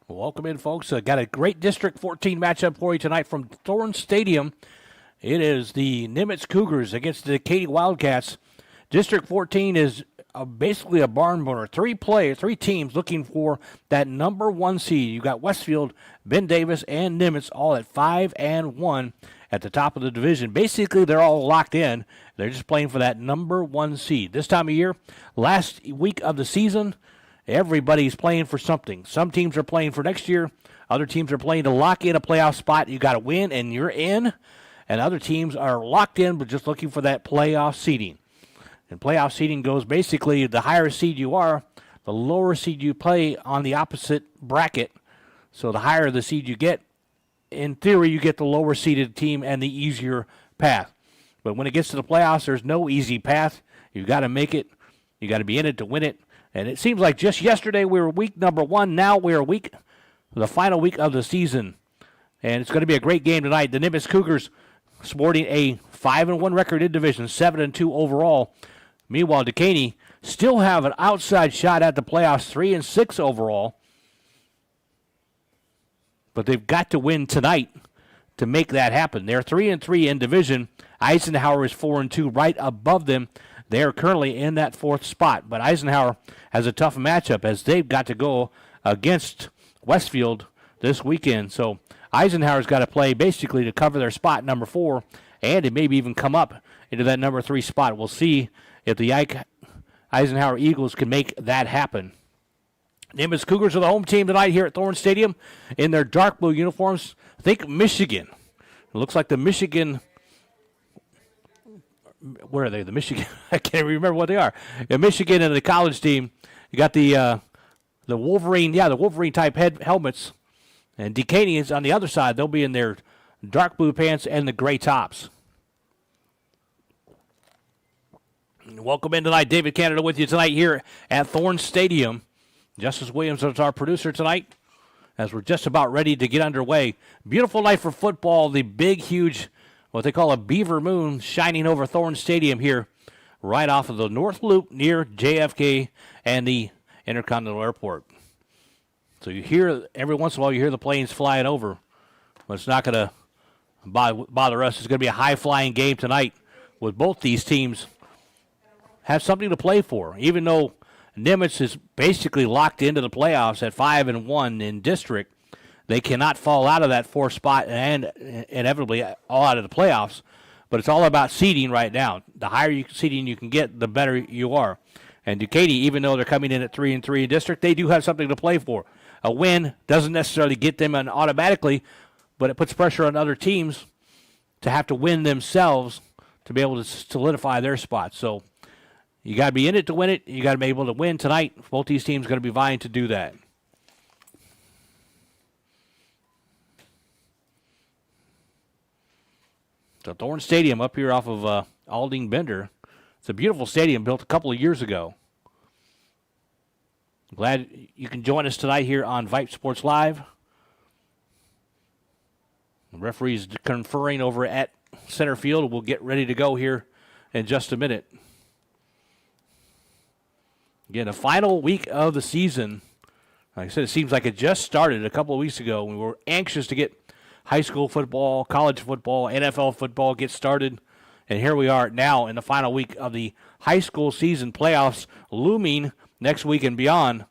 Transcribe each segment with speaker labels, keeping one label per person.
Speaker 1: Welcome in, folks. Got a great District 14 matchup for you tonight from Thorne Stadium. It is the Nimitz Cougars against the Katy Wildcats. District 14 is basically a barn burner. Three teams looking for that number one seed. You got Westfield, Ben Davis, and Nimitz all at 5-1 at the top of the division. Basically, they're all locked in. They're just playing for that number one seed. This time of year, last week of the season, everybody's playing for something. Some teams are playing for next year. Other teams are playing to lock in a playoff spot. You got to win, and you're in. And other teams are locked in, but just looking for that playoff seeding. And playoff seeding goes basically the higher seed you are, the lower seed you play on the opposite bracket. So the higher the seed you get, in theory, you get the lower seeded team and the easier path. But when it gets to the playoffs, there's no easy path. You've got to make it. You got to be in it to win it. And it seems like just yesterday we were week number one. Now we're the final week of the season. And it's going to be a great game tonight. The Nimitz Cougars sporting a 5-1 record in division, 7-2 overall. Meanwhile, Dekaney still have an outside shot at the playoffs, 3-6 overall. But they've got to win tonight to make that happen. They're 3-3 in division. Eisenhower is 4-2 right above them. They are currently in that fourth spot. But Eisenhower has a tough matchup as they've got to go against Westfield this weekend. So Eisenhower's got to play basically to cover their spot, number 4, and it maybe even come up into that number 3 spot. We'll see if the Eisenhower Eagles can make that happen. Nimitz Cougars are the home team tonight here at Thorne Stadium in their dark blue uniforms. Think Michigan. It looks like the Michigan. Where are they? The Michigan. I can't remember what they are. The Michigan and the college team. You got the Wolverine. Yeah, the Wolverine type helmets. And Dekaney is on the other side. They'll be in their dark blue pants and the gray tops. Welcome in tonight. David Canada with you tonight here at Thorne Stadium. Justice Williams is our producer tonight as we're just about ready to get underway. Beautiful night for football. The big, huge, what they call a beaver moon shining over Thorne Stadium here right off of the North Loop near JFK and the Intercontinental Airport. So you hear, every once in a while, you hear the planes flying over. But it's not going to bother us. It's going to be a high-flying game tonight with both these teams have something to play for. Even though Nimitz is basically locked into the playoffs at 5-1 in district, they cannot fall out of that fourth spot and inevitably all out of the playoffs. But it's all about seeding right now. The higher seeding you can get, the better you are. And Katy, even though they're coming in at 3-3 in district, they do have something to play for. A win doesn't necessarily get them an automatically, but it puts pressure on other teams to have to win themselves to be able to solidify their spot. So you got to be in it to win it. You got to be able to win tonight. Both these teams are going to be vying to do that. So Thorne Stadium up here off of Aldine Bender. It's a beautiful stadium built a couple of years ago. Glad you can join us tonight here on Vype Sports Live. The referee's conferring over at center field. We'll get ready to go here in just a minute. Again, the final week of the season. Like I said, it seems like it just started a couple of weeks ago. We were anxious to get high school football, college football, NFL football get started. And here we are now in the final week of the high school season, playoffs looming next week and beyond.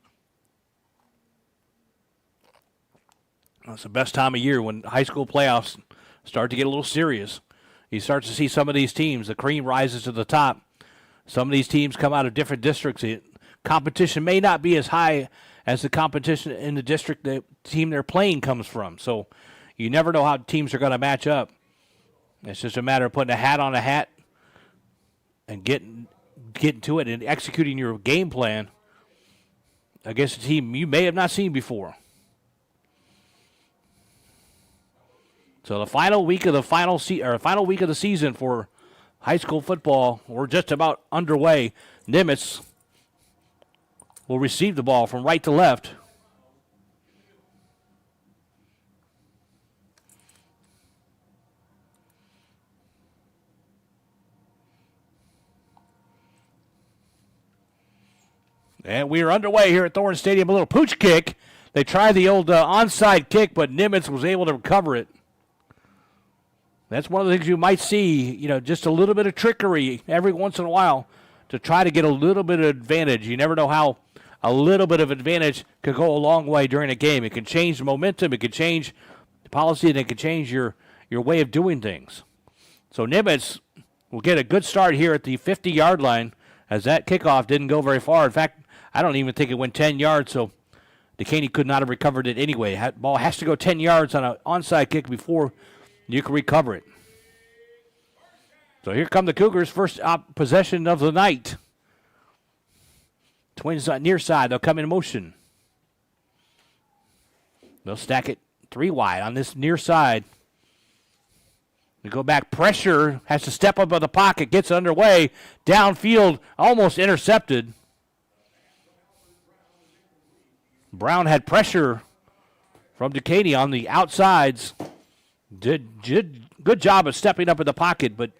Speaker 1: It's the best time of year when high school playoffs start to get a little serious. You start to see some of these teams, the cream rises to the top. Some of these teams come out of different districts. Competition may not be as high as the competition in the district the team they're playing comes from. So you never know how teams are going to match up. It's just a matter of putting a hat on a hat and getting to it and executing your game plan against a team you may have not seen before. So the final week of the final week of the season for high school football, we're just about underway. Nimitz will receive the ball from right to left. And we are underway here at Thorne Stadium. A little pooch kick They tried the old onside kick, but Nimitz was able to recover it. That's one of the things you might see, just a little bit of trickery every once in a while to try to get a little bit of advantage. You never know how a little bit of advantage could go a long way during a game. It can change the momentum, it can change the policy, and it can change your way of doing things. So Nimitz will get a good start here at the 50-yard line as that kickoff didn't go very far. In fact, I don't even think it went 10 yards, so Dekaney could not have recovered it anyway. That ball has to go 10 yards on an onside kick before you can recover it. So here come the Cougars' first possession of the night. Twins on near side. They'll come in motion. They'll stack it 3 wide on this near side. They go back. Pressure. Has to step up in the pocket. Gets underway. Downfield. Almost intercepted. Brown had pressure from Dekaney on the outsides. Did good job of stepping up in the pocket, but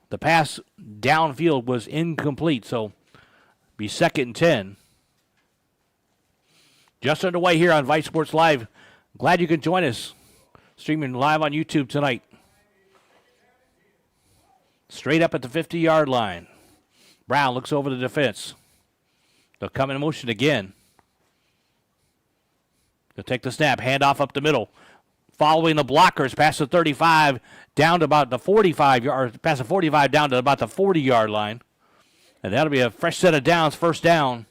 Speaker 1: the pass downfield was incomplete, so be 2nd and 10. Just underway here on Vype Sports Live. Glad you can join us. Streaming live on YouTube tonight. Straight up at the 50-yard line. Brown looks over the defense. They'll come in motion again. They'll take the snap, hand off up the middle. Following the blockers past the 35 down to about the 45, or past the 45 down to about the 40-yard line. And that'll be a fresh set of downs, first down.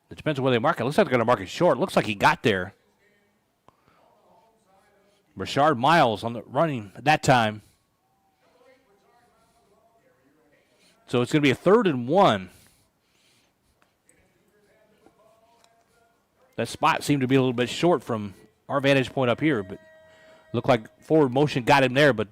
Speaker 1: It depends on where they mark it. Looks like they're going to mark it short. Looks like he got there. Rashard Miles on the running at that time. So it's going to be a 3rd and 1. That spot seemed to be a little bit short from our vantage point up here, but looked like forward motion got him there, but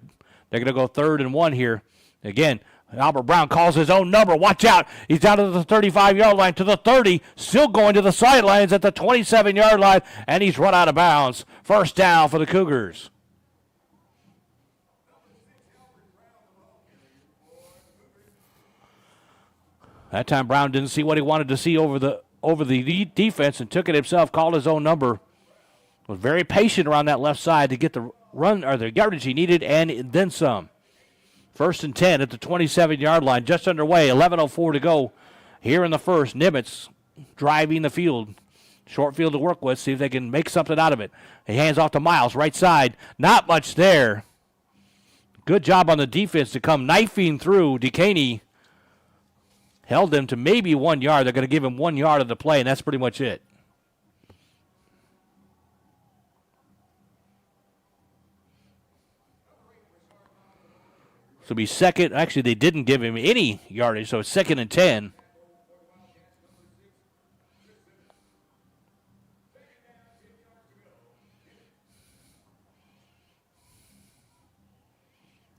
Speaker 1: they're going to go 3rd and 1 here. Again, Albert Brown calls his own number. Watch out. He's down to the 35-yard line, to the 30, still going to the sidelines at the 27-yard line, and he's run out of bounds. First down for the Cougars. That time Brown didn't see what he wanted to see over the defense and took it himself, called his own number. Was very patient around that left side to get the run or the yardage he needed and then some. 1st and 10 at the 27-yard line, just underway, 11:04 to go here in the first. Nimitz driving the field. Short field to work with, see if they can make something out of it. He hands off to Miles, right side. Not much there. Good job on the defense to come knifing through. Dekaney held them to maybe 1 yard. They're going to give him 1 yard of the play, and that's pretty much it. So it'll be second. Actually, they didn't give him any yardage, so it's 2nd and 10.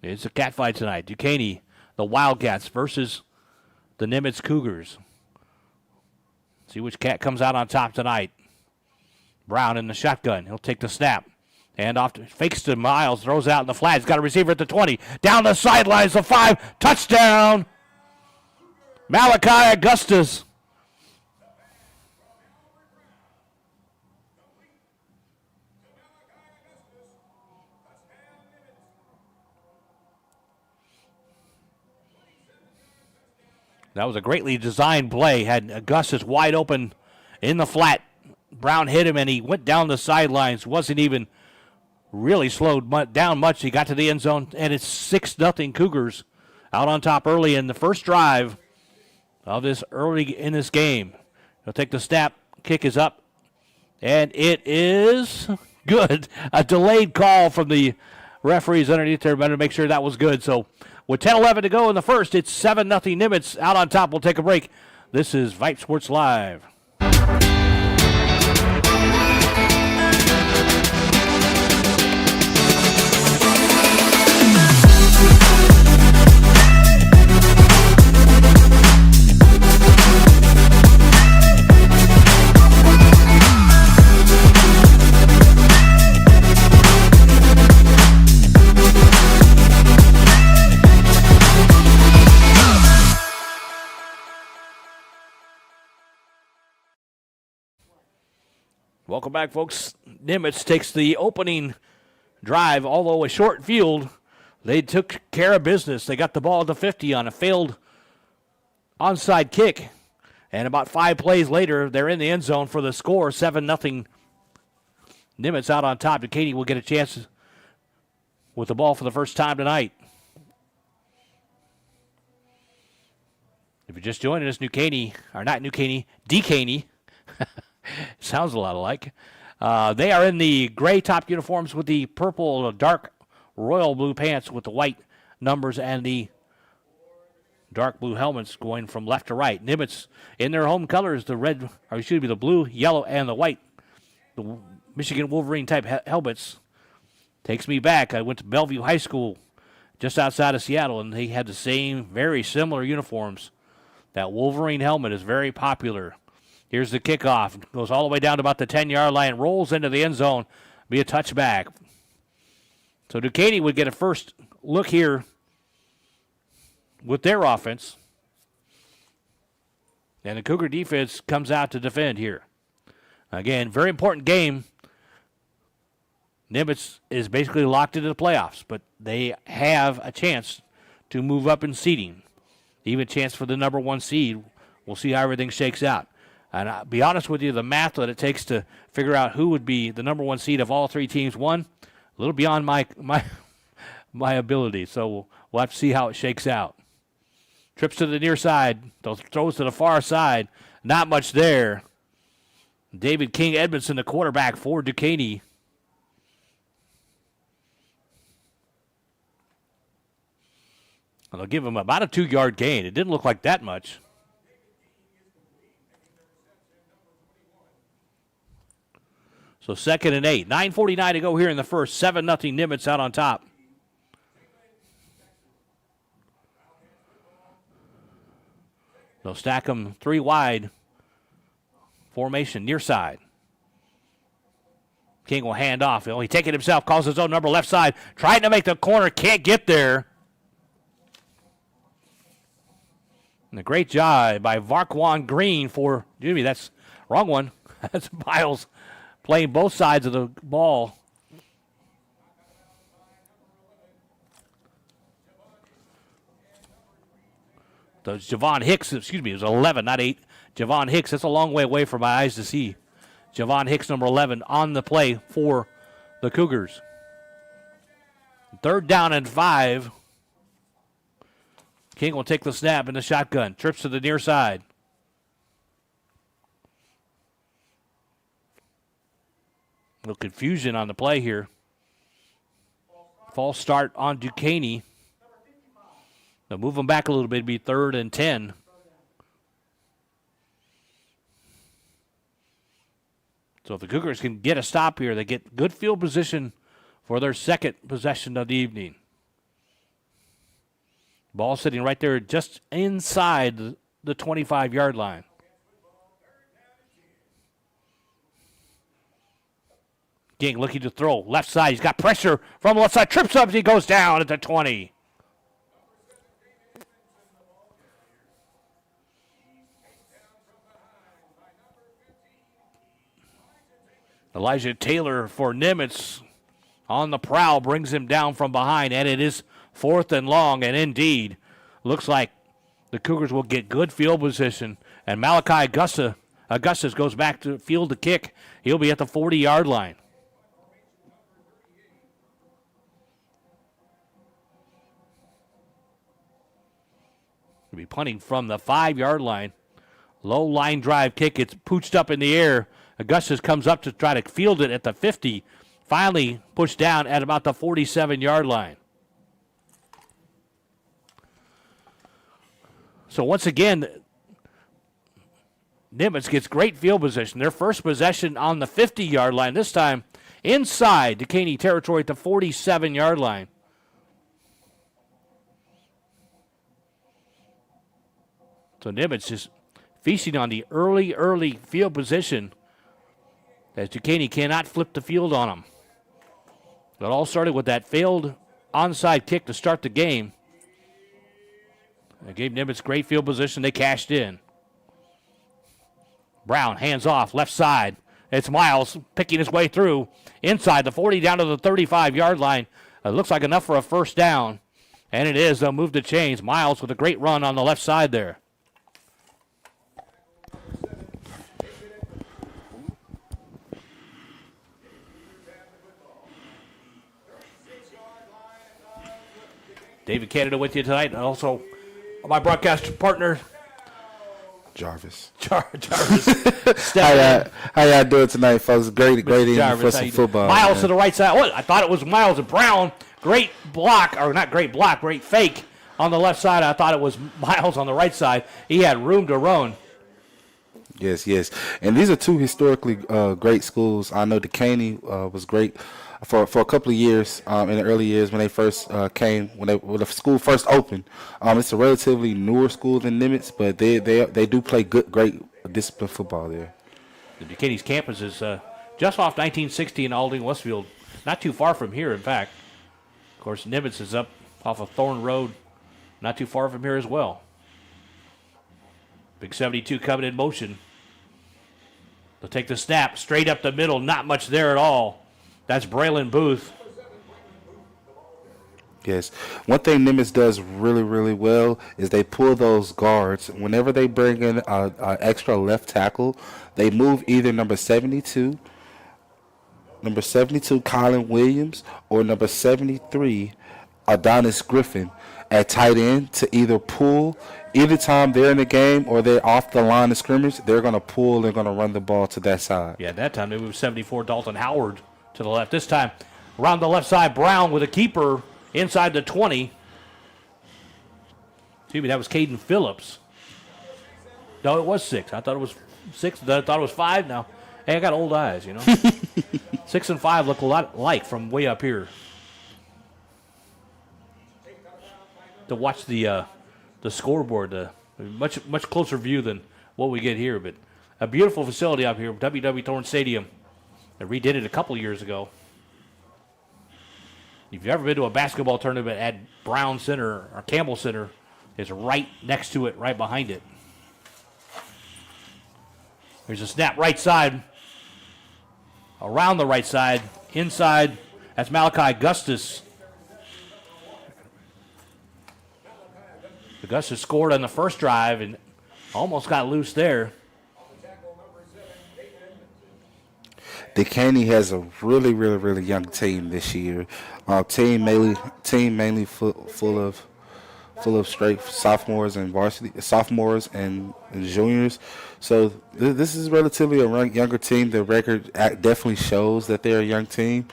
Speaker 1: It's a cat fight tonight. Dekaney, the Wildcats versus the Nimitz Cougars. See which cat comes out on top tonight. Brown in the shotgun. He'll take the snap. And off to, fakes to Miles, throws out in the flat. He's got a receiver at the 20. Down the sidelines, the 5. Touchdown! Malachi Augustus. That was a greatly designed play. Had Augustus wide open in the flat. Brown hit him, and he went down the sidelines. Wasn't even really slowed down much. He got to the end zone, and it's 6-0 Cougars out on top early in the first drive of this early in this game. He'll take the snap. Kick is up, and it is good. A delayed call from the referees underneath there. Better make sure that was good. So with 10-11 to go in the first, it's 7-0 Nimitz out on top. We'll take a break. This is Vype Sports Live. Welcome back, folks. Nimitz takes the opening drive, although a short field. They took care of business. They got the ball at the 50 on a failed onside kick. And about 5 plays later, they're in the end zone for the score, 7-0. Nimitz out on top. Dekaney will get a chance with the ball for the first time tonight. If you're just joining us, Dekaney, sounds a lot alike. They are in the gray top uniforms with the purple, dark royal blue pants with the white numbers and the dark blue helmets going from left to right. Nimitz in their home colors, the blue, yellow, and the white. The Michigan Wolverine type helmets. Takes me back. I went to Bellevue High School just outside of Seattle, and they had the same, very similar uniforms. That Wolverine helmet is very popular. Here's the kickoff. Goes all the way down to about the 10-yard line, rolls into the end zone, be a touchback. So Dekaney would get a first look here with their offense. And the Cougar defense comes out to defend here. Again, very important game. Nimitz is basically locked into the playoffs, but they have a chance to move up in seeding. Even a chance for the number 1 seed. We'll see how everything shakes out. And I'll be honest with you, the math that it takes to figure out who would be the number 1 seed of all 3 teams won, a little beyond my ability. So we'll have to see how it shakes out. Trips to the near side, throws to the far side. Not much there. David King Edmondson, the quarterback for Dekaney. And they'll give him about a 2-yard gain. It didn't look like that much. So 2nd and 8. 9:49 to go here in the first. 7-0 Nimitz out on top. They'll stack them 3 wide. Formation near side. King will hand off. He'll take it himself. Calls his own number left side. Trying to make the corner. Can't get there. And a great job by Varquan Green for, that's wrong one. That's Miles playing both sides of the ball. So Javon Hicks, it was 11, not 8. Javon Hicks, that's a long way away from my eyes to see. Javon Hicks, number 11, on the play for the Cougars. 3rd down and 5. King will take the snap in the shotgun. Trips to the near side. A little confusion on the play here. False start on Dekaney. They'll move them back a little bit. It'll be 3rd and 10. So if the Cougars can get a stop here, they get good field position for their second possession of the evening. Ball sitting right there just inside the 25-yard line. King looking to throw. Left side. He's got pressure from the left side. Trips up as he goes down at the 20. Elijah Taylor for Nimitz on the prowl brings him down from behind, and it is 4th and long, and indeed looks like the Cougars will get good field position, and Malachi Augustus goes back to field to kick. He'll be at the 40-yard line. He'll be punting from the 5-yard line. Low line drive kick. It's pooched up in the air. Augustus comes up to try to field it at the 50. Finally pushed down at about the 47-yard line. So once again, Nimitz gets great field position. Their first possession on the 50-yard line. This time inside Dekaney territory at the 47-yard line. So Nimitz just feasting on the early field position as Dekaney cannot flip the field on them. It all started with that failed onside kick to start the game. It gave Nimitz great field position. They cashed in. Brown hands off left side It's Miles picking his way through inside the 40 down to the 35-yard line. It looks like enough for a first down. And it is. They'll move the chains. Miles with a great run on the left side there. David Canada with you tonight. And also my broadcast partner,
Speaker 2: Jarvis.
Speaker 1: Jarvis.
Speaker 2: How y'all doing tonight, folks? Great evening for some football.
Speaker 1: Miles to the right side. I thought it was Miles Brown. Great block, or not great block, great fake on the left side. I thought it was Miles on the right side. He had room to run.
Speaker 2: Yes. And these are two historically great schools. I know Dekaney was great for a couple of years in the early years when they first came, when the school first opened. It's a relatively newer school than Nimitz, but they do play great disciplined football there.
Speaker 1: The Dekaney's campus is just off 1960 in Alding, Westfield. Not too far from here, in fact. Of course, Nimitz is up off of Thorn Road, not too far from here as well. Big 72 coming in motion. They'll take the snap straight up the middle, not much there at all. That's Braylon Booth.
Speaker 2: Yes. One thing Nimitz does really, really well is they pull those guards. Whenever they bring in an extra left tackle, they move either number 72, Colin Williams, or number 73, Adonis Griffin, at tight end to either pull. Either time they're in the game or they're off the line of scrimmage, they're going to pull, they're going to run the ball to that side.
Speaker 1: Yeah, that time they moved 74, Dalton Howard, to the left. This time, around the left side, Brown with a keeper inside the 20. Excuse me, that was Caden Phillips. No, it was 6. I thought it was 6. I thought it was 5 now. Hey, I got old eyes, 6 and 5 look a lot alike from way up here. To watch the scoreboard, much closer view than what we get here. But a beautiful facility up here, WW Thorne Stadium. They redid it a couple years ago. If you've ever been to a basketball tournament at Brown Center or Campbell Center, it's right next to it, right behind it. There's a snap right side. Around the right side, inside, that's Malachi Gustus. Augustus scored on the first drive and almost got loose there.
Speaker 2: Dekaney has a really, really, really young team this year. Team mainly full of straight sophomores and sophomores and juniors. So this is relatively a younger team. The record definitely shows that they're a young team.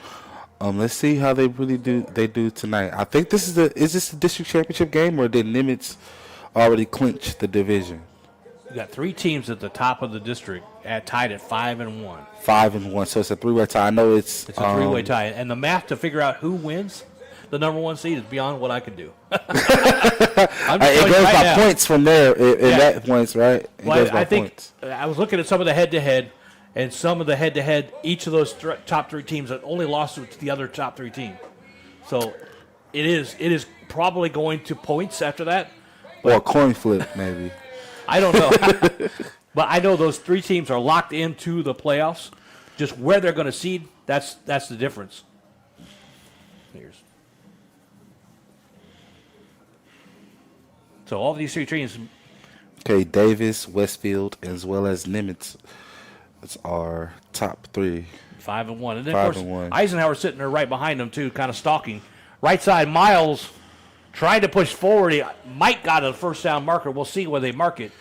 Speaker 2: Let's see how they really do. They do tonight. I think is this the district championship game, or did Nimitz already clinch the division?
Speaker 1: You got 3 teams at the top of the district tied at 5-1.
Speaker 2: 5-1. So it's a 3-way tie. I know it's
Speaker 1: a 3-way tie, and the math to figure out who wins the number 1 seed is beyond what I could do.
Speaker 2: It goes by points from there. That points, right?
Speaker 1: I think points. I was looking at some of the head-to-head. And some of the head-to-head, each of those top 3 teams have only lost to the other top 3 teams. So it is probably going to points after that.
Speaker 2: Or a coin flip, maybe.
Speaker 1: I don't know. But I know those 3 teams are locked into the playoffs. Just where they're going to seed, that's the difference. So all of these 3 teams.
Speaker 2: Okay, Davis, Westfield, as well as Nimitz. It's our top 3.
Speaker 1: 5-1. And then, of course, Eisenhower sitting there right behind them, too, kind of stalking. Right side, Miles trying to push forward. Mike got a first down marker. We'll see where they mark it.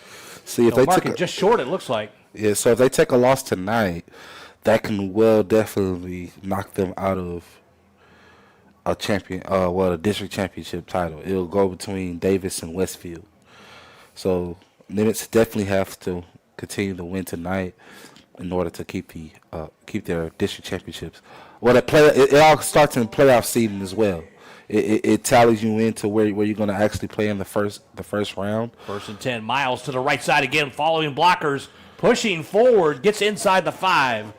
Speaker 2: See, if they
Speaker 1: mark it just short, it looks like.
Speaker 2: Yeah, so if they take a loss tonight, that can definitely knock them out of a a district championship title. It'll go between Davis and Westfield. So Nimitz definitely have to continue to win tonight in order to keep their district championships. Well, it all starts in playoff seeding as well. It tallies you into where you're going to actually play in the first round.
Speaker 1: 1st and 10. Miles to the right side again, following blockers, pushing forward, gets inside the 5.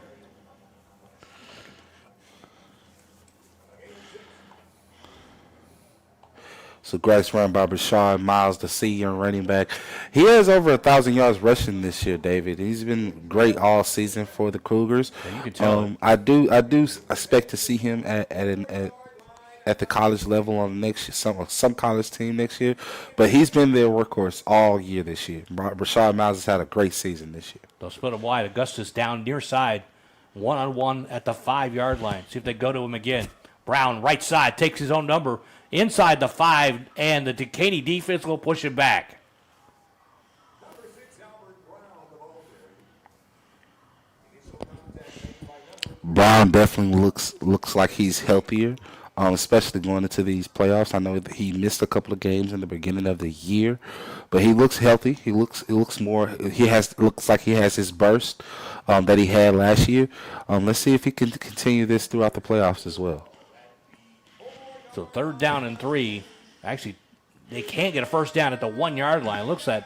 Speaker 2: So great run by Rashard Miles, the senior running back. He has over 1,000 yards rushing this year, David. He's been great all season for the Cougars.
Speaker 1: Yeah, you can tell.
Speaker 2: I do expect to see him at the college level on the next some college team next year. But he's been their workhorse all year this year. Rashard Miles has had a great season this year.
Speaker 1: They'll split him wide. Augustus down near side, 1-on-1 at the 5-yard line. See if they go to him again. Brown, right side, takes his own number inside the 5, and the Dekaney defense will push it back.
Speaker 2: Brown definitely looks like he's healthier, especially going into these playoffs. I know that he missed a couple of games in the beginning of the year, but he looks healthy. He looks more. Looks like he has his burst that he had last year. Let's see if he can continue this throughout the playoffs as well.
Speaker 1: So 3rd down and 3. Actually, they can't get a first down at the 1-yard line. Looks like.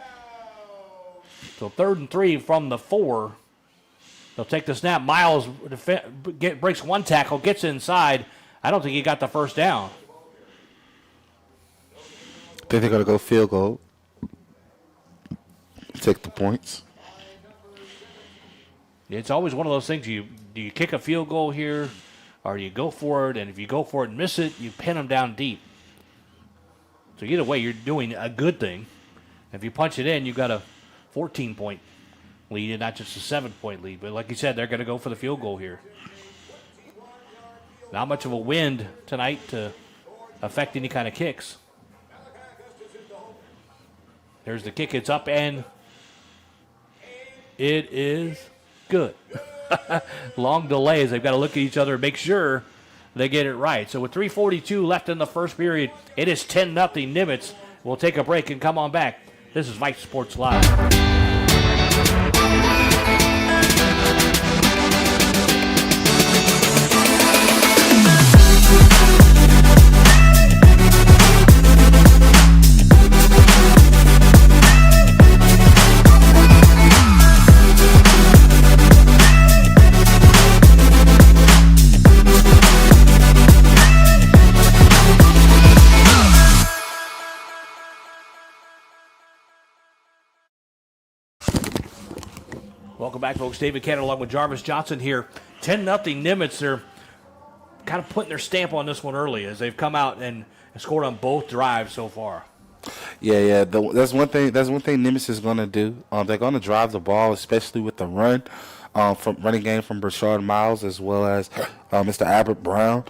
Speaker 1: So 3rd and 3 from the 4. They'll take the snap. Miles breaks one tackle, gets inside. I don't think he got the first down.
Speaker 2: I think they're going to go field goal. Take the points.
Speaker 1: It's always one of those things. Do you kick a field goal here, or you go for it? And if you go for it and miss it, you pin them down deep. So either way, you're doing a good thing. If you punch it in, you've got a 14-point lead and not just a 7-point lead. But like you said, they're going to go for the field goal here. Not much of a wind tonight to affect any kind of kicks. There's the kick. It's up, and it is good. Long delays. They've got to look at each other and make sure they get it right. So with 3:42 left in the first period, it is 10-0 Nimitz. We'll take a break and come on back. This is Vype Sports Live. Welcome back, folks. David Cannon along with Jarvis Johnson here. 10-0 Nimitz. They're kind of putting their stamp on this one early as they've come out and scored on both drives so far.
Speaker 2: Yeah. That's one thing Nimitz is going to do. They're going to drive the ball, especially with the run, from running game from Rashard Miles as well as Mr. Albert Brown.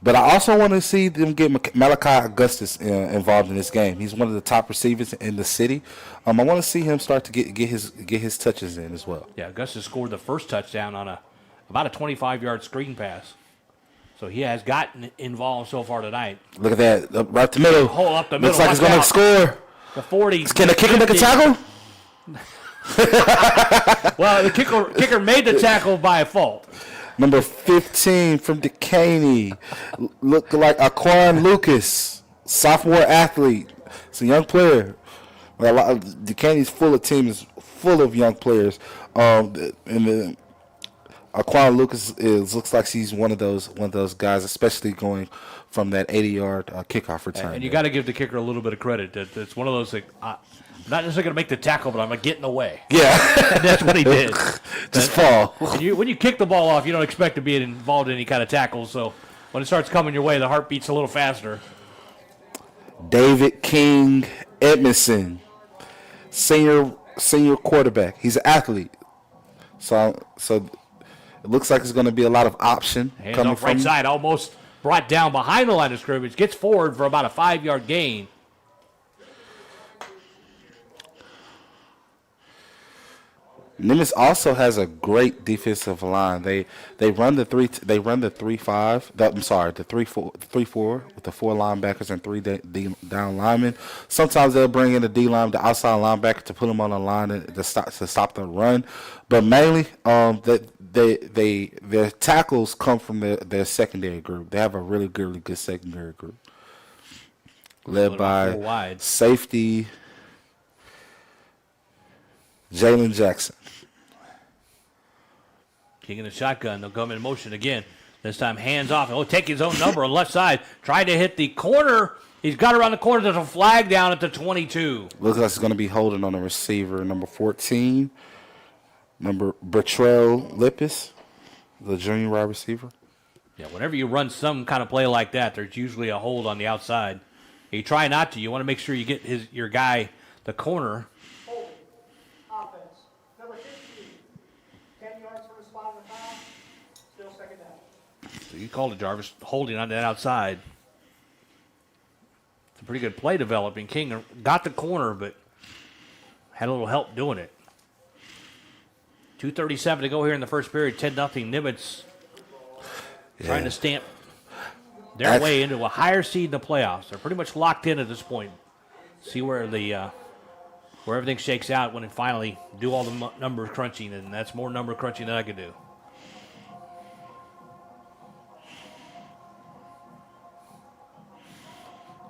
Speaker 2: But I also want to see them get Malachi Augustus involved in this game. He's one of the top receivers in the city. I want to see him start to get his touches in as well.
Speaker 1: Yeah, Augustus scored the first touchdown on about a 25-yard screen pass. So he has gotten involved so far tonight.
Speaker 2: Look at that, right the middle.
Speaker 1: Hole up the middle.
Speaker 2: Looks like he's going to score.
Speaker 1: The 40.
Speaker 2: Can the kicker make a tackle?
Speaker 1: Well, the kicker made the tackle by fault.
Speaker 2: Number 15 from Dekaney. Look like Aquan Lucas, sophomore athlete. It's a young player. Dekaney's team is full of young players. And Aquan Lucas looks like he's one of those guys, especially going from that 80-yard kickoff return.
Speaker 1: And you got to give the kicker a little bit of credit. It's one of those things. Not necessarily going to make the tackle, but I'm going to get in the way.
Speaker 2: Yeah.
Speaker 1: And that's what he did.
Speaker 2: Just fall.
Speaker 1: When you kick the ball off, you don't expect to be involved in any kind of tackle. So when it starts coming your way, the heart beats a little faster.
Speaker 2: David King Edmondson, senior quarterback. He's an athlete. So it looks like there's going to be a lot of option
Speaker 1: Hands
Speaker 2: coming
Speaker 1: off
Speaker 2: from
Speaker 1: right side, almost brought down behind the line of scrimmage. Gets forward for about a 5-yard gain.
Speaker 2: Nimitz also has a great defensive line. They run the 3-4 with the 4 linebackers and 3 down linemen. Sometimes they'll bring in the D line, the outside linebacker, to put them on the line to stop the run. But mainly, their tackles come from their secondary group. They have a really good secondary group, led by safety Jalen Jackson.
Speaker 1: King in the shotgun. They'll come in motion again. This time hands off. He'll take his own number on the left side. Tried to hit the corner. He's got around the corner. There's a flag down at the 22.
Speaker 2: Looks like it's going to be holding on the receiver, number 14, number Bertrell Lippis, the junior wide receiver.
Speaker 1: Yeah, whenever you run some kind of play like that, there's usually a hold on the outside. You try not to. You want to make sure you get your guy, the corner.
Speaker 3: Holding. Offense. Number 15. 10 yards from the spot of the foul. Still second down.
Speaker 1: So you called it, Jarvis, holding on that outside. It's a pretty good play developing. King got the corner, but had a little help doing it. 2:37 to go here in the first period. 10-0 Nimitz trying to stamp their way into a higher seed in the playoffs. They're pretty much locked in at this point. See where where everything shakes out when it finally do all the number crunching, and that's more number crunching than I could do.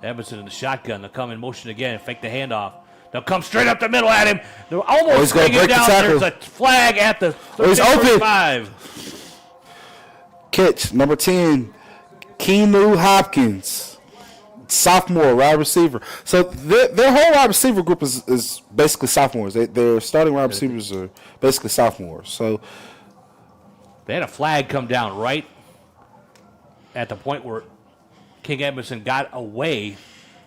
Speaker 1: Edmondson in the shotgun. They'll come in motion again and fake the handoff. They'll come straight up the middle at him. They're almost bringing it down. There's a flag at the 35.
Speaker 2: Catch, number 10, Keanu Hopkins, sophomore wide receiver. So their whole wide receiver group is basically sophomores. Their starting wide receivers are basically sophomores. So
Speaker 1: they had a flag come down right at the point where King Edmondson got away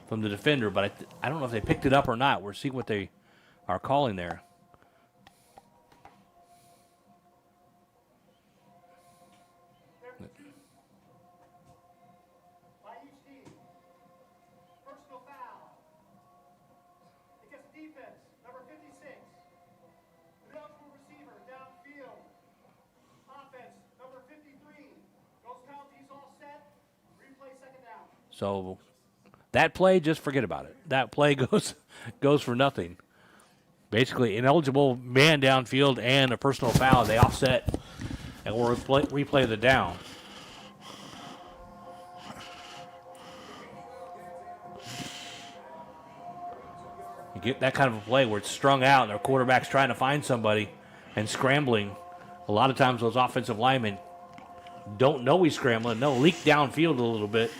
Speaker 1: from the defender, but I don't know if they picked it up or not. We'll see what they are calling there.
Speaker 3: Personal foul. Against defense. Number 56. Eligible receiver downfield. Offense. Number 53. Goes penalties all set. Replay second down.
Speaker 1: So that play, just forget about it. That play goes for nothing. Basically, ineligible man downfield and a personal foul. They offset and we'll replay the down. You get that kind of a play where it's strung out and their quarterback's trying to find somebody and scrambling. A lot of times those offensive linemen don't know he's scrambling. They'll leak downfield a little bit.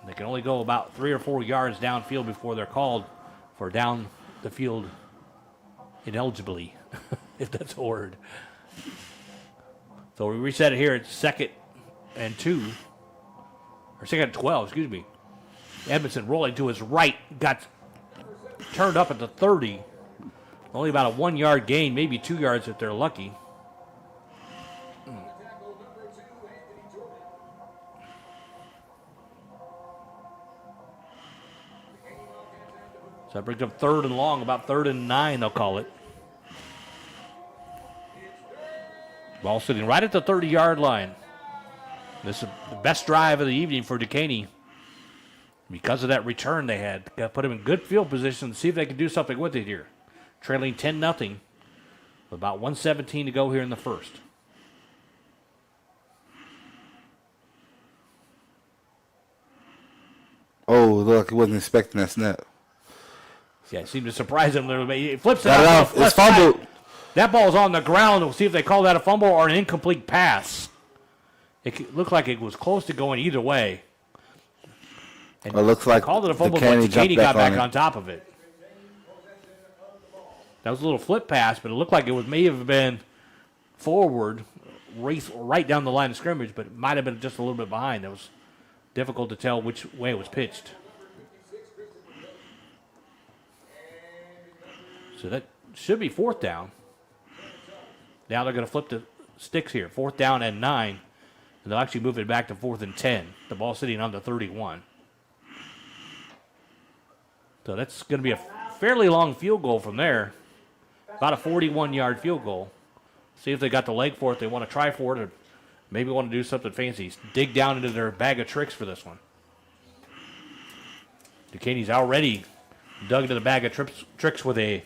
Speaker 1: They can only go about 3 or 4 yards downfield before they're called for down the field ineligibly, if that's a word. So we reset it here. It's 2nd and 2, or 2nd and 12, excuse me. Edmondson rolling to his right, got turned up at the 30. Only about a 1 yard gain, maybe 2 yards if they're lucky. So that brings up 3rd and long, about 3rd and 9, they'll call it. Ball sitting right at the 30-yard line. This is the best drive of the evening for Dekaney. Because of that return they had. Got to put them in good field position to see if they can do something with it here. Trailing 10-0 with about 1:17 to go here in the first.
Speaker 2: oh, look, he wasn't expecting that snap.
Speaker 1: Yeah, it seemed to surprise him a little bit. He flips it
Speaker 2: Got it
Speaker 1: out.
Speaker 2: off. It's fumbled.
Speaker 1: That ball's on the ground. We'll see if they call that a fumble or an incomplete pass. It looked like it was close to going either way. And
Speaker 2: It looks like
Speaker 1: called it a fumble, but Katy got back on top of it. That was a little flip pass, but it looked like it may have been forward, right down the line of scrimmage, but it might have been just a little bit behind. It was difficult to tell which way it was pitched. So that should be 4th down. Now they're going to flip the sticks here. 4th down and 9. And they'll actually move it back to 4th and 10. The ball sitting on the 31. So that's going to be a fairly long field goal from there. About a 41-yard field goal. See if they got the leg for it. They want to try for it or maybe want to do something fancy. Dig down into their bag of tricks for this one. Dekaney's already dug into the bag of tricks with a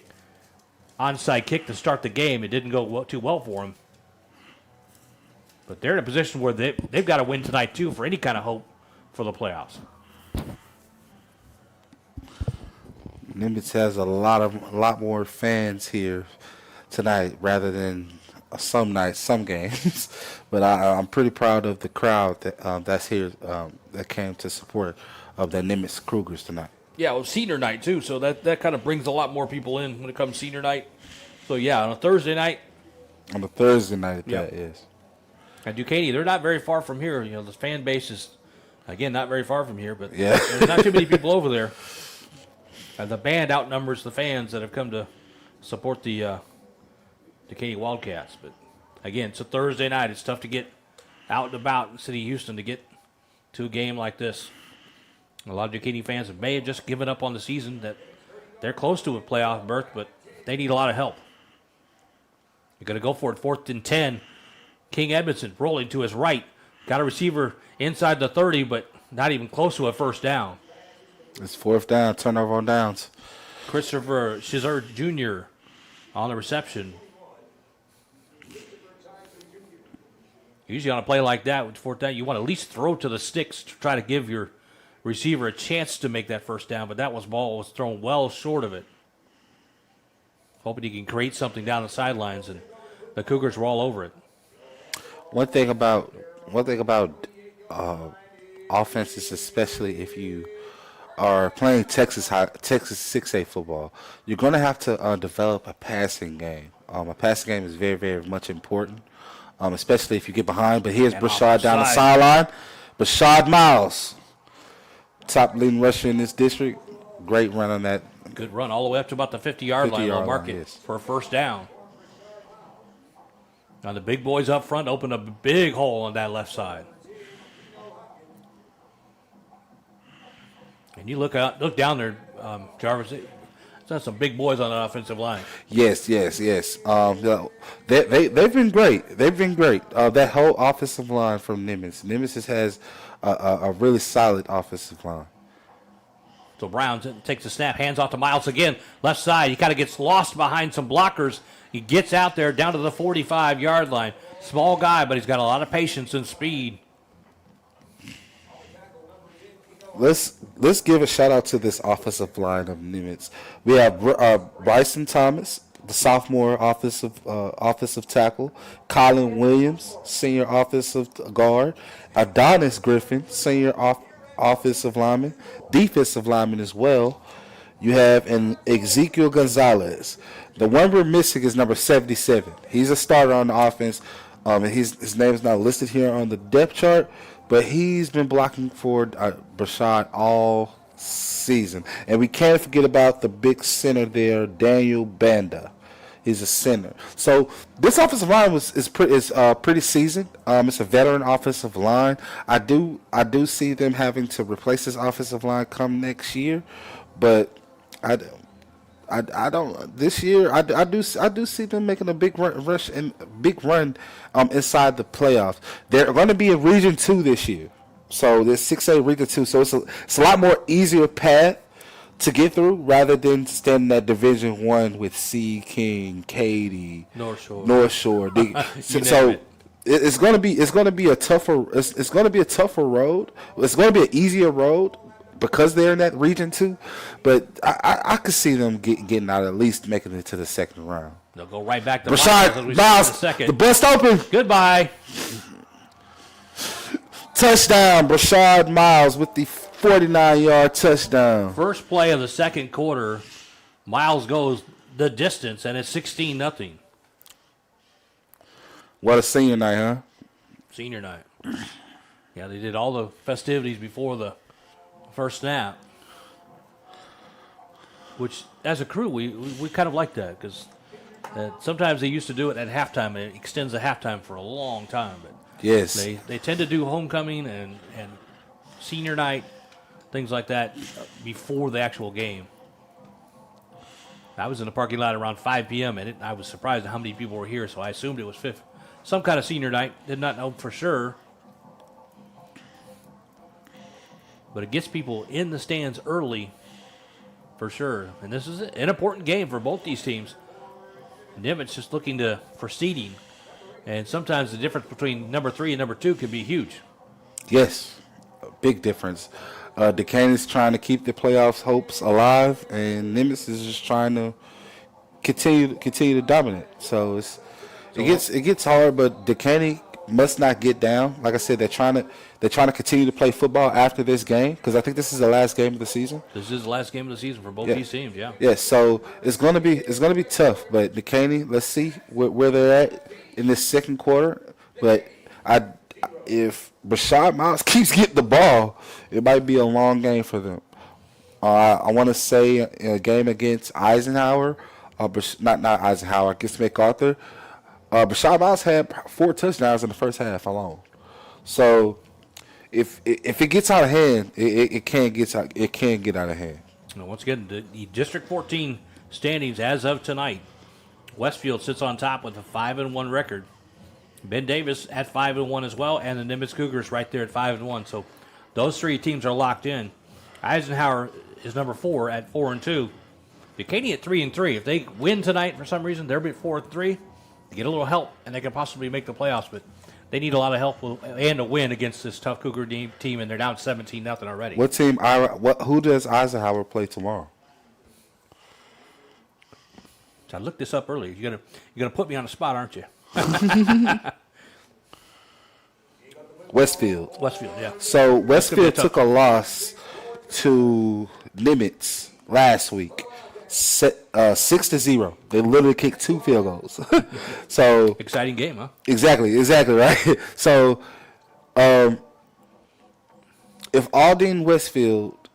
Speaker 1: onside kick to start the game. It didn't go too well for him. But they're in a position where they've got to win tonight, too, for any kind of hope for the playoffs.
Speaker 2: Nimitz has a lot more fans here tonight rather than some nights, some games, but I'm pretty proud of the crowd that's here that came to support of the Nimitz Cougars tonight.
Speaker 1: Yeah, well, senior night, too, so that kind of brings a lot more people in when it comes senior night. So, yeah, on a Thursday night.
Speaker 2: On the Thursday night,
Speaker 1: Yep.
Speaker 2: that is.
Speaker 1: And Dekaney, they're not very far from here. You know, the fan base is, again, not very far from here, but
Speaker 2: Yeah.
Speaker 1: there's not too many people over there. And the band outnumbers the fans that have come to support the Katy Wildcats. But, again, it's a Thursday night. It's tough to get out and about in the city of Houston to get to a game like this. A lot of Katy fans may have just given up on the season, that they're close to a playoff berth, but they need a lot of help. You're going to go for it, 4th and 10. King Edmondson rolling to his right. Got a receiver inside the 30, but not even close to a first down.
Speaker 2: It's 4th down, turnover on downs.
Speaker 1: Christopher Shizard Jr. on the reception. Usually on a play like that, with 4th down, you want to at least throw to the sticks to try to give your receiver a chance to make that first down, but that ball was thrown well short of it. Hoping he can create something down the sidelines, and the Cougars were all over it.
Speaker 2: One thing about offenses, especially if you are playing Texas 6A football, you're going to have to develop a passing game. A passing game is very, very much important, especially if you get behind. But here's Brashad down the sideline. Brashad Miles, top leading rusher in this district. Great run on that.
Speaker 1: Good run all the way up to about the 50-yard line. They'll mark it
Speaker 2: yes.
Speaker 1: for a first down. Now the big boys up front open up a big hole on that left side. And you look down there, Jarvis. There's some big boys on the offensive line.
Speaker 2: Yes. They've been great. That whole offensive line from Nimitz. Nimitz has a really solid offensive line.
Speaker 1: So Brown takes the snap, hands off to Miles again. Left side, he kind of gets lost behind some blockers. He gets out there down to the 45-yard line. Small guy, but he's got a lot of patience and speed.
Speaker 2: Let's give a shout out to this offensive line of Nimitz. We have Bryson Thomas, the sophomore offensive tackle. Colin Williams, senior offensive guard. Adonis Griffin, senior offensive lineman, defensive lineman as well. You have an Ezekiel Gonzalez. The one we're missing is number 77. He's a starter on the offense. And his name is not listed here on the depth chart, but he's been blocking for Brashad all season. And we can't forget about the big center there, Daniel Banda. He's a center. So this offensive line is pretty seasoned. It's a veteran offensive line. I do see them having to replace this offensive line come next year, but I don't this year. I do see them making a big run inside the playoffs. They're going to be in Region 2 this year, so there's 6A Region 2. So it's a lot more easier path to get through rather than standing at Division 1 with C, King, Katy, North Shore. So it's going to be a tougher road. It's going to be an easier road because they're in that Region 2. But I could see them getting out, at least making it to the second round.
Speaker 1: They'll go right back to
Speaker 2: Brashad Miles. The bust open.
Speaker 1: Goodbye.
Speaker 2: Touchdown, Brashad Miles with the 49-yard touchdown.
Speaker 1: First play of the second quarter, Miles goes the distance, and it's 16-0.
Speaker 2: What a senior night, huh?
Speaker 1: Senior night. Yeah, they did all the festivities before the first snap, which, as a crew, we kind of like that because sometimes they used to do it at halftime, and it extends the halftime for a long time. But
Speaker 2: yes,
Speaker 1: they tend to do homecoming and senior night, things like that, before the actual game. I was in the parking lot around 5 p.m. and I was surprised at how many people were here, so I assumed it was some kind of senior night. Did not know for sure. But it gets people in the stands early, for sure. And this is an important game for both these teams. Nimitz just looking for seeding. And sometimes the difference between number 3 and number 2 can be huge.
Speaker 2: Yes, a big difference. Dekaney's trying to keep the playoffs hopes alive, and Nimitz is just trying to continue to dominate. So It gets hard, but Dekaney must not get down. Like I said, they're trying to continue to play football after this game because I think this is the last game of the season.
Speaker 1: This is the last game of the season for both these teams. Yeah.
Speaker 2: Yeah. So it's gonna be tough. But Dekaney, let's see where they're at in this second quarter. But if Rashad Miles keeps getting the ball, it might be a long game for them. I want to say in a game against Eisenhower, not Eisenhower, against MacArthur. Rashad Miles had 4 touchdowns in the first half alone. So if it gets out of hand, it can get out of hand.
Speaker 1: Now, once again, the District 14 standings as of tonight, Westfield sits on top with a 5-1 record. Ben Davis at 5-1 as well, and the Nimitz Cougars right there at 5-1. So those 3 teams are locked in. Eisenhower is number 4 at 4-2. Dekaney at 3-3. If they win tonight for some reason, they'll be at 4-3. They get a little help, and they can possibly make the playoffs. But they need a lot of help and a win against this tough Cougar team, and they're down 17-0 already.
Speaker 2: What team? Who does Eisenhower play tomorrow?
Speaker 1: So I looked this up earlier. You're gonna put me on the spot, aren't you?
Speaker 2: Westfield.
Speaker 1: Westfield, yeah.
Speaker 2: So Westfield took a loss to Nimitz last week, 6-0. They literally kicked 2 field goals. So
Speaker 1: exciting game, huh?
Speaker 2: Exactly right. So, if Aldine Westfield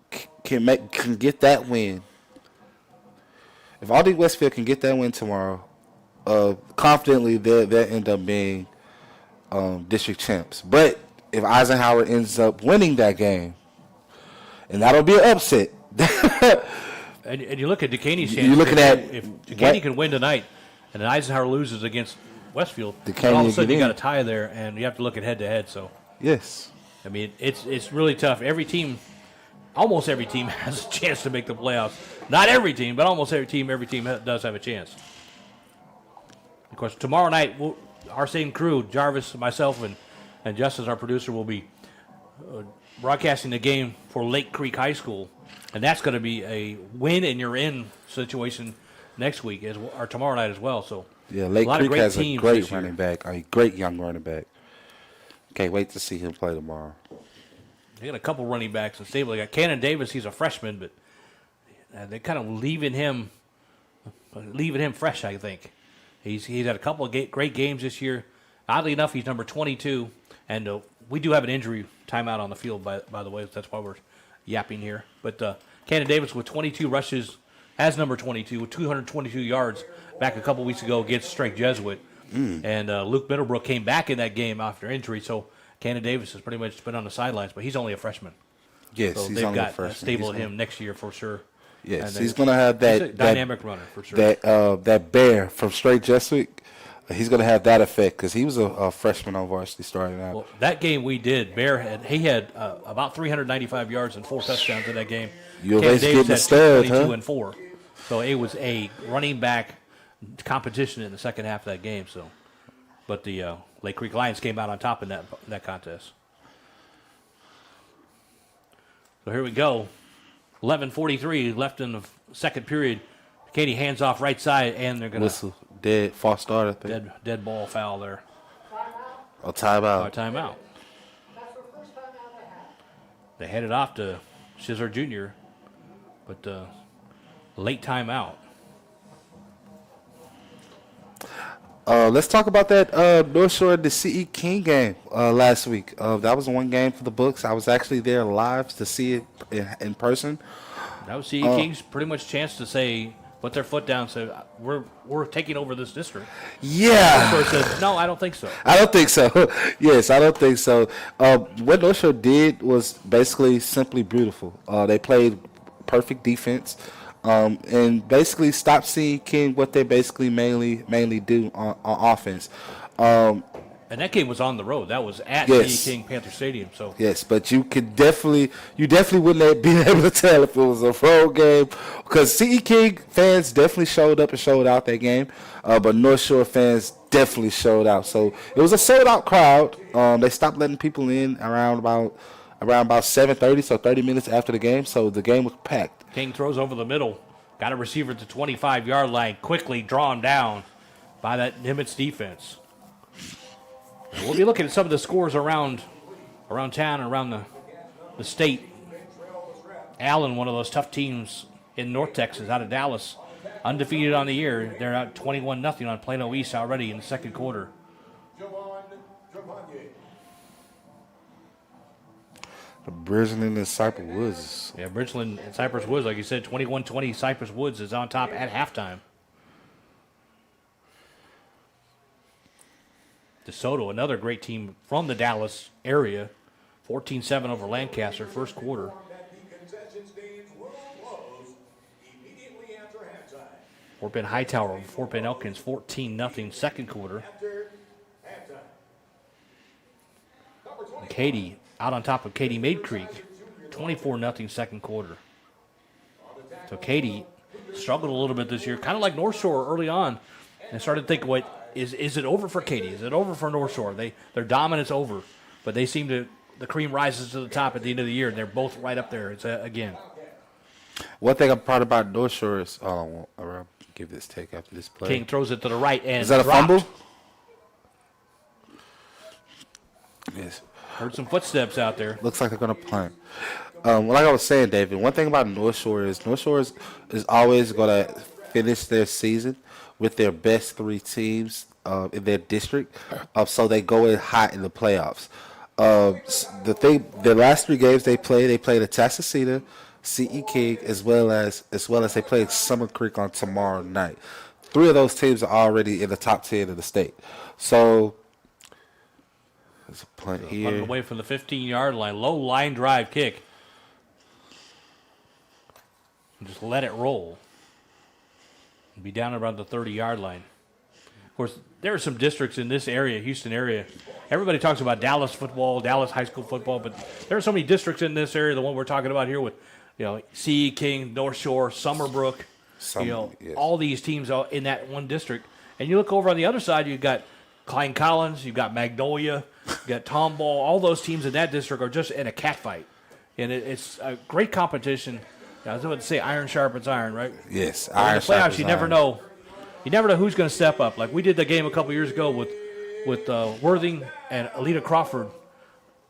Speaker 2: can get that win, if Aldine Westfield can get that win tomorrow, confidently they'll end up being district champs. But if Eisenhower ends up winning that game, and that'll be an upset.
Speaker 1: And you look at Dekaney's chances.
Speaker 2: You're looking at
Speaker 1: if Dekaney can win tonight, and then Eisenhower loses against Westfield,
Speaker 2: Dekaney
Speaker 1: all of a sudden you
Speaker 2: in.
Speaker 1: got a tie there, and you have to look at head-to-head. So
Speaker 2: Yes.
Speaker 1: I mean, it's really tough. Almost every team has a chance to make the playoffs. Not every team, but almost every team does have a chance. Of course, tomorrow night, our same crew, Jarvis, myself, and Justin, our producer, will be broadcasting the game for Lake Creek High School, and that's going to be a win and you're in situation next week or tomorrow night as well. So
Speaker 2: yeah, Lake
Speaker 1: a lot
Speaker 2: Creek
Speaker 1: of great
Speaker 2: has a
Speaker 1: teams
Speaker 2: great
Speaker 1: this year.
Speaker 2: running back, a great young running back. Can't wait to see him play tomorrow.
Speaker 1: They got a couple running backs in stable. They got Cannon Davis. He's a freshman, but they're kind of leaving him fresh, I think. He's had a couple of great games this year. Oddly enough, he's number 22, and we do have an injury timeout on the field, by the way. That's why we're yapping here. But Cannon Davis with 22 rushes as number 22 with 222 yards back a couple weeks ago against Strake Jesuit. And Luke Middlebrook came back in that game after injury, so Cannon Davis has pretty much been on the sidelines, but he's only a freshman.
Speaker 2: Yes,
Speaker 1: so
Speaker 2: he's
Speaker 1: they've
Speaker 2: only a
Speaker 1: got
Speaker 2: freshman.
Speaker 1: stable at him next year for sure.
Speaker 2: Yes,
Speaker 1: And
Speaker 2: he's going to have that
Speaker 1: he's a dynamic runner for sure.
Speaker 2: That bear from Straight Jesuit. He's going to have that effect because he was a freshman on varsity starting out.
Speaker 1: Well, that game we did, Bear had about 395 yards and 4 touchdowns in that game.
Speaker 2: You're
Speaker 1: Cannon
Speaker 2: basically
Speaker 1: Davis
Speaker 2: getting a
Speaker 1: had
Speaker 2: stud,
Speaker 1: 22
Speaker 2: huh?
Speaker 1: and 4. So it was a running back competition in the second half of that game. So, but the Lake Creek Lions came out on top in that contest. So here we go. 11:43 left in the second period. Katy hands off right side, and they're going to
Speaker 2: Whistle, dead, false start, I think.
Speaker 1: dead ball foul there.
Speaker 2: A timeout.
Speaker 1: Timeout.
Speaker 3: That's their first time out of the half.
Speaker 1: They headed off to Scissor Jr., but late timeout.
Speaker 2: Let's talk about that North Shore the CE King game last week. That was one game for the books. I was actually there live to see it in person.
Speaker 1: That was CE King's pretty much chance to put their foot down, say we're taking over this district.
Speaker 2: Yeah.
Speaker 1: Of course, said no, I don't think so.
Speaker 2: I don't think so. Yes, I don't think so. What North Shore did was basically simply beautiful. They played perfect defense. And basically stop seeing King what they basically mainly do on offense.
Speaker 1: And that game was on the road. That was at
Speaker 2: Yes.
Speaker 1: CE King Panther Stadium. So
Speaker 2: Yes, but you definitely wouldn't be able to tell if it was a road game because CE King fans definitely showed up and showed out that game, but North Shore fans definitely showed out. So it was a sold out crowd. They stopped letting people in around about 7:30, so 30 minutes after the game. So the game was packed.
Speaker 1: King throws over the middle, got a receiver at the 25-yard line, quickly drawn down by that Nimitz defense. And we'll be looking at some of the scores around town, around the state. Allen, one of those tough teams in North Texas, out of Dallas, undefeated on the year. They're out 21-0 on Plano East already in the second quarter.
Speaker 2: Bridgeland and Cypress Woods.
Speaker 1: Yeah, Bridgeland and Cypress Woods, like you said, 21-20. Cypress Woods is on top at halftime. DeSoto, another great team from the Dallas area, 14-7 over Lancaster, first quarter. Fort Bend Hightower over Fort Bend Elkins, 14-0 second quarter. And Katy out on top of Katy Maid Creek, 24-0 second quarter. So Katy struggled a little bit this year, kind of like North Shore early on, and started to think, what is it over for Katy? Is it over for North Shore? Their dominance over, but they seem to, the cream rises to the top at the end of the year, and they're both right up there. It's again.
Speaker 2: One thing I'm proud about North Shore is, I'll give this take after this play.
Speaker 1: King throws it to the right and
Speaker 2: is that
Speaker 1: dropped.
Speaker 2: a fumble? Yes.
Speaker 1: Heard some footsteps out there.
Speaker 2: Looks like they're going to punt. Like I was saying, David, one thing about North Shore is always going to finish their season with their best three teams in their district, so they go in hot in the playoffs. The last three games they played Atascocita, C.E. King, as well as they played Summer Creek on tomorrow night. Three of those teams are already in the top 10 of the state. So there's a punt here.
Speaker 1: Punt away from the 15-yard line. Low line drive kick. And just let it roll. And be down around the 30-yard line. Of course, there are some districts in this area, Houston area. Everybody talks about Dallas football, Dallas high school football, but there are so many districts in this area, the one we're talking about here with, C.E. King, North Shore, Summerbrook,
Speaker 2: Yes.
Speaker 1: all these teams are in that one district. And you look over on the other side, you've got Klein Collins, you've got Magnolia, you've got Tomball. All those teams in that district are just in a catfight. And it's a great competition. I was about to say iron sharpens iron, right?
Speaker 2: Yes,
Speaker 1: in the playoffs, you never know. You never know who's going to step up. Like we did the game a couple years ago with Worthing and Alita Crawford.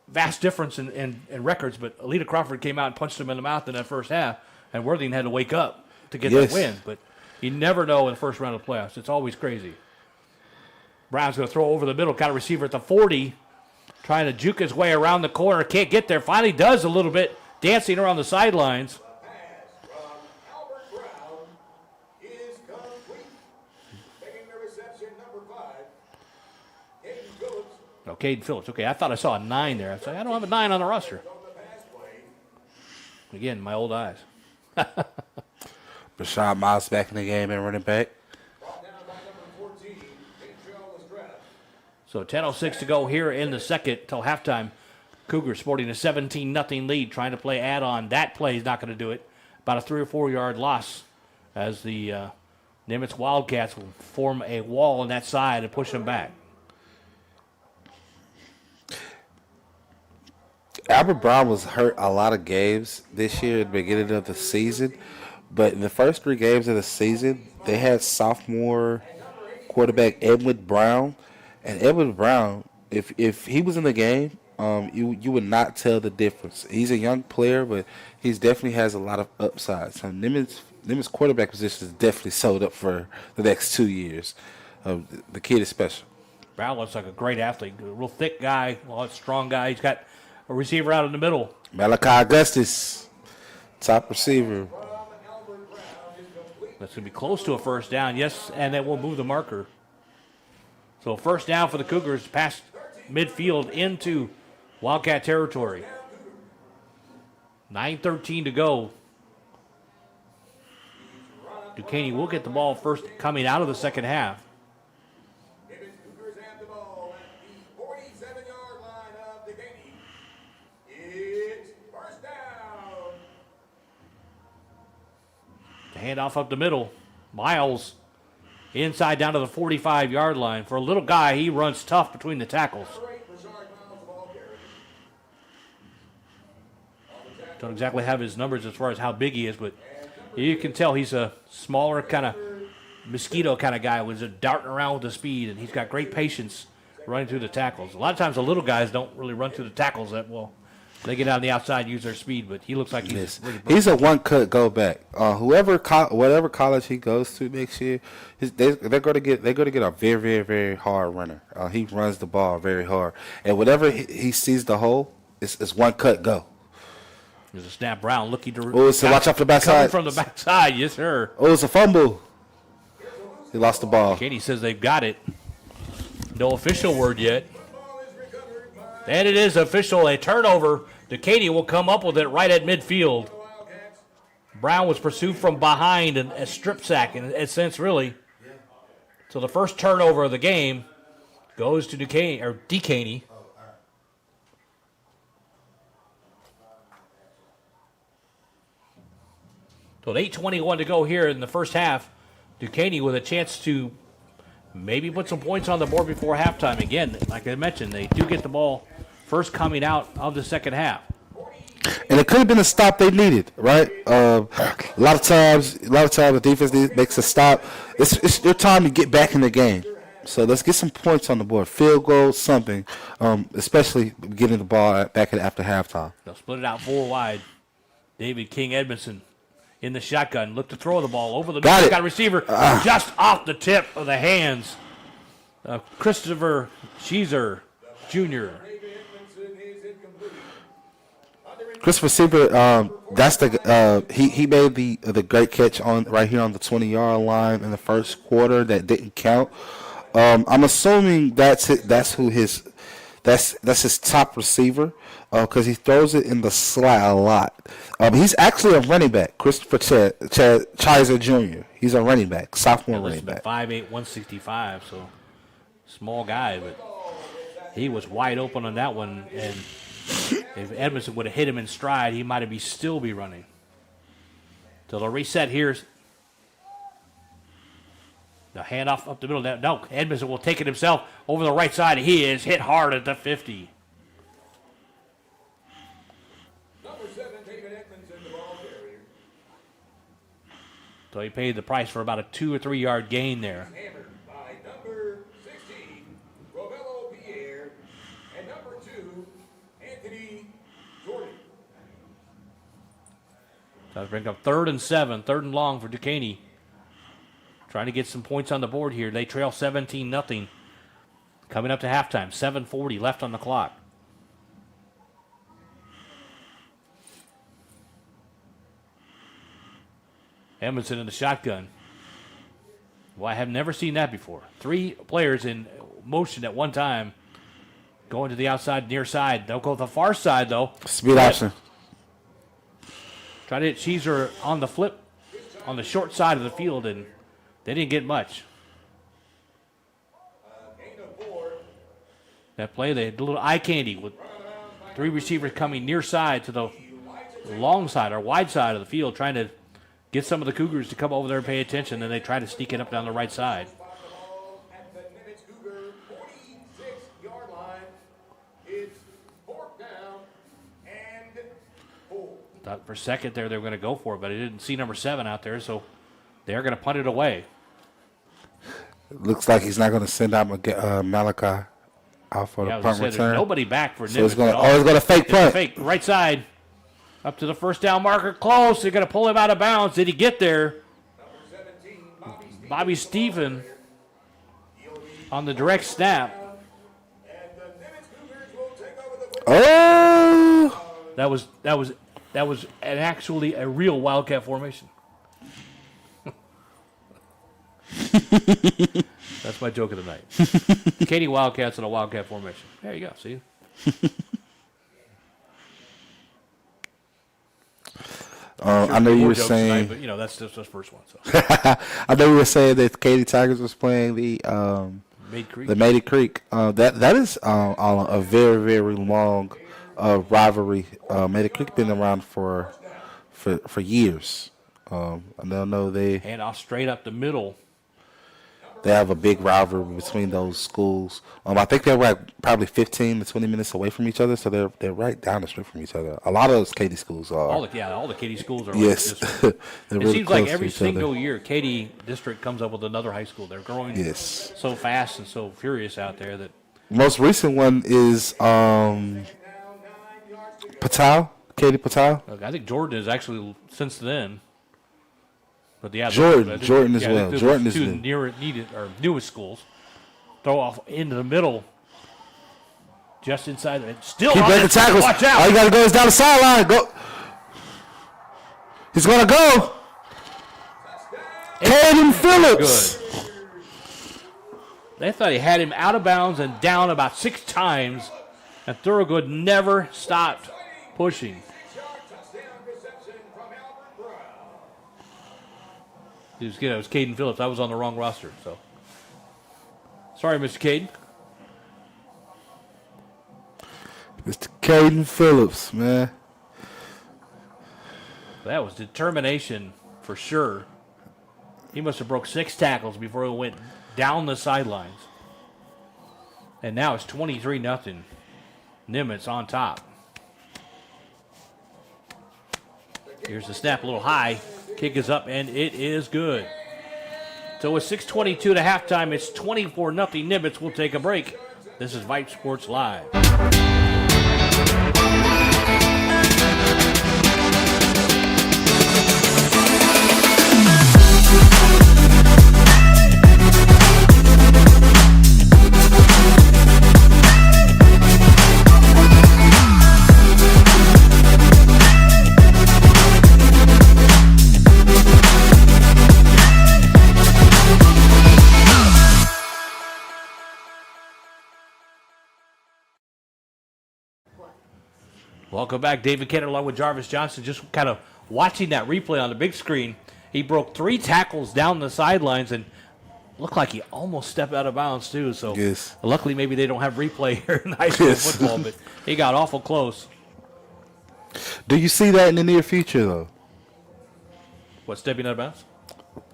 Speaker 1: Vast difference in records, but Alita Crawford came out and punched him in the mouth in that first half, and Worthing had to wake up to get that win. But you never know in the first round of the playoffs. It's always crazy. Brown's going to throw over the middle, got a receiver at the 40, trying to juke his way around the corner. Can't get there. Finally does a little bit, dancing around the sidelines. No, Caden Phillips. Okay, I thought I saw a 9 there. I was like, I don't have a 9 on the roster. Again, my old eyes.
Speaker 2: Rashad Miles back in the game and running back.
Speaker 1: So 10:06 to go here in the second till halftime. Cougars sporting a 17-0 lead, trying to play add-on. That play is not going to do it. About a 3 or 4 yard loss as the Nimitz Wildcats will form a wall on that side and push them back.
Speaker 2: Albert Brown was hurt a lot of games this year at the beginning of the season, but in the first 3 games of the season, they had sophomore quarterback Edward Brown, and Edward Brown, if he was in the game, you would not tell the difference. He's a young player, but he definitely has a lot of upside. So Nimitz quarterback position is definitely sold up for the next 2 years. The kid is special.
Speaker 1: Brown looks like a great athlete, a real thick guy, strong guy. He's got a receiver out in the middle.
Speaker 2: Malachi Augustus, top receiver.
Speaker 1: That's going to be close to a first down, yes, and then we'll move the marker. So first down for the Cougars past midfield into Wildcat territory. 9:13 to go. Dekaney will get the ball first coming out of the second half. The handoff up the middle. Miles inside down to the 45-yard line. For a little guy, he runs tough between the tackles. Don't exactly have his numbers as far as how big he is, but you can tell he's a smaller kind of mosquito kind of guy, was darting around with the speed, and he's got great patience running through the tackles. A lot of times the little guys don't really run through the tackles that well. They get out on the outside and use their speed, but he looks like
Speaker 2: he's a one-cut go back. Whatever college he goes to next year, they're going to get a very, very, very hard runner. He runs the ball very hard, and whatever he sees the hole, it's one cut go.
Speaker 1: There's a snap. Brown looking to.
Speaker 2: Oh, so watch out for the backside.
Speaker 1: Coming from the backside, yes sir.
Speaker 2: Oh, it's a fumble. He lost the ball.
Speaker 1: Katy says they've got it. No official word yet. And it is official. A turnover. Dekaney will come up with it right at midfield. Brown was pursued from behind and a strip sack in a sense, really. So the first turnover of the game goes to Dekaney. So with 8:21 to go here in the first half, Dekaney with a chance to maybe put some points on the board before halftime. Again, like I mentioned, they do get the ball first coming out of the second half.
Speaker 2: And it could have been a stop they needed, right? A lot of times the defense makes a stop. It's their time to get back in the game. So let's get some points on the board, field goal, something, especially getting the ball back after halftime.
Speaker 1: They'll split it out 4 wide. David King Edmondson in the shotgun. Look to throw the ball over the middle. Got a receiver just off the tip of the hands. Christopher Sheezer Jr.
Speaker 2: Christopher Seaver, that's he made the great catch right here on the 20-yard line in the first quarter that didn't count. I'm assuming that's his top receiver because he throws it in the slot a lot. He's actually a running back, Christopher Chizer Jr. He's a running back, sophomore running back.
Speaker 1: 5'8", 165, so small guy, but he was wide open on that one, and if Edmondson would have hit him in stride, he might have still be running. So they'll reset here. The handoff up the middle. No, Edmondson will take it himself over the right side. He is hit hard at the 50.
Speaker 4: Number 7, David Edmondson, the ball carrier.
Speaker 1: So he paid the price for about a 2 or 3 yard gain there.
Speaker 4: Hammered by number 16, Rovello Pierre, and number 2, Anthony Jordan.
Speaker 1: So that brings up 3rd and 7, 3rd and long for Dekaney. Trying to get some points on the board here. They trail 17-0. Coming up to halftime, 7:40 left on the clock. Edmondson in the shotgun. Well, I have never seen that before. 3 players in motion at one time going to the outside, near side. They'll go to the far side, though.
Speaker 2: Speed option.
Speaker 1: Try to hit Cheeser on the flip, on the short side of the field, and they didn't get much. That play, they had a little eye candy with 3 receivers coming near side to the long side or wide side of the field, trying to get some of the Cougars to come over there and pay attention. Then they try to sneak it up down the right side.
Speaker 4: At the Nimitz Cougar 46-yard line, it's 4th down and 4.
Speaker 1: Thought for a second there they were going to go for it, but I didn't see number 7 out there, so they're going to punt it away.
Speaker 2: Looks like he's not going to send out Malachi out for the punt return.
Speaker 1: Nobody back for Nimitz.
Speaker 2: So it's going to fake punt.
Speaker 1: Fake right side up to the first down marker. Close. They're going to pull him out of bounds. Did he get there?
Speaker 4: Number 17,
Speaker 1: Bobby Stephen on the direct snap.
Speaker 4: and the Nimitz Cougars will take over the football.
Speaker 2: Oh!
Speaker 1: That was actually a real Wildcat formation. That's my joke of the night. Katy Wildcats in a Wildcat formation. There you go. See?
Speaker 2: I know you were saying,
Speaker 1: tonight, but that's just the first one. So.
Speaker 2: I know you were saying that Katy Tigers was playing the Maiden Creek. That is a very, very long rivalry. Maiden Creek been around for years. I don't know they
Speaker 1: hand off straight up the middle.
Speaker 2: They have a big rivalry between those schools. I think they're like probably 15 to 20 minutes away from each other, so they're right down the street from each other. A lot of those Katy schools are.
Speaker 1: All the Katy schools are.
Speaker 2: Yes.
Speaker 1: It
Speaker 2: really
Speaker 1: seems like
Speaker 2: close
Speaker 1: every
Speaker 2: to each other.
Speaker 1: single year, Katy district comes up with another high school. They're growing
Speaker 2: Yes.
Speaker 1: so fast and so furious out there that.
Speaker 2: Most recent one is Patel, Katy Patel.
Speaker 1: I think Jordan is actually since then. But yeah,
Speaker 2: Jordan as well.
Speaker 1: the
Speaker 2: Jordan is
Speaker 1: two
Speaker 2: new.
Speaker 1: newest schools. Throw off into the middle, just inside. Still
Speaker 2: Keep
Speaker 1: on
Speaker 2: breaking
Speaker 1: it.
Speaker 2: tackles.
Speaker 1: Watch out!
Speaker 2: All you got to go is down the sideline. Go. He's gonna go. Caden Phillips.
Speaker 1: Good. They thought he had him out of bounds and down about 6 times, and Thorogood never stopped pushing. It was Caden Phillips. I was on the wrong roster, so sorry, Mr. Caden.
Speaker 2: Mr. Caden Phillips, man.
Speaker 1: That was determination for sure. He must have broke 6 tackles before he went down the sidelines. And now it's 23-0. Nimitz on top. Here's the snap, a little high. Kick is up, and it is good. So with 6:22 to halftime, it's 24-0 Nimitz. We'll take a break. This is Vype Sports Live. Welcome back. David Kenner along with Jarvis Johnson. Just kind of watching that replay on the big screen. He broke 3 tackles down the sidelines and looked like he almost stepped out of bounds, too. So
Speaker 2: yes.
Speaker 1: Luckily, maybe they don't have replay here in high school football, but he got awful close.
Speaker 2: Do you see that in the near future, though?
Speaker 1: What, stepping out of bounds?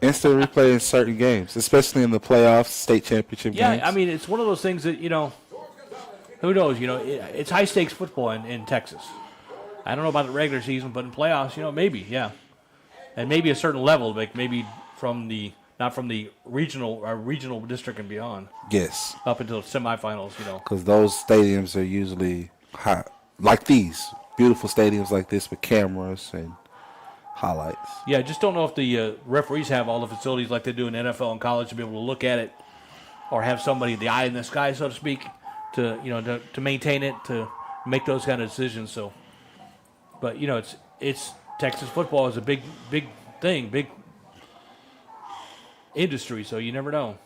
Speaker 2: Instant replay in certain games, especially in the playoffs, state championship
Speaker 1: Yeah,
Speaker 2: games.
Speaker 1: I mean, it's one of those things that, who knows? It's high-stakes football in Texas. I don't know about the regular season, but in playoffs, maybe, yeah. And maybe a certain level, like maybe not from the regional district and beyond.
Speaker 2: Yes.
Speaker 1: Up until the semifinals,
Speaker 2: Because those stadiums are usually hot, like these. Beautiful stadiums like this with cameras and highlights.
Speaker 1: Yeah, I just don't know if the referees have all the facilities like they do in NFL and college to be able to look at it or have somebody, the eye in the sky, so to speak, to maintain it, to make those kind of decisions. So, but it's Texas football is a big thing, big industry. So you never know.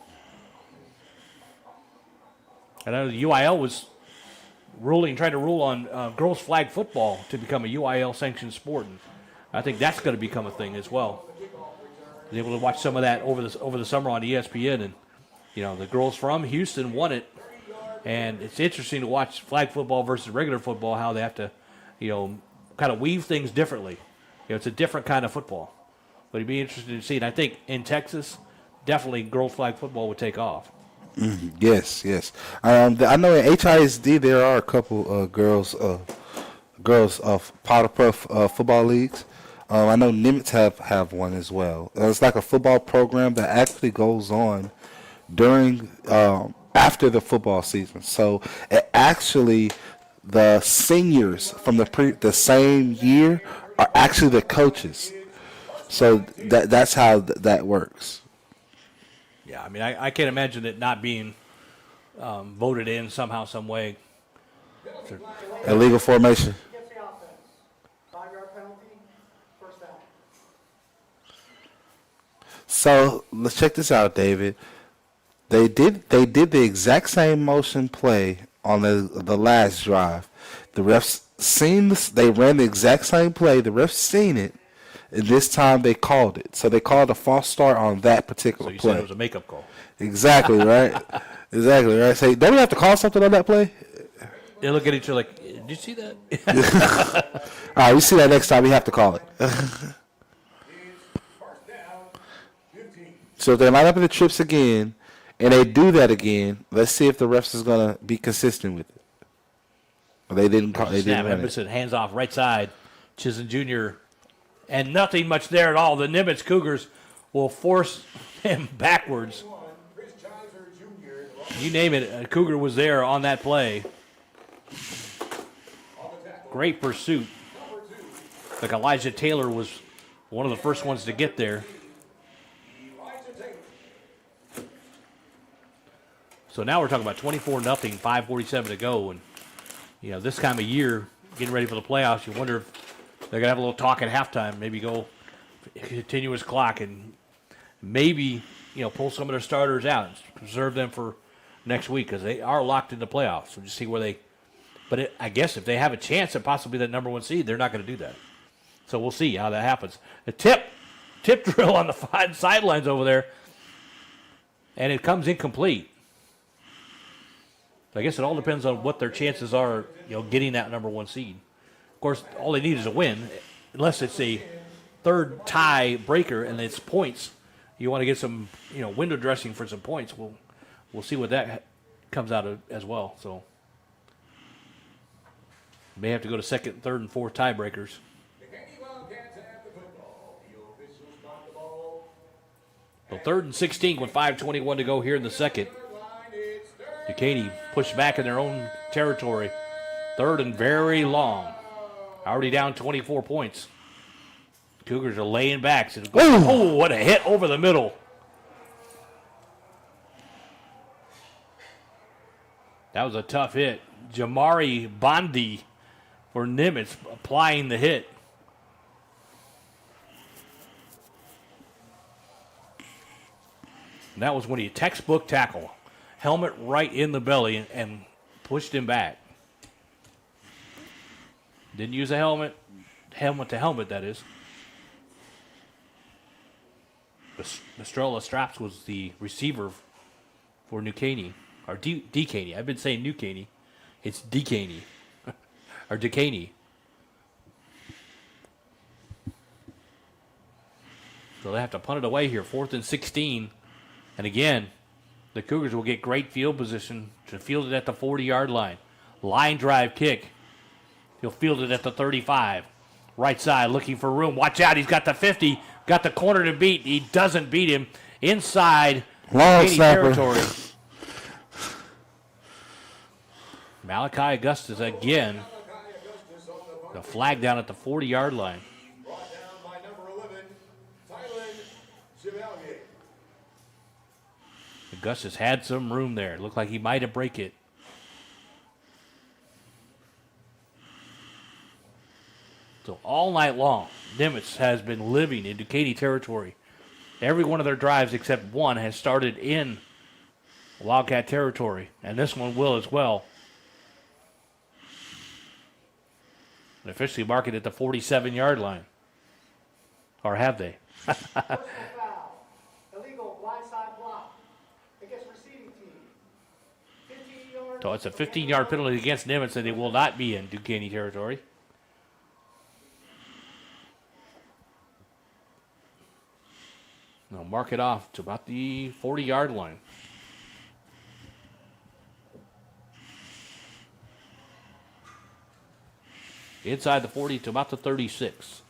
Speaker 1: And I know the UIL was trying to rule on girls flag football to become a UIL sanctioned sport, and I think that's going to become a thing as well. I was able to watch some of that over the summer on ESPN, and the girls from Houston won it. And it's interesting to watch flag football versus regular football, how they have to, kind of weave things differently. It's a different kind of football. But it'd be interesting to see. And I think in Texas, definitely girls flag football would take off.
Speaker 2: Yes. I know in HISD there are a couple girls powder puff football leagues. I know Nimitz have one as well. It's like a football program that actually goes on during after the football season. So it actually, the seniors from the same year are actually the coaches. So that's how that works.
Speaker 1: Yeah, I mean, I can't imagine it not being voted in somehow, some way.
Speaker 2: Illegal formation.
Speaker 3: Gets the offense. 5-yard penalty, first down.
Speaker 2: So let's check this out, David. They did the exact same motion play on the last drive. The refs seen this. They ran the exact same play. The refs seen it, and this time they called it. So they called a false start on that particular
Speaker 1: So you
Speaker 2: play.
Speaker 1: said it was a makeup call.
Speaker 2: Exactly right. Exactly right. Say, don't we have to call something on that play?
Speaker 1: They look at each other like, did you see that?
Speaker 2: All right, we see that next time. We have to call it.
Speaker 4: First down, 15.
Speaker 2: So if they line up in the trips again, and they do that again, let's see if the refs is gonna be consistent with it. They didn't call. They
Speaker 1: Snap.
Speaker 2: didn't run it.
Speaker 1: Edmondson hands off right side. Chisholm Jr. And nothing much there at all. The Nimitz Cougars will force him backwards. You name it, a Cougar was there on that play. Great pursuit. Like Elijah Taylor was one of the first ones to get there. So now we're talking about 24-0, 5:47 to go. And, you know, this time of year, getting ready for the playoffs, you wonder if they're going to have a little talk at halftime, maybe go continuous clock and maybe, you know, pull some of their starters out and preserve them for next week because they are locked into playoffs. So just see where they – but I guess if they have a chance at possibly that number one seed, they're not going to do that. So we'll see how that happens. A tip drill on the sidelines over there, and it comes incomplete. So I guess it all depends on what their chances are, you know, getting that number one seed. Of course, all they need is a win, unless it's a third tie breaker and it's points. You want to get some, you know, window dressing for some points. We'll see what that comes out of as well. So may have to go to second, third, and fourth tiebreakers. So 3rd and 16 with 5:21 to go here in the second. Dekaney pushed back in their own territory. 3rd and very long. Already down 24 points. Cougars are laying back. So oh, what a hit over the middle. That was a tough hit. Jamari Bondi for Nimitz applying the hit. And that was when he textbook tackle. Helmet right in the belly and pushed him back. Didn't use a helmet to helmet, that is. Estrella Straps was the receiver for New Caney, or Dekaney. I've been saying New Caney. It's Dekaney, or Dekaney. So they have to punt it away here, 4th and 16. And again, the Cougars will get great field position to field it at the 40-yard line. Line drive kick. He'll field it at the 35. Right side looking for room. Watch out, he's got the 50. Got the corner to beat. He doesn't beat him. Inside Katy territory. Malachi Augustus again. The flag down at the 40-yard line.
Speaker 4: Brought down by number 11, Tylen Chevalier.
Speaker 1: Augustus had some room there. Looked like he might have break it. So all night long, Nimitz has been living in Katy territory. Every one of their drives except one has started in Wildcat territory, and this one will as well. They officially mark it at the 47-yard line. Or have they?
Speaker 3: Personal foul. Illegal blindside block against receiving team. 15 yards.
Speaker 1: So it's a 15-yard penalty against Nimitz, and they will not be in Dekaney territory. They'll mark it off to about the 40-yard line. Inside the 40 to about the 36.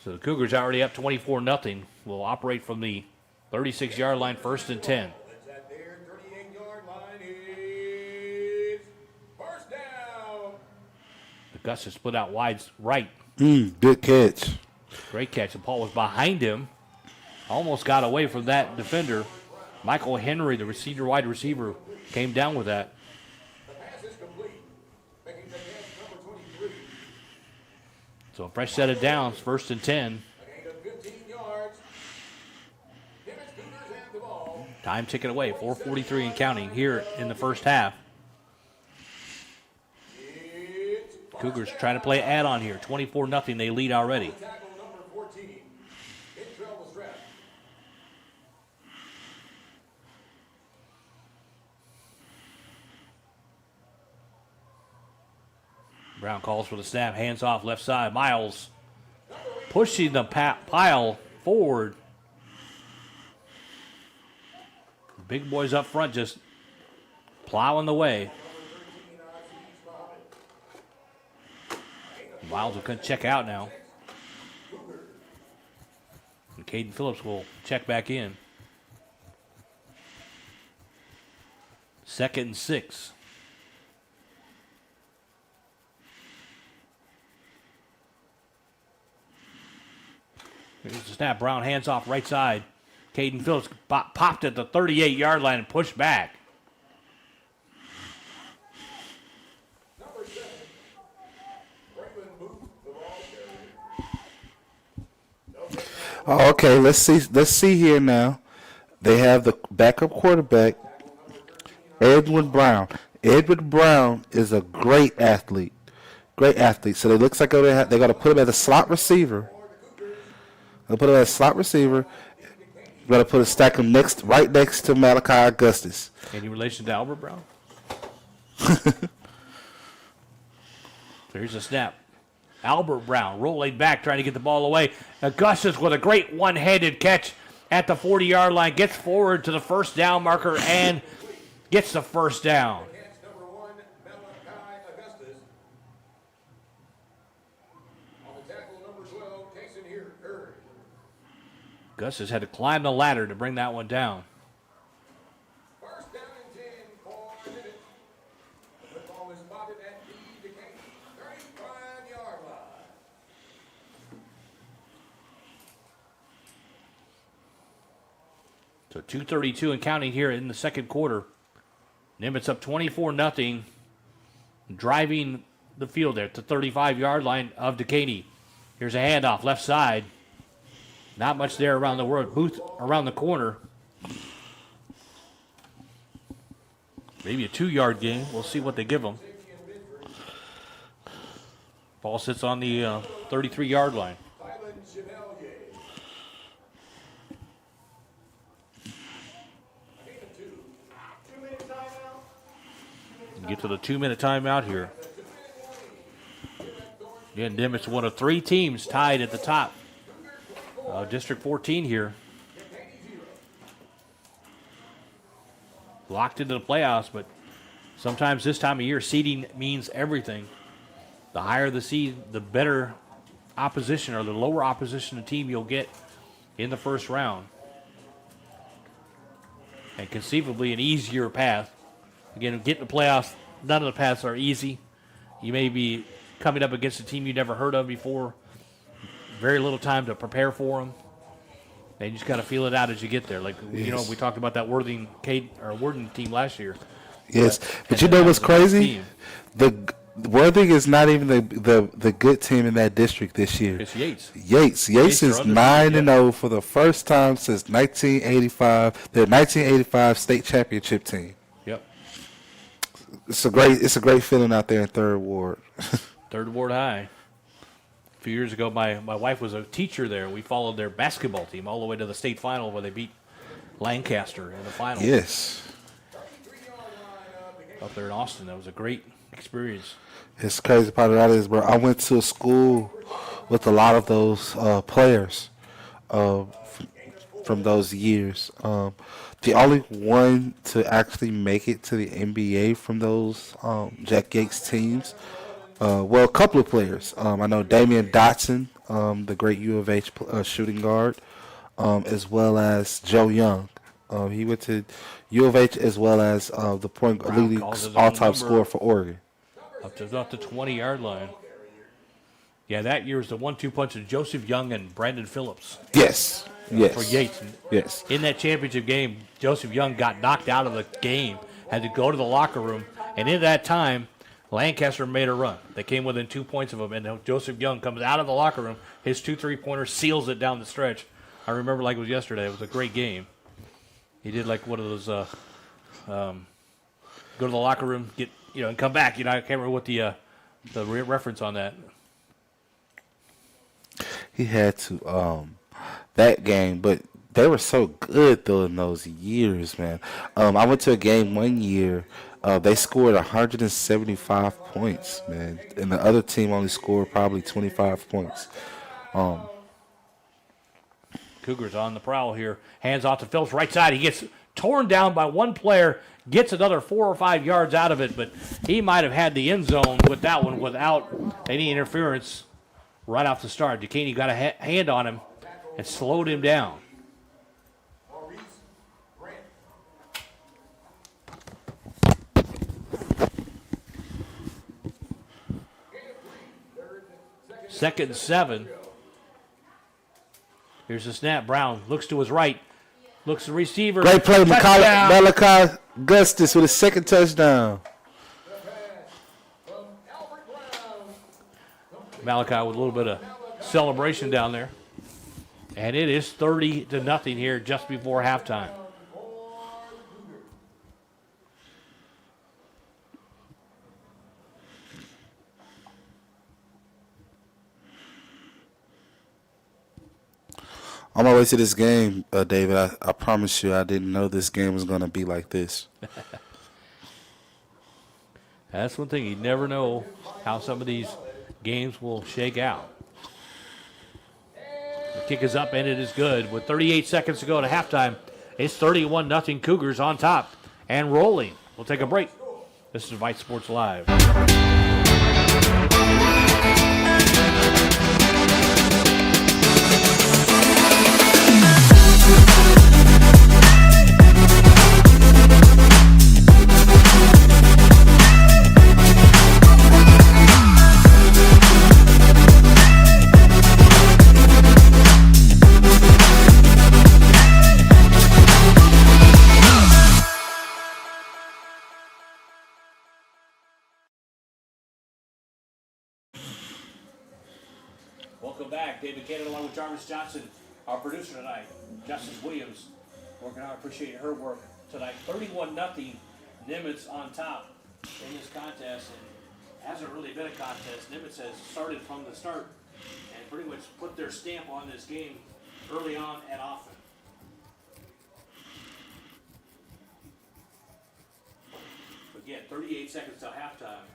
Speaker 1: So the Cougars already up 24-0. Will operate from the 36-yard line, 1st and 10.
Speaker 4: At their 38-yard line is first down.
Speaker 1: Augustus split out wide right.
Speaker 2: Good catch.
Speaker 1: Great catch. And Paul was behind him. Almost got away from that defender. Michael Henry, the wide receiver, came down with that.
Speaker 4: The pass is complete. Making the catch number 23.
Speaker 1: So a fresh set of downs, 1st and 10.
Speaker 4: A gain of 15 yards. Nimitz Cougars have the ball.
Speaker 1: Time ticking away, 4:43 and counting here in the first half. Cougars trying to play add-on here. 24-0, they lead already.
Speaker 4: Tackle number 14. Intrell the strap.
Speaker 1: Brown calls for the snap, hands off left side. Miles pushing the pile forward. Big boys up front just plowing the way. Miles will check out now. And Caden Phillips will check back in. 2nd and 6. Here's the snap. Brown hands off right side. Caden Phillips popped at the 38-yard line and pushed back.
Speaker 2: Oh, okay, let's see here now. They have the backup quarterback, Edwin Brown. Edwin Brown is a great athlete. Great athlete. So it looks like they're going to put him as a slot receiver. They'll put him as a slot receiver. We're going to stack him right next to Malachi Augustus.
Speaker 1: Any relation to Albert Brown? So here's a snap. Albert Brown rolling back, trying to get the ball away. Augustus with a great one-handed catch at the 40-yard line. Gets forward to the first down marker and gets the first down.
Speaker 4: Number 1, Malachi Augustus. On the tackle, number 12, Jason here.
Speaker 1: Augustus had to climb the ladder to bring that one down.
Speaker 4: First down and 10 for Nimitz. The football is spotted at the Dekaney 35-yard line.
Speaker 1: So 2:32 and counting here in the second quarter. Nimitz up 24-0, driving the field there at the 35-yard line of Dekaney. Here's a handoff, left side. Not much there around the world. Booth around the corner. Maybe a 2-yard gain. We'll see what they give them. Ball sits on the 33-yard line. Get to the 2-minute timeout here. Again, Nimitz one of 3 teams tied at the top. District 14 here. Locked into the playoffs, but sometimes this time of year, seeding means everything. The higher the seed, the better opposition or the lower opposition team you'll get in the first round. And conceivably an easier path. Again, getting the playoffs, none of the paths are easy. You may be coming up against a team you never heard of before. Very little time to prepare for them. And you just got to feel it out as you get there. Like, you know, we talked about that Worthing team last year.
Speaker 2: Yes, but you know what's crazy? The Worthing is not even the good team in that district this year.
Speaker 1: It's Yates.
Speaker 2: Yates is 9-0 for the first time since 1985. Their 1985 state championship team.
Speaker 1: Yep.
Speaker 2: It's a great feeling out there in Third Ward.
Speaker 1: Third Ward High. A few years ago, my wife was a teacher there. We followed their basketball team all the way to the state final where they beat Lancaster in the final.
Speaker 2: Yes.
Speaker 1: Up there in Austin. That was a great experience.
Speaker 2: It's crazy part of that is, bro, I went to a school with a lot of those players from those years. The only one to actually make it to the NBA from those Jack Yates teams, well, a couple of players. I know Damian Dotson, the great U of H shooting guard, as well as Joe Young. He went to U of H as well as the point leading all-time scorer for Oregon.
Speaker 1: Up to about the 20-yard line. Yeah, that year was the 1-2 punch of Joseph Young and Brandon Phillips.
Speaker 2: Yes. Yes.
Speaker 1: For Yates.
Speaker 2: Yes.
Speaker 1: In that championship game, Joseph Young got knocked out of the game, had to go to the locker room, and in that time, Lancaster made a run. They came within 2 points of him, and Joseph Young comes out of the locker room. His 2 3-pointers seals it down the stretch. I remember like it was yesterday. It was a great game. He did like one of those go to the locker room, get and come back. I can't remember what the reference on that.
Speaker 2: He had to that game, but they were so good though in those years, man. I went to a game one year. They scored 175 points, man, and the other team only scored probably 25 points.
Speaker 1: Cougars on the prowl here. Hands off to Phillips, right side. He gets torn down by one player, gets another 4 or 5 yards out of it, but he might have had the end zone with that one without any interference right off the start. Dekaney got a hand on him and slowed him down. Second and 7. Here's the snap. Brown looks to his right. Looks to the receiver.
Speaker 2: Great play,
Speaker 1: Touchdown.
Speaker 2: Malachi Gustis with his second touchdown.
Speaker 1: Malachi with a little bit of celebration down there. And it is 30-0 here just before halftime.
Speaker 2: On my way to this game, David, I promise you I didn't know this game was going to be like this.
Speaker 1: That's one thing. You never know how some of these games will shake out. The kick is up and it is good. With 38 seconds to go to halftime, it's 31-0 Cougars on top and rolling. We'll take a break. This is Vype Sports Live. Welcome back. David Cannon along with Jarvis Johnson, our producer tonight. Justice Williams working hard. Appreciate her work tonight. 31-0 Nimitz on top in this contest. And hasn't really been a contest. Nimitz has started from the start and pretty much put their stamp on this game early on and often. Again, 38 seconds till halftime.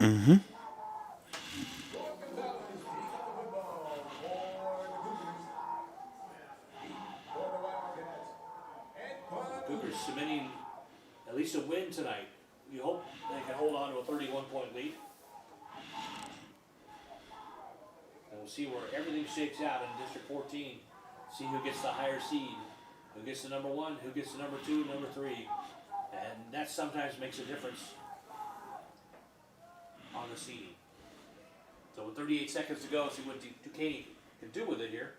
Speaker 2: Mm-hmm.
Speaker 1: Cougars submitting at least a win tonight. You hope they can hold on to a 31-point lead. And we'll see where everything shakes out in District 14. See who gets the higher seed, who gets the number 1, who gets the number 2, number 3. And that sometimes makes a difference on the seeding. So with 38 seconds to go, see what Katy can do with it here.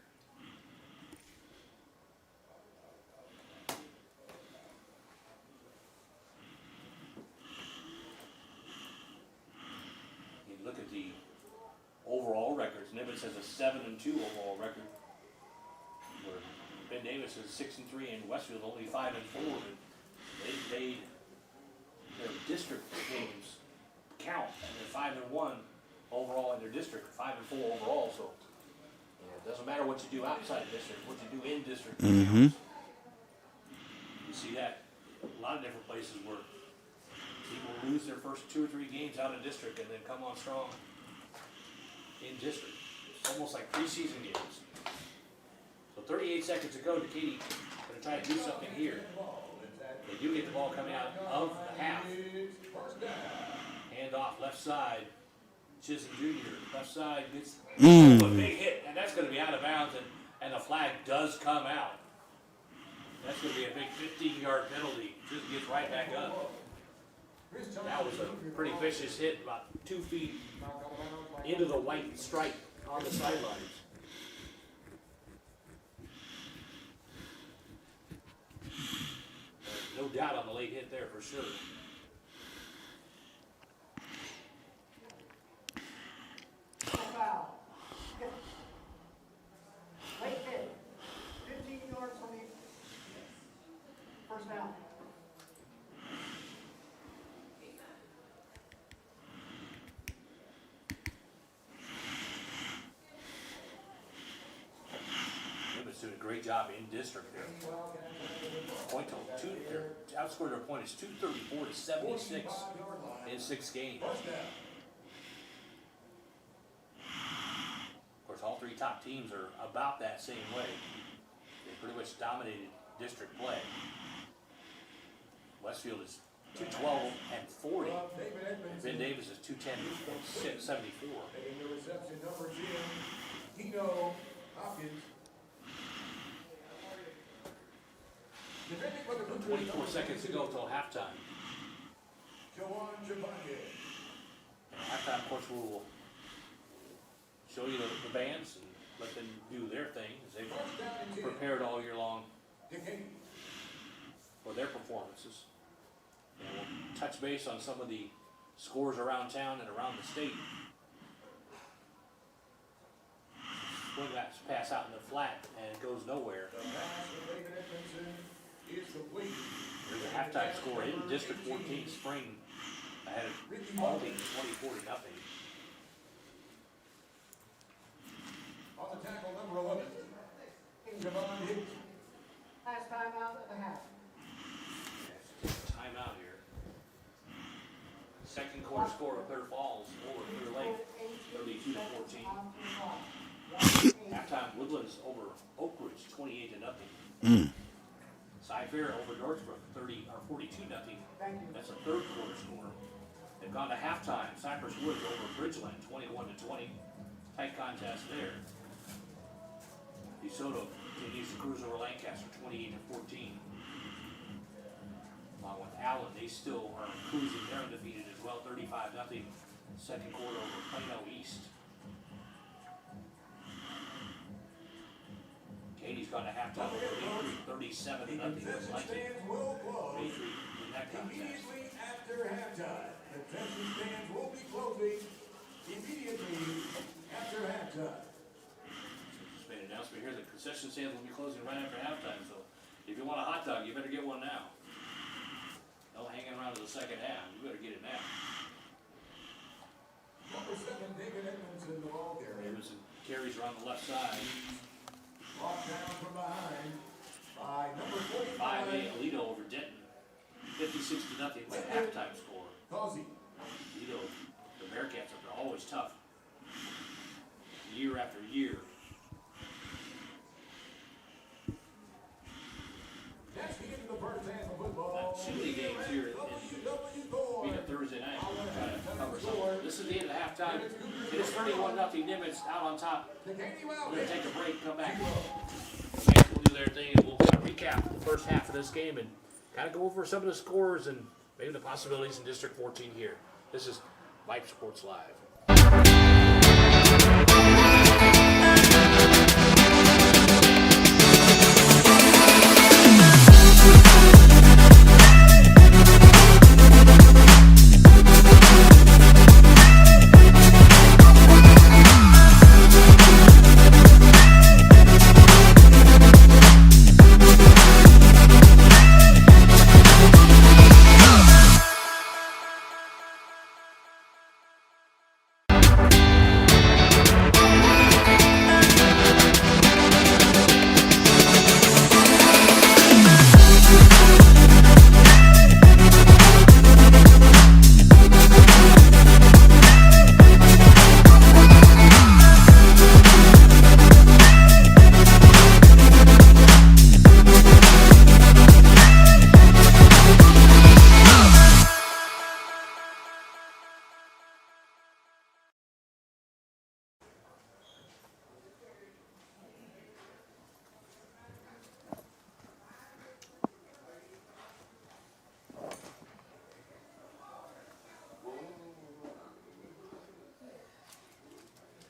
Speaker 1: You look at the overall records. Nimitz has a 7-2 overall record, where Ben Davis is 6-3 and Westfield only 5-4. And they made their district games count, and they're 5-1 overall in their district, 5-4 overall. So it doesn't matter what you do outside of district, what you do in district.
Speaker 2: Mm-hmm.
Speaker 1: You see that a lot of different places where people lose their first 2 or 3 games out of district and then come on strong in district. It's almost like preseason games. So 38 seconds to go. Katy going to try to do something here. They do get the ball coming out of the half. Hand off left side. Chisholm Jr. left side gets a big hit, and that's going to be out of bounds, and the flag does come out. That's going to be a big 15-yard penalty. Just gets right back up. That was a pretty vicious hit, about 2 feet into the white stripe on the sidelines. No doubt on the late hit there for sure.
Speaker 3: Foul. Late hit. 15 yards from the first down.
Speaker 1: Nimitz doing a great job in district there. Point total, their outscored their point is 234 to 76 in 6 games. all three top teams are about that same way. They pretty much dominated district play. Westfield is 212 and 40.
Speaker 4: From David
Speaker 1: And
Speaker 4: Edmonds.
Speaker 1: Ben Davis is 210 and 74.
Speaker 4: Taking the reception, number 10, Tino Hopkins. Defending for the Cougars,
Speaker 1: 24
Speaker 4: number
Speaker 1: seconds to
Speaker 4: 22,
Speaker 1: go till halftime.
Speaker 4: Jawan Javante.
Speaker 1: And halftime, of course, we'll show you the bands and let them do their thing as they've
Speaker 4: First down and 10,
Speaker 1: prepared all year long
Speaker 4: Dekaney.
Speaker 1: for their performances. And we'll touch base on some of the scores around town and around the state. Swing that pass out in the flat and it goes nowhere.
Speaker 4: The pass from David Edmondson is complete.
Speaker 1: There's a halftime score in District 14 Spring ahead of Albany 24-0.
Speaker 4: On the tackle, number 11, Javon Hicks.
Speaker 3: Last timeout at the half.
Speaker 1: Timeout here. Second quarter score of Clear Falls over Clear Lake, 32-14. Halftime, Woodlands over Oak Ridge, 28-0. Cy-Fair over Northbrook, 42-0.
Speaker 3: Thank you.
Speaker 1: That's a third quarter score. They've gone to halftime. Cypress Woods over Bridgeland, 21-20. Tight contest there. DeSoto continues to cruise over Lancaster, 28-14. Along with Allen, they still are cruising. They're undefeated as well, 35-0. Second quarter over Plano East. Katy's gone to halftime over 37-0.
Speaker 4: The concession stands will close
Speaker 1: In that contest.
Speaker 4: immediately after halftime. The concession stands will be closing immediately after halftime.
Speaker 1: Just made an announcement here, the concession stands will be closing right after halftime, so if you want a hot dog, you better get one now. Don't hang around to the second half, you better get it now.
Speaker 4: Number 7, David Edmondson, the ball carrier.
Speaker 1: Davidson carries around the left side.
Speaker 4: Brought down from behind by number 45,
Speaker 1: 5-8 Alito over Denton. 56-0 with a halftime score.
Speaker 4: Causey.
Speaker 1: Alito, the Bearcats are always tough. Year after year.
Speaker 4: That's the end of the first half of football.
Speaker 1: Not too many games here in being a Thursday night. We'll try to cover some. This is the end of halftime. It is 31-0 Nimitz out on top.
Speaker 4: Dekaney
Speaker 1: We're
Speaker 4: Wild
Speaker 1: going to take
Speaker 4: Cats.
Speaker 1: a break, come back. Fans will do their thing, and we'll kind of recap the first half of this game and kind of go over some of the scores and maybe the possibilities in District 14 here. This is Vype Sports Live.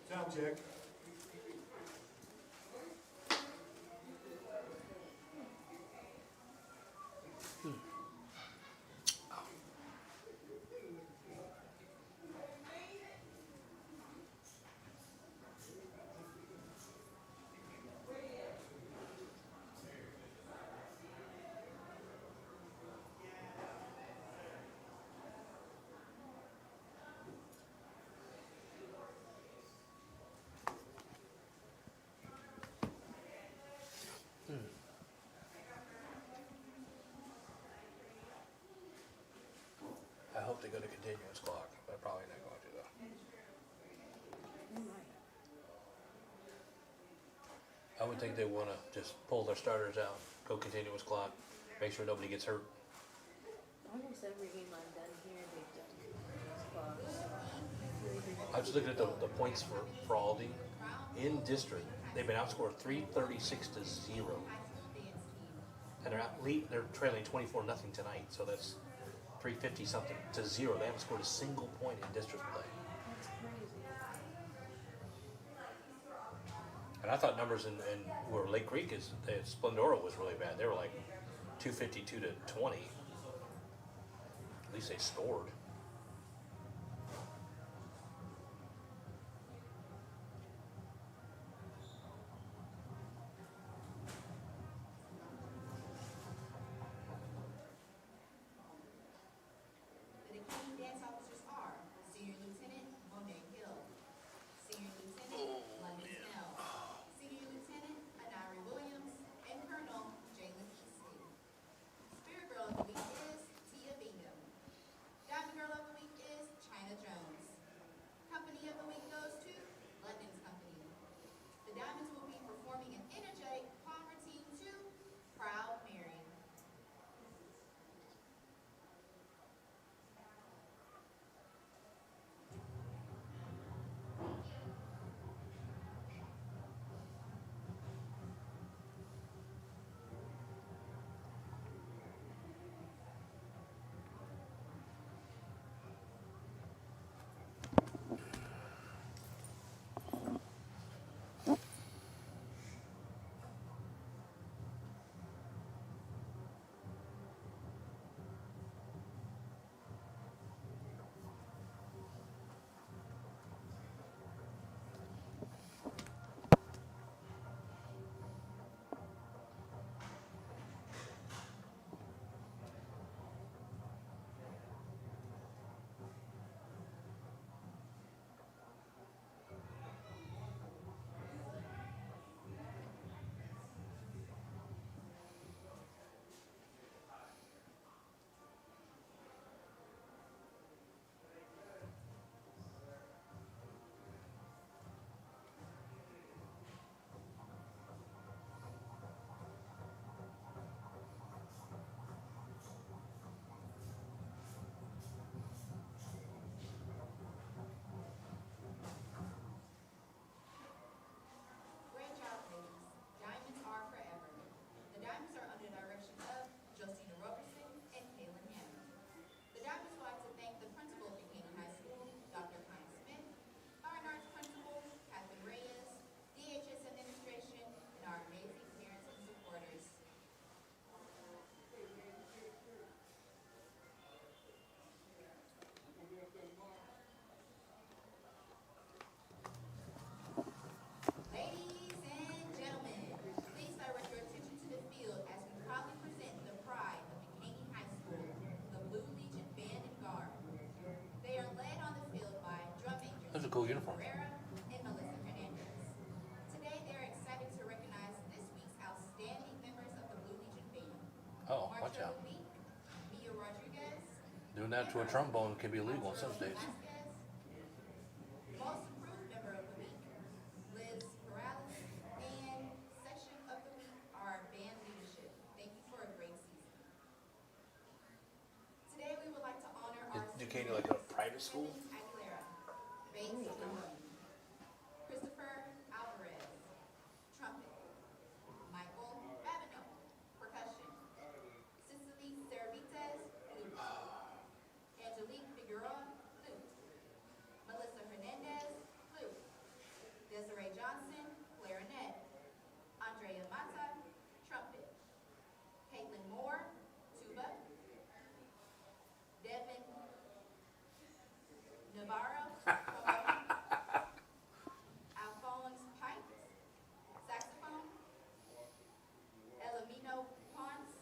Speaker 4: Sound check.
Speaker 1: I hope they go to continuous clock, but probably not going to though. I would think they want to just pull their starters out, go continuous clock, make sure nobody gets hurt.
Speaker 5: Almost every game I've done here, they've done squads.
Speaker 1: I was looking at the points for Aldi. In district, they've been outscored 336-0. And they're trailing 24-0 tonight, so that's 350 something to 0. They haven't scored a single point in district play.
Speaker 5: That's crazy.
Speaker 1: And I thought numbers in where Lake Creek is, Splendora was really bad. They were like 252-20. At least they scored.
Speaker 6: The Dekaney dance officers are Senior Lieutenant Monet Hill, Senior Lieutenant London Snell, Senior Lieutenant Anari Williams, and Colonel Jalen Eastley. Spirit Girl of the Week is Tia Bingham. Diamond Girl of the Week is China Jones. Company of the Week goes to London's Company. The Diamonds will be performing an energetic palm routine to Proud Mary. Great job, ladies. Diamonds are forever. The Diamonds are under the direction of Josina Roberson and Kaylin Hammond. The Diamonds would like to thank the principal of Dekaney High School, Dr. Connie Smith, Fine Arts Principal, Catherine Reyes, DHS Administration, and our amazing parents and supporters. Ladies and gentlemen, please direct your attention to the field as we proudly present the pride of Dekaney High School, the Blue Legion Band and Guard. They are led on the field by drum majors
Speaker 1: Those are cool uniforms.
Speaker 6: Herrera and Melissa Hernandez. Today they are excited to recognize this week's outstanding members of the Blue Legion Band.
Speaker 1: Oh, watch
Speaker 6: Marcher
Speaker 1: out.
Speaker 6: of the Week, Mia Rodriguez,
Speaker 1: Doing that to a trombone can be illegal in some states.
Speaker 6: Vasquez. Most Improved Member of the Week, Liz Morales, and Section of the Week are band leadership. Thank you for a great season. Today we would like to honor our
Speaker 1: Is Dekaney like a private school?
Speaker 6: Aguilera, Bates Young, Christopher Alvarez, trumpet, Michael Babineau, percussion, Cicely Cervantes, flute, Angelique Figueroa, flute, Melissa Hernandez, flute, Desiree Johnson, clarinet, Andrea Mata, trumpet, Caitlin Moore, tuba, Devin Navarro, trombone, Alphonse Pipes, saxophone, Elamino Ponce,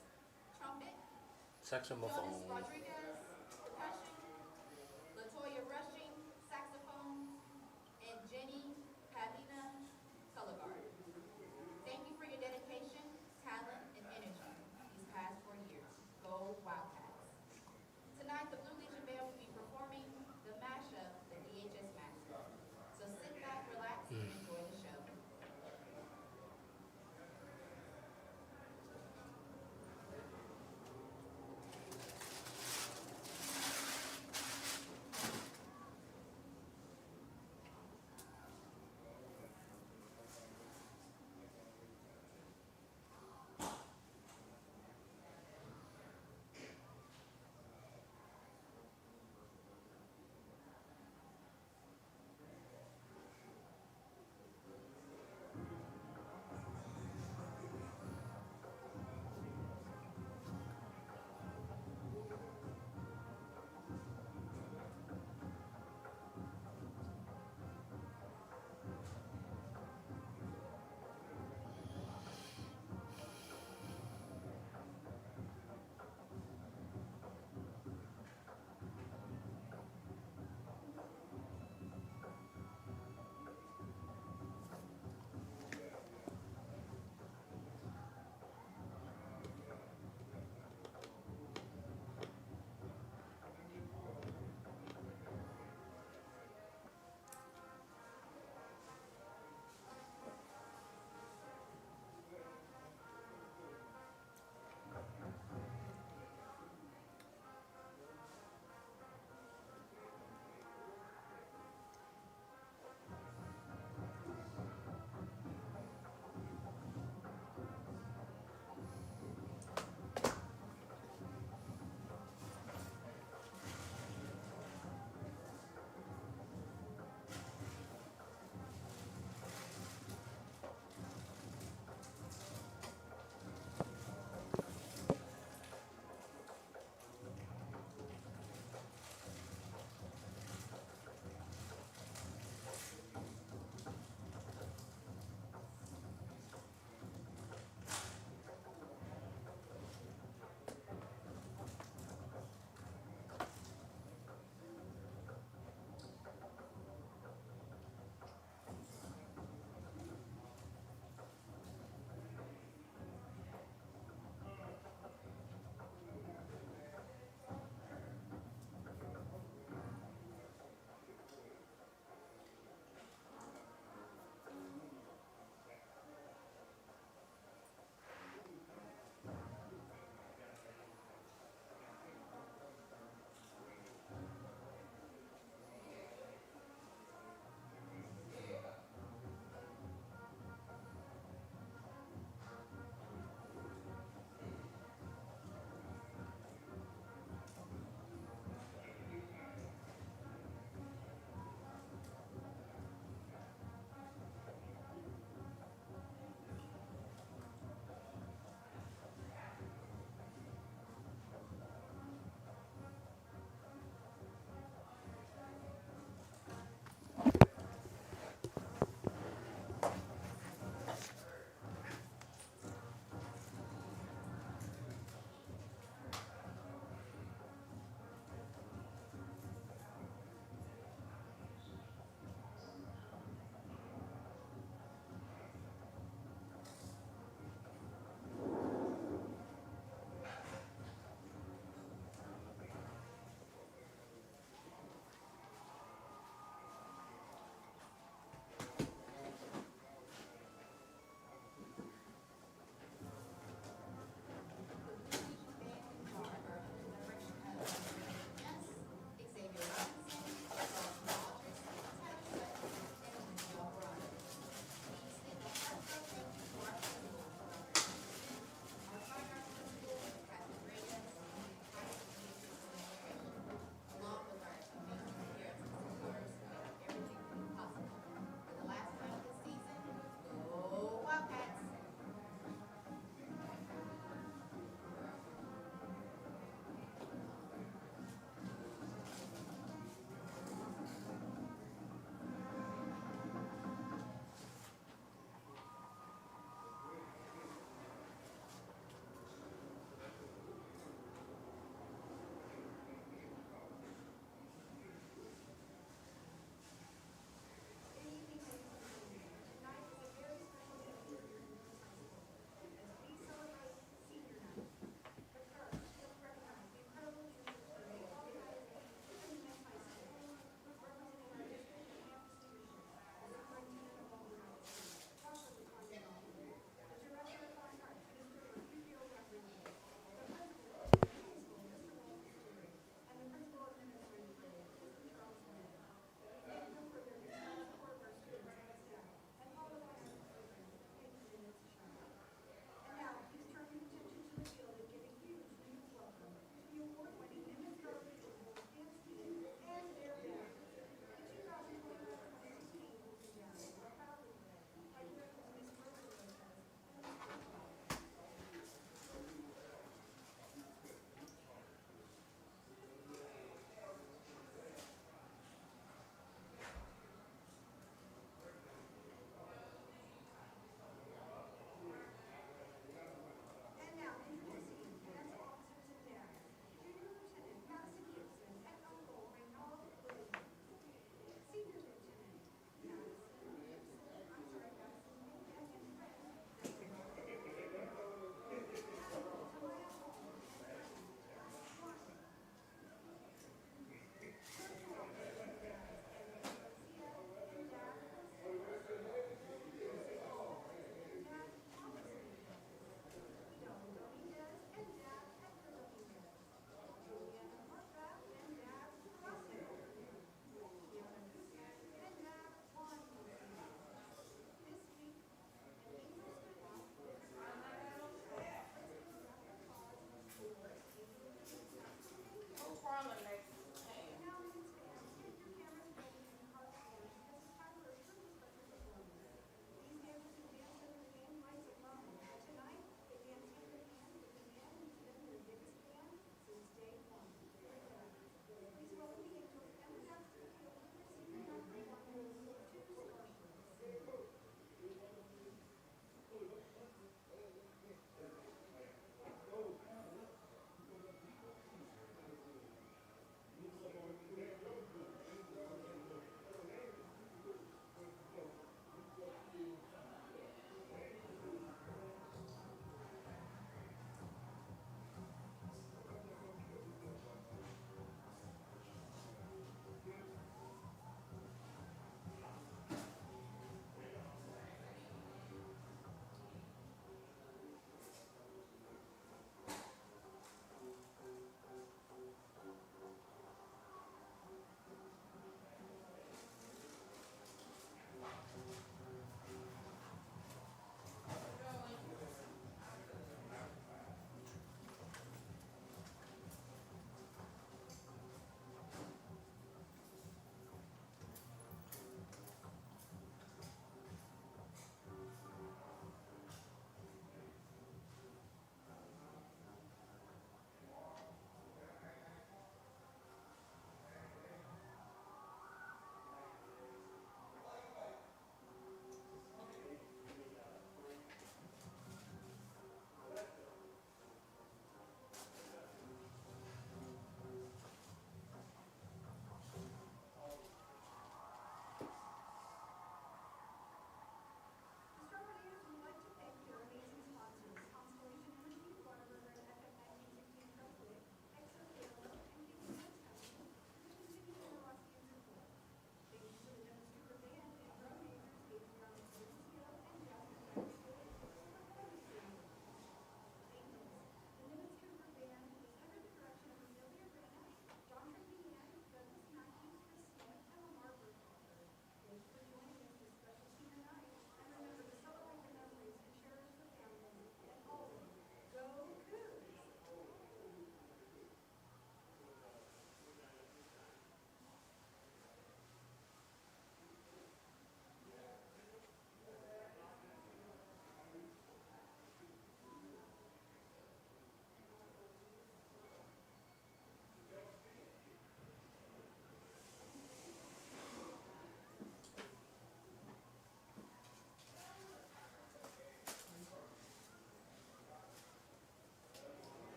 Speaker 6: trumpet, Jonas
Speaker 1: Saxophone.
Speaker 6: Rodriguez, percussion, Latoya Rushing, saxophone, and Jenny Pavina, color guard. Thank you for your dedication, talent, and energy these past 4 years. Go Wildcats. Tonight, the Blue Legion Band will be performing the mashup, the DHS mashup. So sit back, relax, and enjoy the show.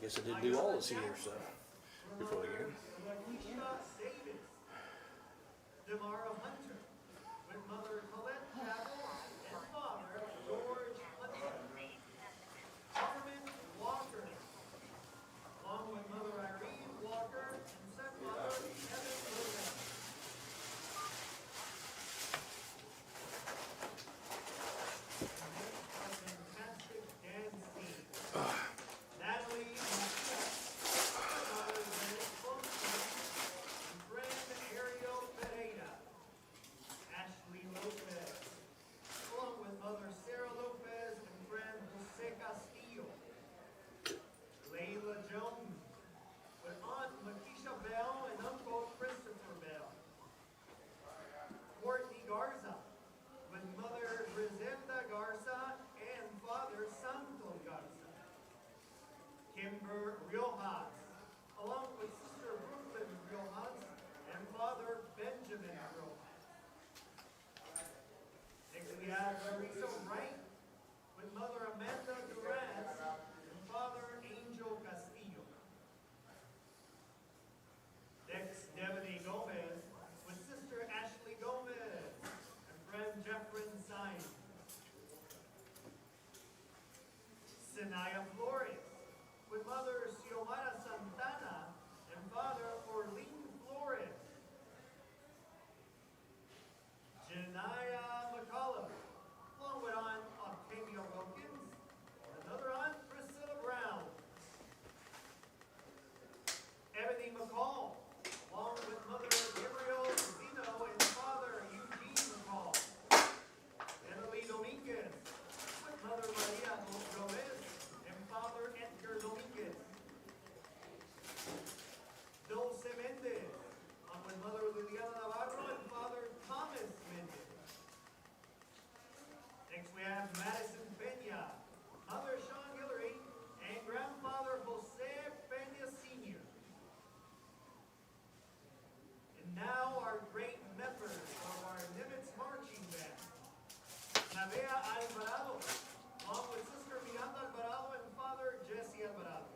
Speaker 1: guess I didn't do all the senior stuff before the game.
Speaker 3: Lakeisha Davis. Demara Hunter. With mother Colette Cabell and father George Hunter. Carmen Walker. Along with mother Irene Walker and stepmother Evan Williams. Fantastic dance team. Natalie Martinez, stepmother Janet Folsom, and friend Ariel Pereira. Ashley Lopez, along with mother Sarah Lopez and friend Jose Castillo. Layla Jones, with aunt Lakeisha Bell and uncle Christopher Bell. Courtney Garza, with mother Griselda Garza and father Santos Garza. Kimber Riojas, along with sister Brooklyn Riojas and father Benjamin Riojas. Next we have Larissa Wright, with mother Amanda Duraz and father Angel Castillo. Next, Devaney Gomez, with sister Ashley Gomez and friend Jeffrin Sines. Sinaya Flores, with mother Xiomara Santana and father Orlene Flores. Janaya McCullough, along with aunt Octavia Wilkins, and another aunt Priscilla Brown. Ebony McCall, along with mother Gabriel Zeno and father Eugene McCall. Emily Dominguez, with mother Maria Gomez and father Edgar Dominguez. Dulce Mendez, along with mother Liliana Navarro and father Thomas Mendez. Next we have Madison Peña, mother Sean Hillary, and grandfather Jose Peña Sr. And now our great members of our Nimitz marching band. Navea Alvarado, along with sister Miranda Alvarado and father Jesse Alvarado.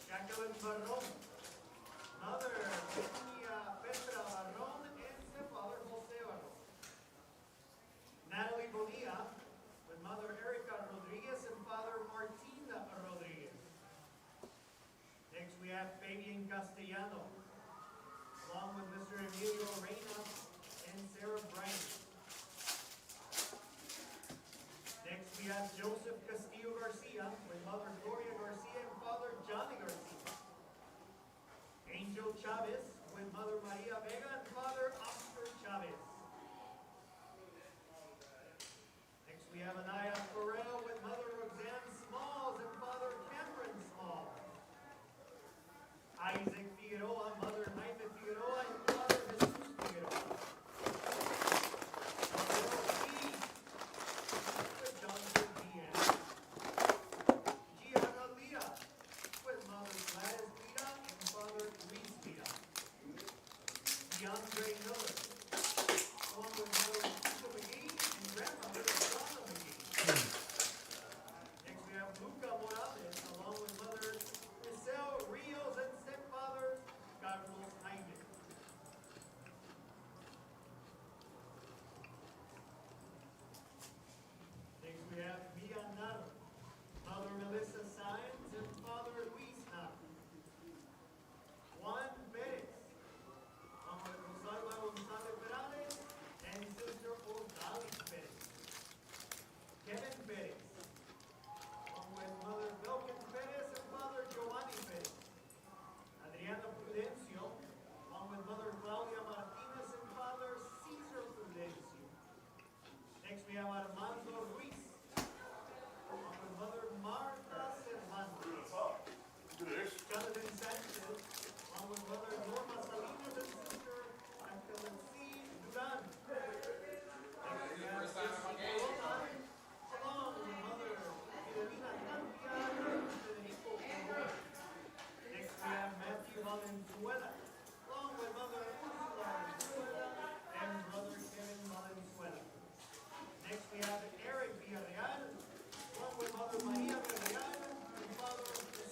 Speaker 3: Jacqueline Barron, mother Petra Barron and stepfather Jose Barron. Natalie Bonilla, with mother Erica Rodriguez and father Martina Rodriguez. Next we have Fabian Castellano, along with Mr. Emilio Reyna and Sarah Bryant. Next we have Joseph Castillo Garcia, with mother Gloria Garcia and father Johnny Garcia. Angel Chavez, with mother Maria Vega and father Oscar Chavez. Next we have Anaya Farrell, with mother Roxanne Smalls and father Cameron Smalls. Isaac Figueroa, mother Jaime Figueroa and father Jesus Figueroa. With Johnson Diaz. Gianna Lira, with mother Gladys Lira and father Luis Lira. DeAndre Miller, along with mother Lisa McGee and grandmother Donna McGee. Next we have Luca Morales, along with mother Giselle Rios and stepfather Carlos Jaime. Next we have Mia Naro, mother Melissa Saenz and father Luis Naro. Juan Perez, along with Rosalba González Perales and sister Odalis Perez. Kevin Perez, along with mother Belkin Perez and father Giovanni Perez. Adriana Prudencio, along with mother Claudia Martinez and father Cesar Prudencio. Next we have Armando Ruiz, along with mother Marta Cervantes. Jonathan Sanchez, along with mother Norma Salinas and sister Angeline C. Duran. Next we have Ceci Corona, along with mother Fidelina Tapia and Federico Corona. Next we have Matthew Valenzuela, along with mother Ursula Valenzuela and brother Kevin Valenzuela. Next we have Eric Villarreal, along with mother Maria Villarreal and father Jose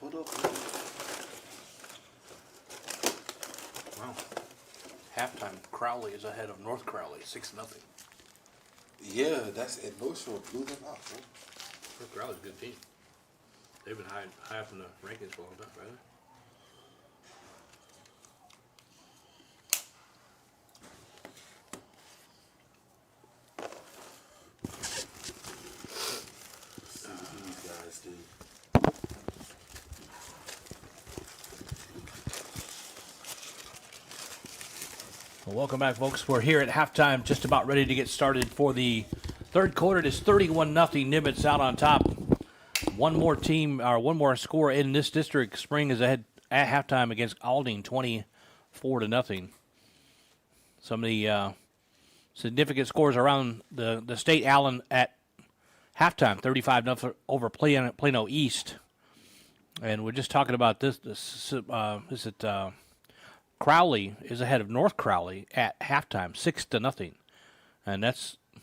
Speaker 2: Put up.
Speaker 1: Wow. Halftime, Crowley is ahead of North Crowley, 6-0.
Speaker 2: Yeah, that's it. North Shore blew them out, bro.
Speaker 1: North Crowley's a good team. They've been high up in the rankings for a long time, right?
Speaker 2: See what these guys do.
Speaker 1: Well, welcome back, folks. We're here at halftime, just about ready to get started for the third quarter. It is 31-0. Nimitz out on top. One more team, or one more score in this district. Spring is ahead at halftime against Aldine, 24-0. Some of the significant scores around the state. Allen at halftime, 35-0 over Plano East. And we're just talking about this. Crowley is ahead of North Crowley at halftime, 6-0, and that's a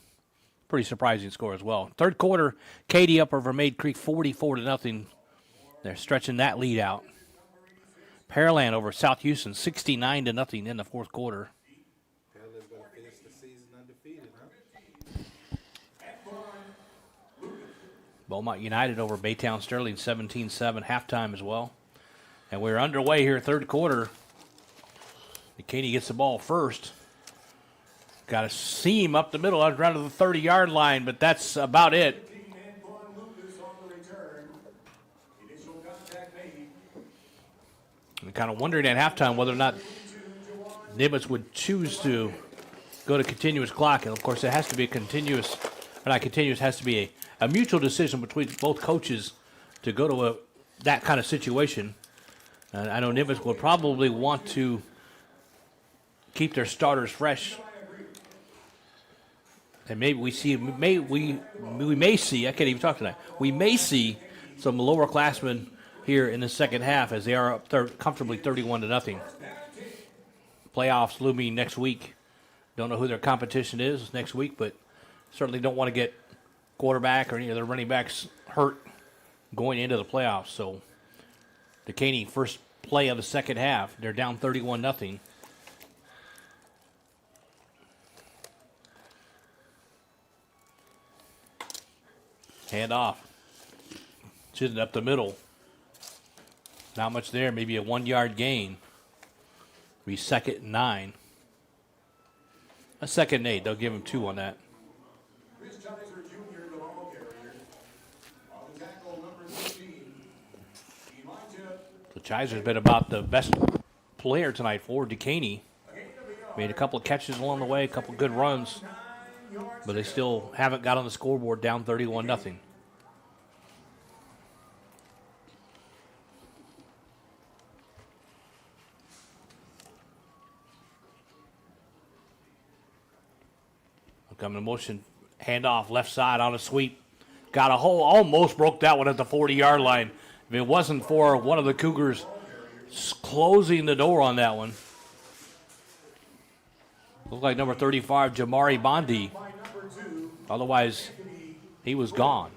Speaker 1: pretty surprising score as well. Third quarter, Katy up over Maid Creek, 44-0. They're stretching that lead out. Pearland over South Houston, 69-0 in the fourth quarter.
Speaker 2: Pearland's going to finish the season undefeated, huh?
Speaker 1: Beaumont United over Baytown Sterling, 17-7, halftime as well. And we're underway here, third quarter. Katy gets the ball first. Got a seam up the middle, around to the 30-yard line, but that's about it. I'm kind of wondering at halftime whether or not Nimitz would choose to go to continuous clock. And, of course, it has to be a continuous, or not continuous, has to be a mutual decision between both coaches to go to that kind of situation. I know Nimitz will probably want to keep their starters fresh, and maybe we may see. I can't even talk tonight. We may see some lower classmen here in the second half as they are up comfortably 31-0. Playoffs looming next week. Don't know who their competition is next week, but certainly don't want to get quarterback or any of their running backs hurt going into the playoffs. So Dekaney, first play of the second half, they're down 31-0. Hand off. Shooting up the middle. Not much there. Maybe a 1-yard gain. Be 2nd and 9. A 2nd and 8. They'll give him 2 on that. So Chiser's been about the best player tonight for Dekaney. Made a couple of catches along the way, a couple of good runs. But they still haven't got on the scoreboard, down 31-0. Coming to motion, handoff left side on a sweep. Got a hole, almost broke that one at the 40-yard line. If it wasn't for one of the Cougars closing the door on that one. Looked like number 35, Jamari Bondi. Otherwise, he was gone.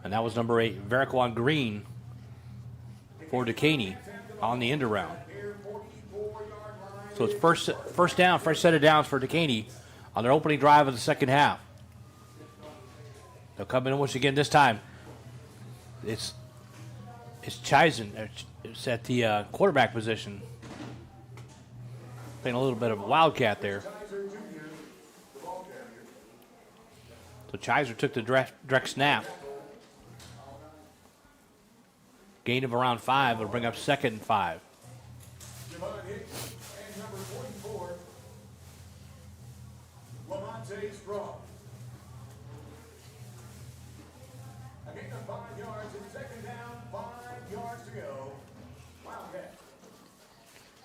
Speaker 1: And that was number 8, Veriquan Green for Dekaney on the end around. So it's first down, fresh set of downs for Dekaney on their opening drive of the second half. They'll come in once again this time. It's Chisen. It's at the quarterback position. Playing a little bit of a wildcat there. So Chiser took the direct snap. Gain of around 5 will bring up 2nd and 5.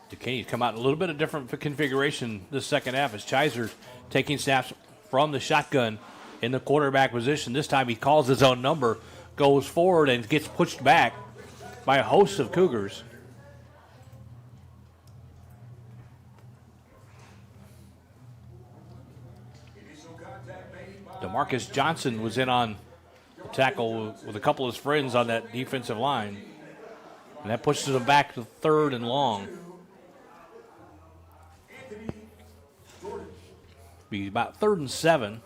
Speaker 1: Dekaney's come out in a little bit of different configuration this second half as Chiser taking snaps from the shotgun in the quarterback position. This time he calls his own number, goes forward, and gets pushed back by a host of Cougars. Marcus Johnson was in on the tackle with a couple of his friends on that defensive line. And that pushes them back to 3rd and long. Be about 3rd and 7.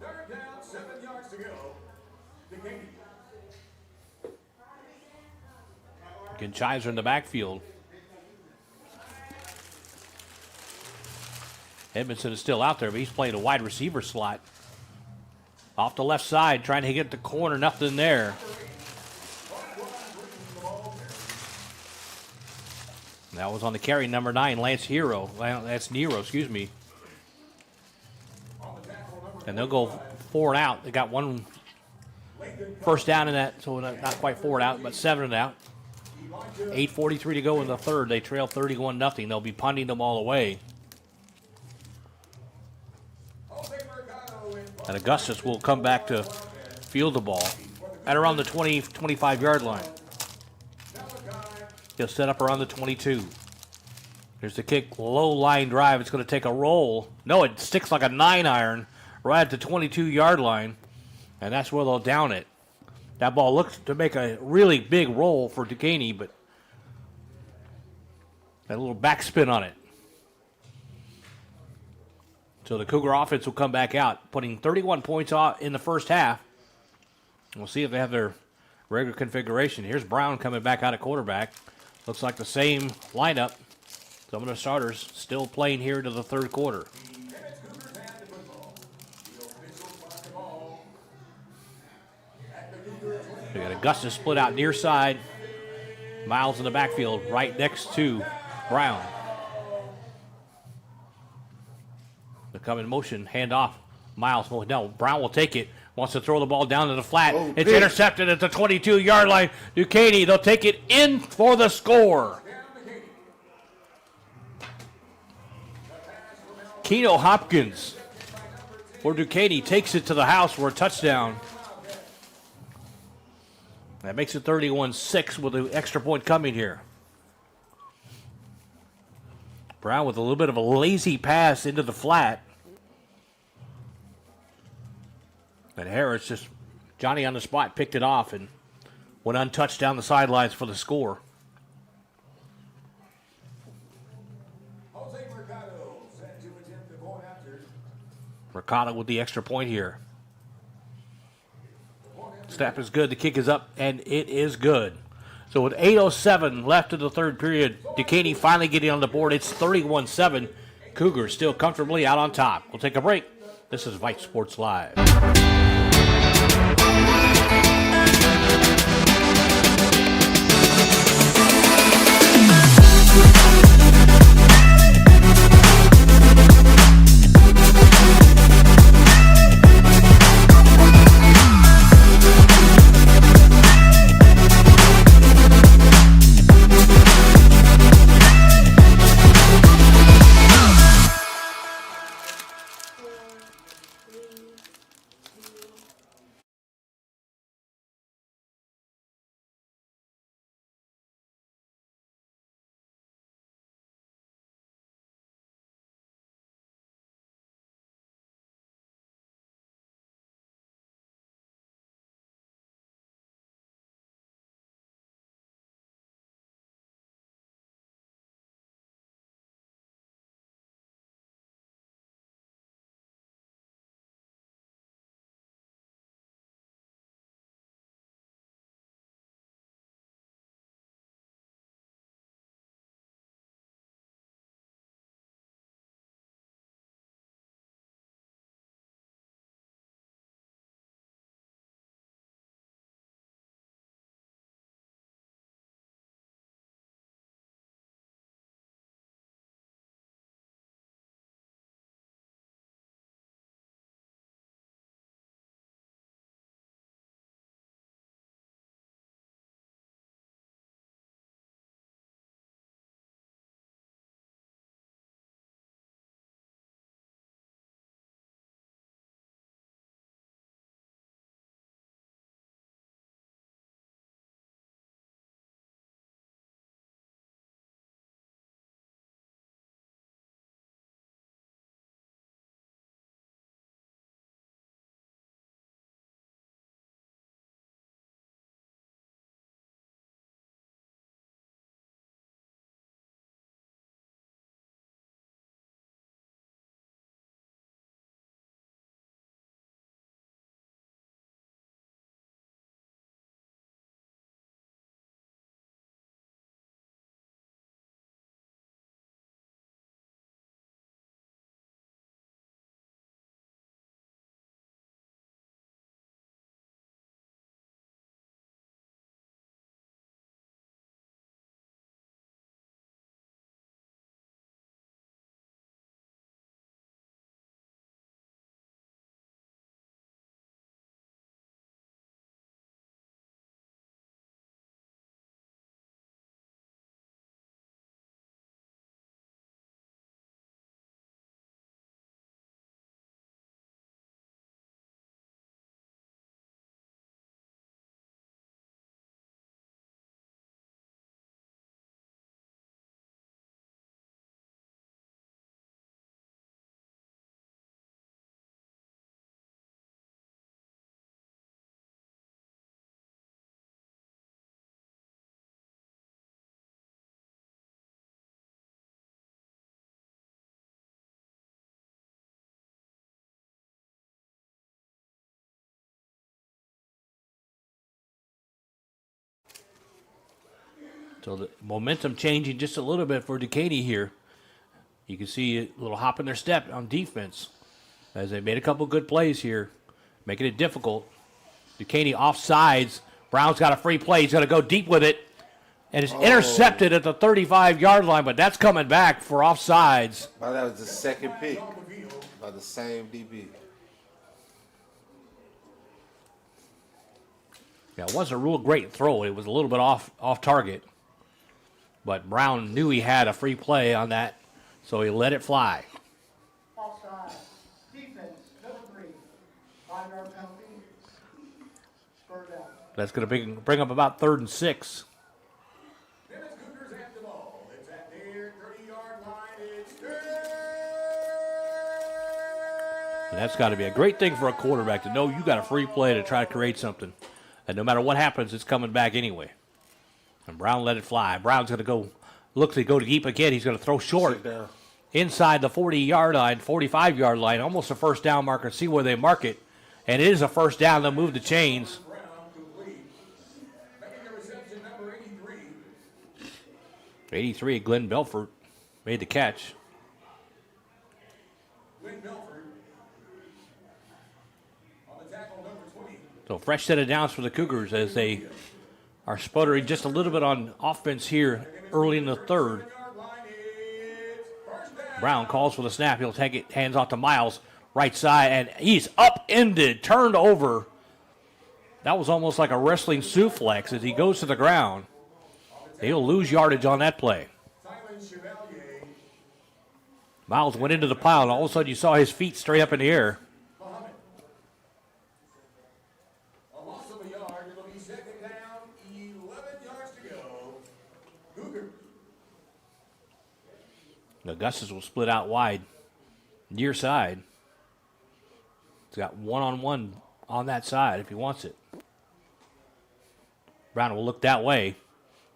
Speaker 4: Third down, 7 yards to go. Dekaney.
Speaker 1: Again, Chives are in the backfield. Edmondson is still out there, but he's playing a wide receiver slot. Off the left side, trying to get the corner, nothing there. That was on the carry, number 9, Lance Nero, excuse me. And they'll go 4 and out. They got 1 first down in that, so not quite 4 and out, but 7 and out. 8:43 to go in the 3rd. They trail 31-0. They'll be punting them all away. And Augustus will come back to field the ball at around the 20, 25-yard line. He'll set up around the 22. Here's the kick, low line drive. It's going to take a roll. No, it sticks like a 9-iron right at the 22-yard line, and that's where they'll down it. That ball looks to make a really big roll for Dekaney, but that little backspin on it. So the Cougar offense will come back out, putting 31 points in the first half. We'll see if they have their regular configuration. Here's Brown coming back out at quarterback. Looks like the same lineup. Some of the starters still playing here into the 3rd quarter. We got Augustus split out near side. Miles in the backfield right next to Brown. They come in motion, hand off. Miles, no, Brown will take it. Wants to throw the ball down to the flat. It's intercepted at the 22-yard line. Dekaney, they'll take it in for the score. Keno Hopkins for Dekaney takes it to the house for a touchdown. That makes it 31-6 with an extra point coming here. Brown with a little bit of a lazy pass into the flat. And Harris just, Johnny on the spot, picked it off and went untouched down the sidelines for the score. Mercado with the extra point here. Snap is good. The kick is up, and it is good. So with 8:07 left in the 3rd period, Dekaney finally getting on the board. It's 31-7. Cougars still comfortably out on top. We'll take a break. This is Vype Sports Live. So the momentum changing just a little bit for Dekaney here. You can see a little hop in their step on defense as they made a couple good plays here, making it difficult. Dekaney offsides. Brown's got a free play. He's going to go deep with it. And it's intercepted at the 35-yard line, but that's coming back for offsides.
Speaker 2: But that was the second pick by the same DB.
Speaker 1: Yeah, it wasn't a real great throw. It was a little bit off target. But Brown knew he had a free play on that, so he let it fly.
Speaker 3: Offside. Defense, number 3. 5-yard penalty. Spurred out.
Speaker 1: That's going to bring up about 3rd and 6.
Speaker 4: Nimitz Cougars have the ball. It's at their 30-yard line. It's good.
Speaker 1: And that's got to be a great thing for a quarterback to know you got a free play to try to create something. And no matter what happens, it's coming back anyway. And Brown let it fly. Brown's going to go, looks to go deep again. He's going to throw short inside the 40-yard line, 45-yard line, almost a first down marker. See where they mark it. And it is a first down. They'll move the chains.
Speaker 4: Brown complete. Making the reception, number 83.
Speaker 1: 83, Glenn Belfort made the catch.
Speaker 4: Glenn Belford. On the tackle, number 20.
Speaker 1: So fresh set of downs for the Cougars as they are sputtering just a little bit on offense here early in the third.
Speaker 4: Yard line is first down.
Speaker 1: Brown calls for the snap. He'll take it, hands off to Miles, right side, and he's upended, turned over. That was almost like a wrestling suplex as he goes to the ground. He'll lose yardage on that play.
Speaker 4: Tylen Chevalier.
Speaker 1: Miles went into the pile, and all of a sudden you saw his feet straight up in the air.
Speaker 4: Muhammad. A loss of a yard. It'll be second down. 11 yards to go. Cougar.
Speaker 1: Augustus will split out wide, near side. He's got one-on-one on that side if he wants it. Brown will look that way.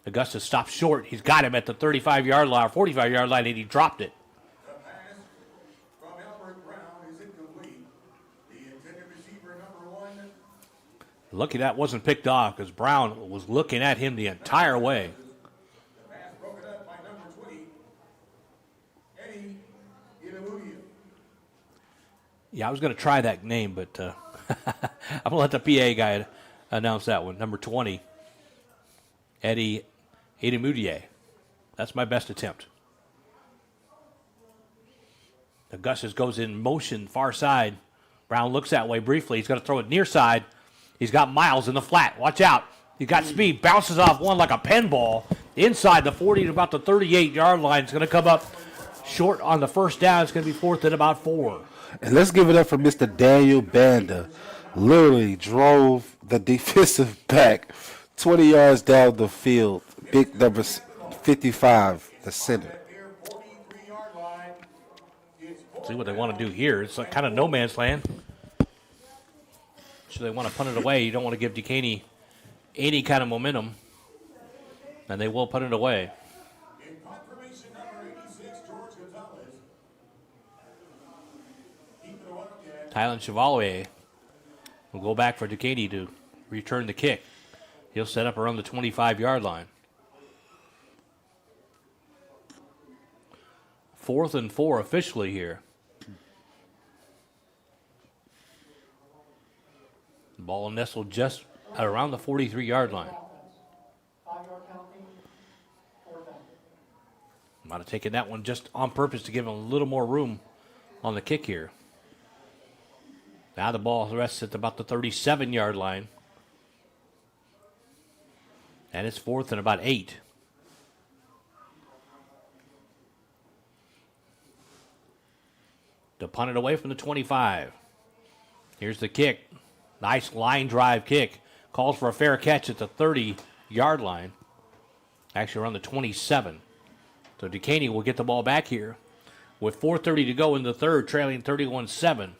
Speaker 1: Augustus stops short. He's got him at the 35-yard line, or 45-yard line, and he dropped it.
Speaker 4: The pass from Albert Brown is incomplete. The intended receiver, number 1.
Speaker 1: Lucky that wasn't picked off because Brown was looking at him the entire way.
Speaker 4: The pass broken up by number 20. Eddie Inamudia.
Speaker 1: Yeah, I was going to try that name, but I'm going to let the PA guy announce that one. Number 20, Eddie Inamudia. That's my best attempt. Augustus goes in motion, far side. Brown looks that way briefly. He's going to throw it near side. He's got Miles in the flat. Watch out. He's got speed. Bounces off one like a pinball. Inside the 40 to about the 38-yard line. It's going to come up short on the first down. It's going to be 4th and about 4.
Speaker 2: And let's give it up for Mr. Daniel Banda. Literally drove the defensive back 20 yards down the field. Big number 55, the center.
Speaker 4: Their 43-yard line is
Speaker 1: See what they want to do here. It's like kind of no man's land. So they want to punt it away. You don't want to give Dekaney any kind of momentum. And they will punt it away.
Speaker 4: in confirmation, number 86, George Gonzalez. Keep it on again.
Speaker 1: Tylen Chevalier will go back for Dekaney to return the kick. He'll set up around the 25-yard line. 4th and 4 officially here. The ball nestled just at around the 43-yard line.
Speaker 3: 5-yard penalty. 4th down.
Speaker 1: Might have taken that one just on purpose to give him a little more room on the kick here. Now the ball rests at about the 37-yard line. And it's 4th and about 8. To punt it away from the 25. Here's the kick. Nice line drive kick. Calls for a fair catch at the 30-yard line. Actually around the 27. So Dekaney will get the ball back here with 4:30 to go in the third, trailing 31-7.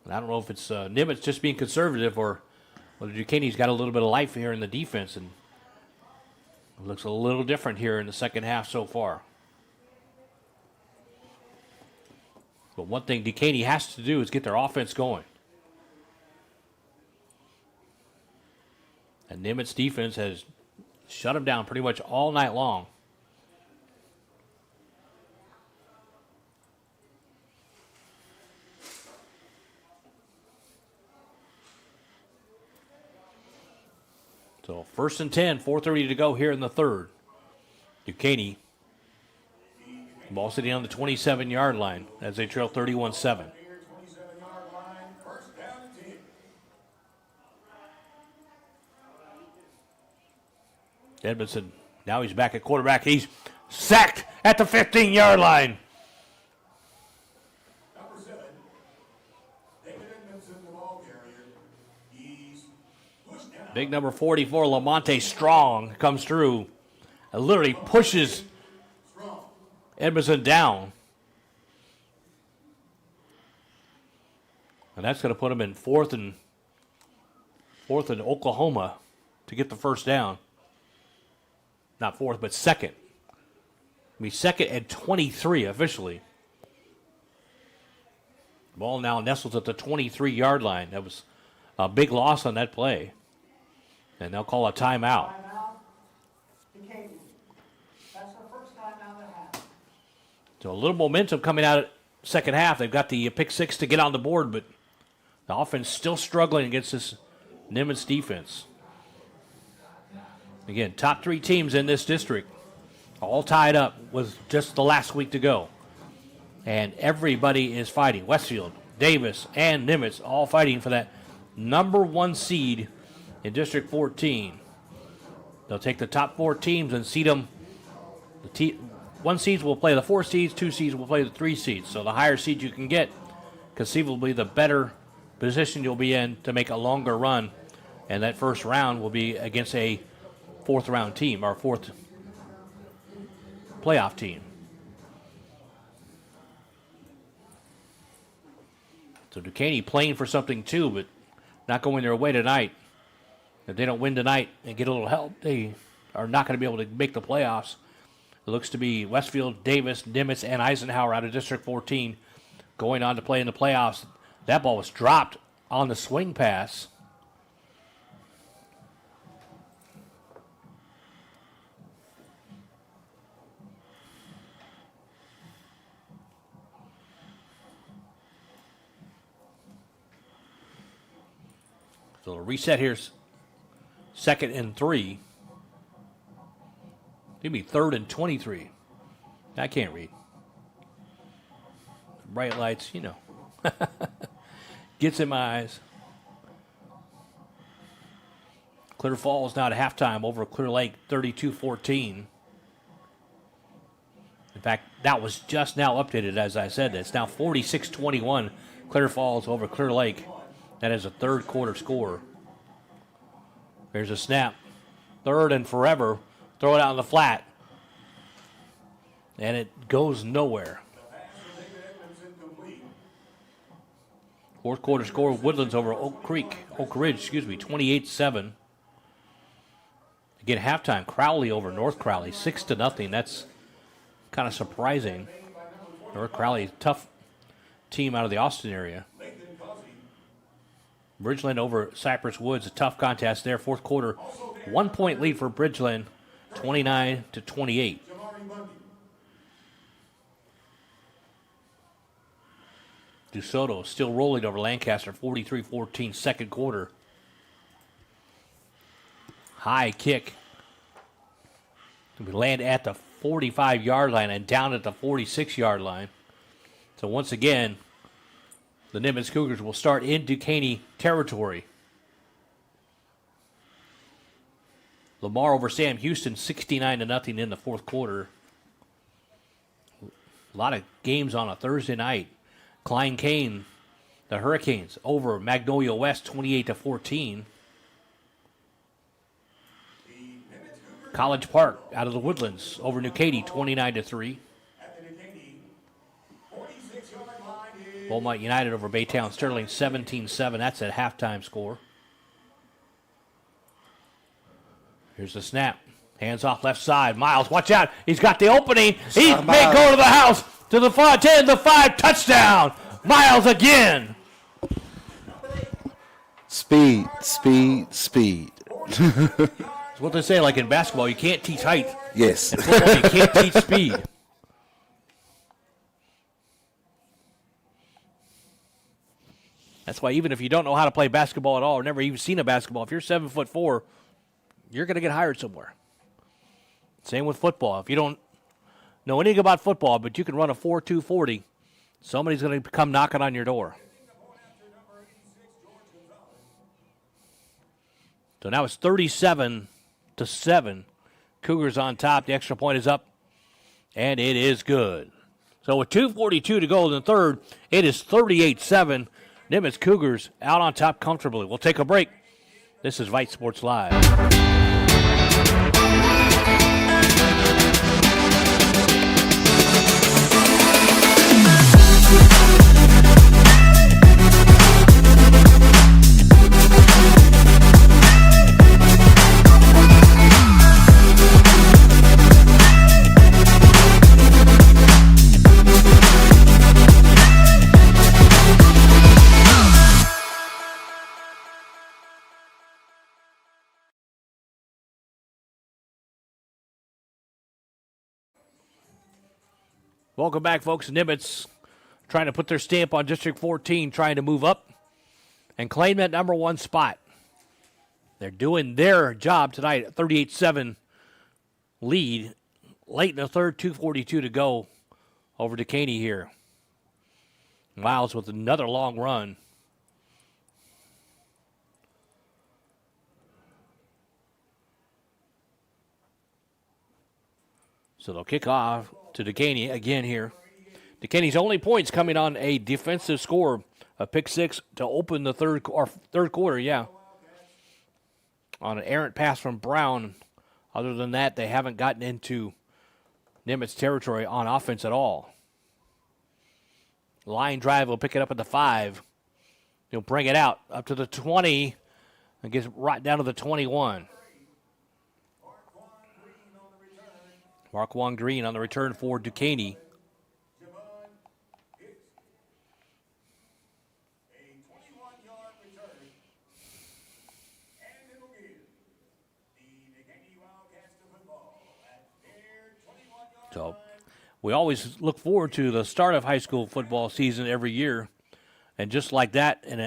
Speaker 1: And I don't know if it's Nimitz just being conservative or whether Dekaney's got a little bit of life here in the defense, and it looks a little different here in the second half so far. But one thing Dekaney has to do is get their offense going. And Nimitz defense has shut them down pretty much all night long. So 1st and 10, 4:30 to go here in the third. Dekaney. Ball sitting on the 27-yard line as they trail 31-7.
Speaker 4: 27-yard line, first down and 10.
Speaker 1: Edmondson, now he's back at quarterback. He's sacked at the 15-yard line.
Speaker 4: Number 7, David Edmondson, the ball carrier. He's pushed down.
Speaker 1: Big number 44, Lamonte Strong, comes through and literally pushes Edmondson down. And that's going to put him in fourth and Oklahoma to get the first down. Not fourth, but second. It'll be 2nd and 23 officially. Ball now nestles at the 23-yard line. That was a big loss on that play. And they'll call a timeout.
Speaker 3: Timeout. Dekaney. That's the first timeout they have.
Speaker 1: So a little momentum coming out of second half. They've got the pick six to get on the board, but the offense still struggling against this Nimitz defense. Again, top 3 teams in this district, all tied up with just the last week to go. And everybody is fighting. Westfield, Davis, and Nimitz all fighting for that number 1 seed in District 14. They'll take the top 4 teams and seed them. 1 seeds will play the 4 seeds, 2 seeds will play the 3 seeds. So the higher seed you can get, conceivably the better position you'll be in to make a longer run. And that first round will be against a 4th round team, or 4th playoff team. So Dekaney playing for something too, but not going their way tonight. If they don't win tonight and get a little help, they are not going to be able to make the playoffs. It looks to be Westfield, Davis, Nimitz, and Eisenhower out of District 14 going on to play in the playoffs. That ball was dropped on the swing pass. So a reset here's 2nd and 3. Give me 3rd and 23. I can't read. Bright lights, you know. Gets in my eyes. Clear Falls now at halftime over Clear Lake 32-14. In fact, that was just now updated, as I said. It's now 46-21. Clear Falls over Clear Lake. That is a 3rd quarter score. There's a snap. 3rd and forever. Throw it out in the flat. And it goes nowhere. 4th quarter score, Woodlands over Oak Ridge, 28-7. Again, halftime, Crowley over North Crowley, 6-0. That's kind of surprising. North Crowley, tough team out of the Austin area. Bridgeland over Cypress Woods, a tough contest there. 4th quarter, 1-point lead for Bridgeland, 29-28. DeSoto still rolling over Lancaster, 43-14, 2nd quarter. High kick. We land at the 45-yard line and down at the 46-yard line. So once again, the Nimitz Cougars will start in Dekaney territory. Lamar over Sam Houston, 69-0 in the 4th quarter. A lot of games on a Thursday night. Klein Kane, the Hurricanes, over Magnolia West, 28-14. College Park out of the Woodlands over New Katy, 29-3. Beaumont United over Baytown Sterling, 17-7. That's at halftime score. Here's the snap. Hands off left side. Miles, watch out. He's got the opening. He may go to the house. To the 5, 10, the 5, touchdown. Miles again.
Speaker 2: Speed, speed, speed.
Speaker 1: It's what they say, like in basketball, you can't teach height.
Speaker 2: Yes.
Speaker 1: In football, you can't teach speed. That's why even if you don't know how to play basketball at all or never even seen a basketball, if you're 7'4", you're going to get hired somewhere. Same with football. If you don't know anything about football, but you can run a 4.2 40, somebody's going to come knocking on your door. So now it's 37-7. Cougars on top. The extra point is up, and it is good. So with 2:42 to go in the third, it is 38-7. Nimitz Cougars out on top comfortably. We'll take a break. This is Vype Sports Live. Welcome back, folks. Nimitz trying to put their stamp on District 14, trying to move up and claim that number one spot. They're doing their job tonight at 38-7 lead. Late in the third, 2:42 to go over Dekaney here. Miles with another long run. So they'll kick off to Dekaney again here. Dekaney's only points coming on a defensive score, a pick six to open the third quarter, yeah. On an errant pass from Brown. Other than that, they haven't gotten into Nimitz territory on offense at all. Line drive will pick it up at the 5. He'll bring it out up to the 20 and gets right down to the 21. Marquand Green on the return for Dekaney. So we always look forward to the start of high school football season every year, and just like that, in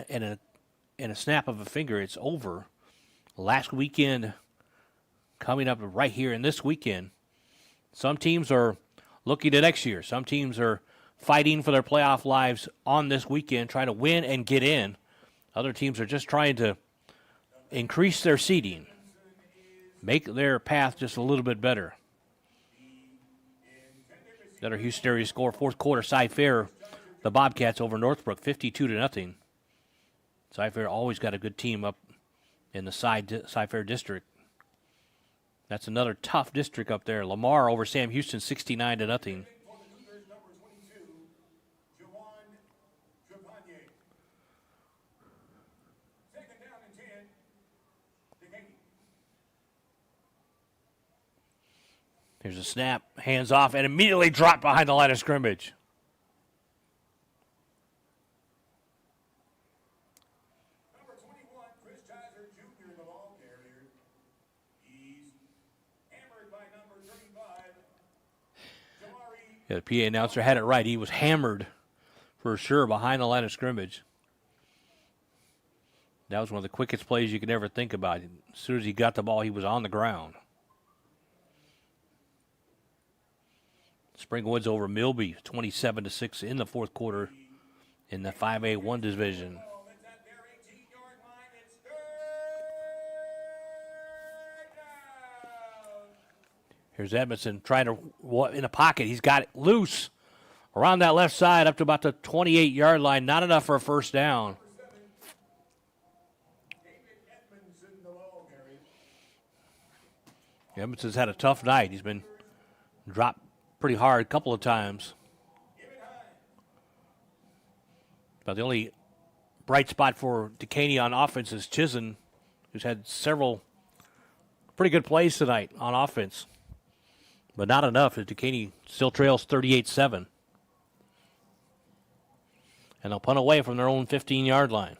Speaker 1: a snap of a finger, it's over. Last weekend coming up right here in this weekend. Some teams are looking to next year. Some teams are fighting for their playoff lives on this weekend, trying to win and get in. Other teams are just trying to increase their seeding, make their path just a little bit better. Another Houston area score, fourth quarter, Cy-Fair, the Bobcats over Northbrook, 52-0. Cy-Fair always got a good team up in the Cy-Fair district. That's another tough district up there. Lamar over Sam Houston, 69-0. Here's a snap, hands off, and immediately dropped behind the line of scrimmage. Yeah, the PA announcer had it right. He was hammered for sure behind the line of scrimmage. That was one of the quickest plays you could ever think about. As soon as he got the ball, he was on the ground. Springwood's over Milby, 27-6 in the fourth quarter in the 5A1 division. Here's Edmondson trying to, in a pocket. He's got it loose around that left side up to about the 28-yard line. Not enough for a first down. Edmondson's had a tough night. He's been dropped pretty hard a couple of times. But the only bright spot for Dekaney on offense is Chisholm, who's had several pretty good plays tonight on offense. But not enough as Dekaney still trails 38-7. And they'll punt away from their own 15-yard line.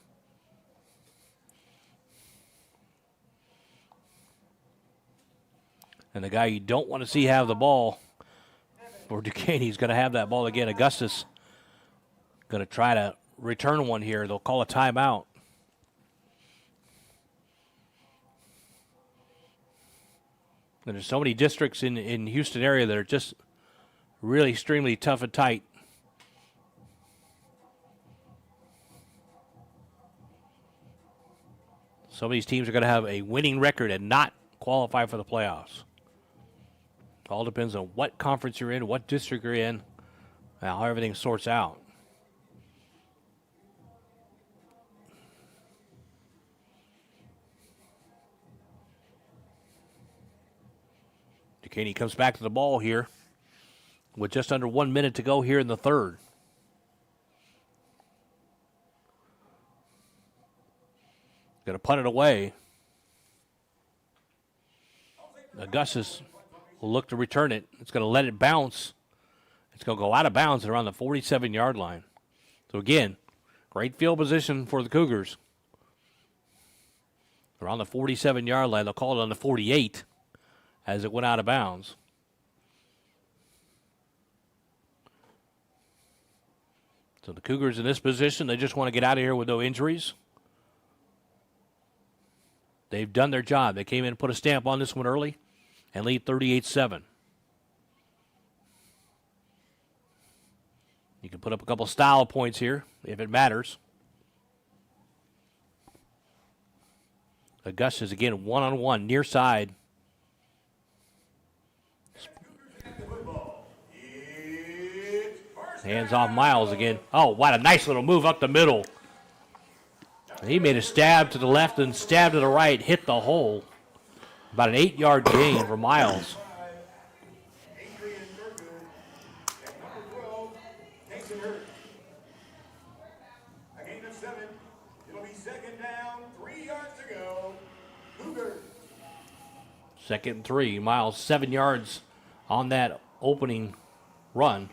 Speaker 1: And the guy you don't want to see have the ball, or Dekaney's going to have that ball again. Augustus going to try to return one here. They'll call a timeout. And there's so many districts in Houston area that are just really extremely tough and tight. Some of these teams are going to have a winning record and not qualify for the playoffs. All depends on what conference you're in, what district you're in, and how everything sorts out. Dekaney comes back to the ball here with just under 1 minute to go here in the third. Going to punt it away. Augustus will look to return it. It's going to let it bounce. It's going to go out of bounds around the 47-yard line. So, again, great field position for the Cougars. Around the 47-yard line. They'll call it on the 48 as it went out of bounds. So the Cougars in this position, they just want to get out of here with no injuries. They've done their job. They came in and put a stamp on this one early and lead 38-7. You can put up a couple style points here if it matters. Augustus again one-on-one near side. Hands off Miles again. Oh, what a nice little move up the middle. He made a stab to the left and stab to the right, hit the hole. About an 8-yard gain for Miles.
Speaker 4: A gain of 7. It'll be second down, 3 yards to go. Cougars.
Speaker 1: 2nd and 3. Miles 7 yards on that opening run.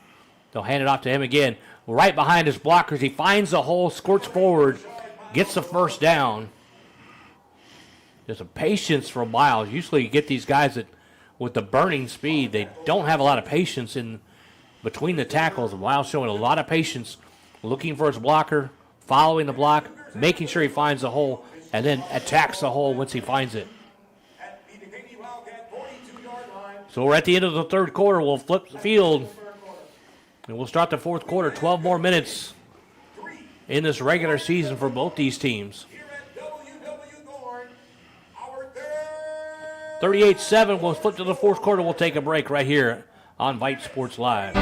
Speaker 1: They'll hand it off to him again. Right behind his blockers. He finds the hole, squirts forward, gets the first down. There's some patience from Miles. Usually you get these guys that, with the burning speed, they don't have a lot of patience in between the tackles. Miles showing a lot of patience, looking for his blocker, following the block, making sure he finds the hole, and then attacks the hole once he finds it.
Speaker 4: At the Dekaney Wildcat 42-yard line.
Speaker 1: So we're at the end of the third quarter. We'll flip the field, and we'll start the fourth quarter. 12 more minutes in this regular season for both these teams.
Speaker 4: Here at WW Thorne, our third.
Speaker 1: 38-7. We'll flip to the fourth quarter. We'll take a break right here on Vype Sports Live.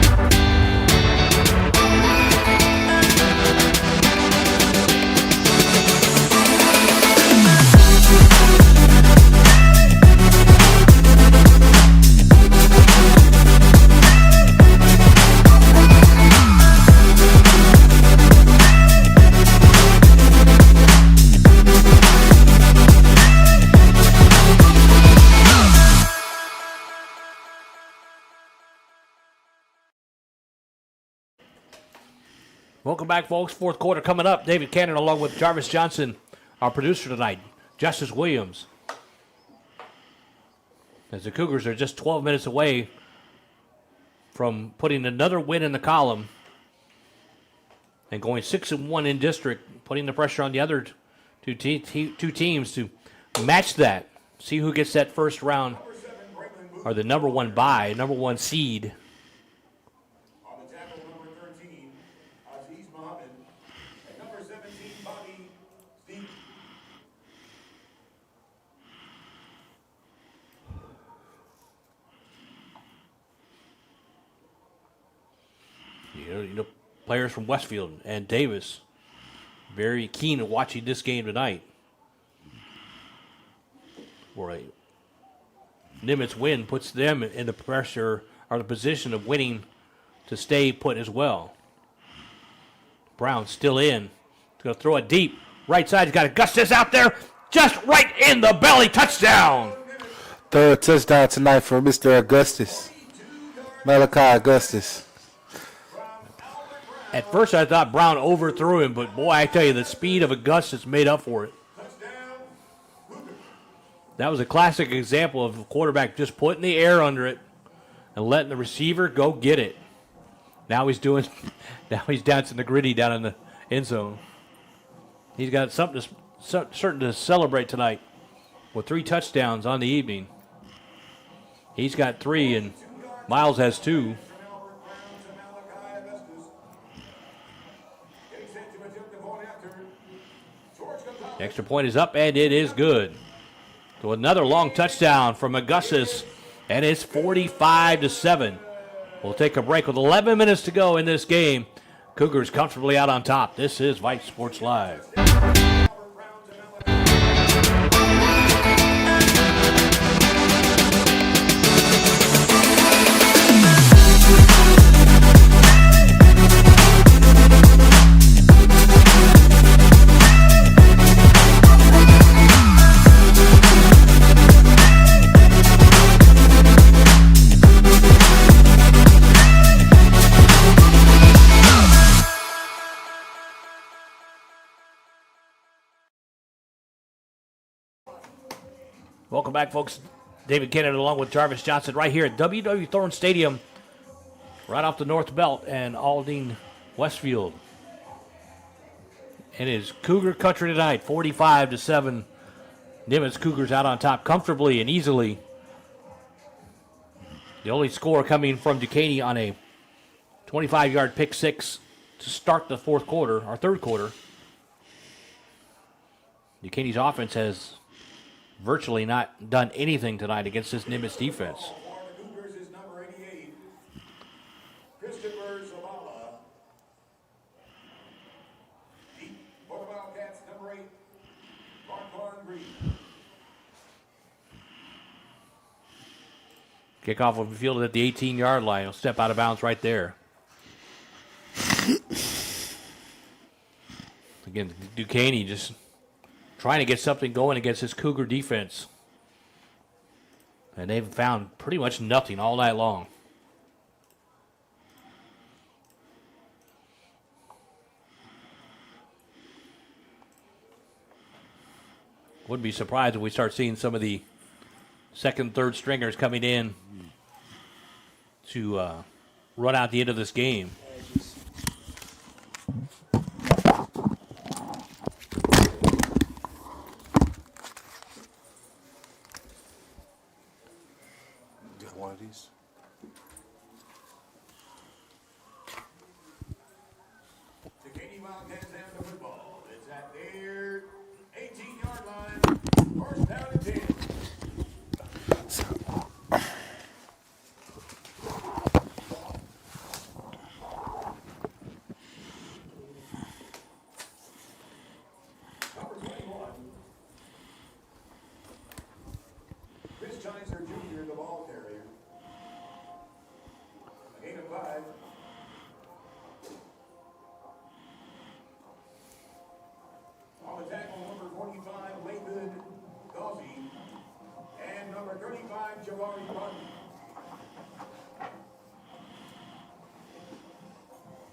Speaker 1: Welcome back, folks. Fourth quarter coming up. David Cannon along with Jarvis Johnson, our producer tonight. Justice Williams. As the Cougars are just 12 minutes away from putting another win in the column and going 6-1 in district, putting the pressure on the other two teams to match that. See who gets that first round or the number one bye, number one seed.
Speaker 4: On the tackle, number 13, Aziz Mohammed. And number 17, Bobby Stevens.
Speaker 1: You know, players from Westfield and Davis very keen to watching this game tonight. For a Nimitz win puts them in the pressure or the position of winning to stay put as well. Brown still in. He's going to throw it deep. Right side, he's got Augustus out there. Just right in the belly. Touchdown.
Speaker 2: Third touchdown tonight for Mr. Augustus. Malachi Augustus.
Speaker 1: At first, I thought Brown overthrew him, but boy, I tell you, the speed of Augustus made up for it. That was a classic example of a quarterback just putting the air under it and letting the receiver go get it. Now he's dancing the gritty down in the end zone. He's got something certain to celebrate tonight with 3 touchdowns on the evening. He's got 3 and Miles has 2. The extra point is up and it is good. So another long touchdown from Augustus, and it's 45-7. We'll take a break with 11 minutes to go in this game. Cougars comfortably out on top. This is Vype Sports Live. Welcome back, folks. David Kennedy along with Jarvis Johnson right here at W.W. Thorne Stadium, right off the North Belt and Aldine Westfield. It is Cougar country tonight, 45-7. Nimitz Cougars out on top comfortably and easily. The only score coming from Dekaney on a 25-yard pick six to start the third quarter. Dekaney's offense has virtually not done anything tonight against this Nimitz defense.
Speaker 4: For the Cougars is number 88, Christopher Zavala. Deep for the Wildcats, number 8, Marquand Green.
Speaker 1: Kickoff will be fielded at the 18-yard line. He'll step out of bounds right there. Again, Dekaney just trying to get something going against this Cougar defense. And they've found pretty much nothing all night long. Wouldn't be surprised if we start seeing some of the second, third stringers coming in to run out the end of this game.
Speaker 2: One of these.
Speaker 4: The Katy Wildcats have the football. It's at their 18-yard line. First down and 10. Number 21. Chris Chiser Jr., the ball carrier. A gain of 5. On the tackle, number 45, Laygood Gauzy. And number 35, Jabari Bundy.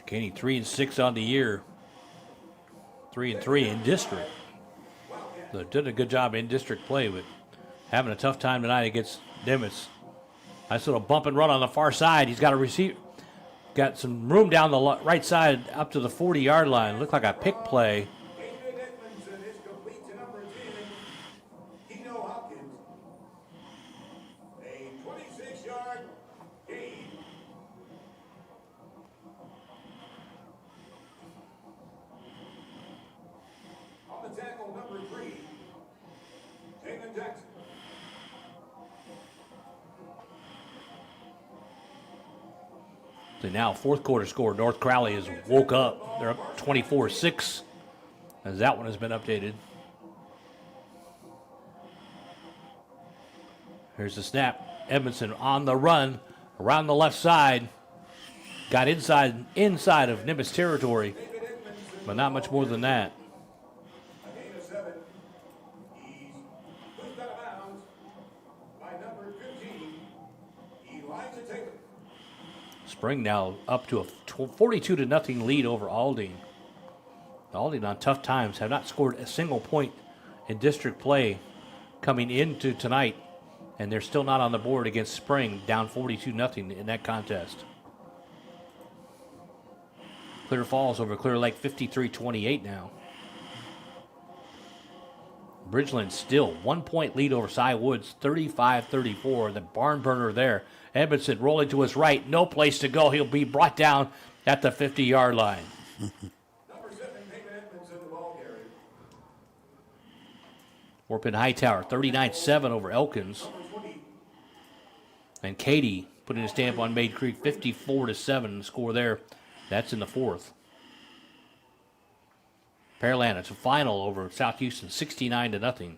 Speaker 1: Kenny 3-6 on the year. 3-3 in district. They did a good job in district play, but having a tough time tonight against Nimitz. Nice little bump and run on the far side. He's got a receiver. Got some room down the right side up to the 40-yard line. Looked like a pick play.
Speaker 4: David Edmondson is complete to number 10, Keno Hopkins. A 26-yard gain. On the tackle, number 3, Taylor Jackson.
Speaker 1: So now fourth quarter score. North Crowley has woke up. They're up 24-6 as that one has been updated. Here's the snap. Edmondson on the run around the left side. Got inside of Nimitz territory, but not much more than that.
Speaker 4: A gain of 7. He's pushed out of bounds by number 15, Elijah Taylor.
Speaker 1: Spring now up to a 42-0 lead over Aldine. Aldine on tough times have not scored a single point in district play coming into tonight, and they're still not on the board against Spring, down 42-0 in that contest. Clear Falls over Clear Lake, 53-28 now. Bridgeland still 1 point lead over Cy Woods, 35-34. The barn burner there. Edmondson rolling to his right, no place to go. He'll be brought down at the 50-yard line.
Speaker 4: Number 7, David Edmonds in the ball carrier.
Speaker 1: Orpin Hightower, 39-7 over Elkins.
Speaker 4: Number 20,
Speaker 1: And Katy putting a stamp on Maid Creek, 54-7. The score there, that's in the fourth. Pearland, it's a final over South Houston, 69-0.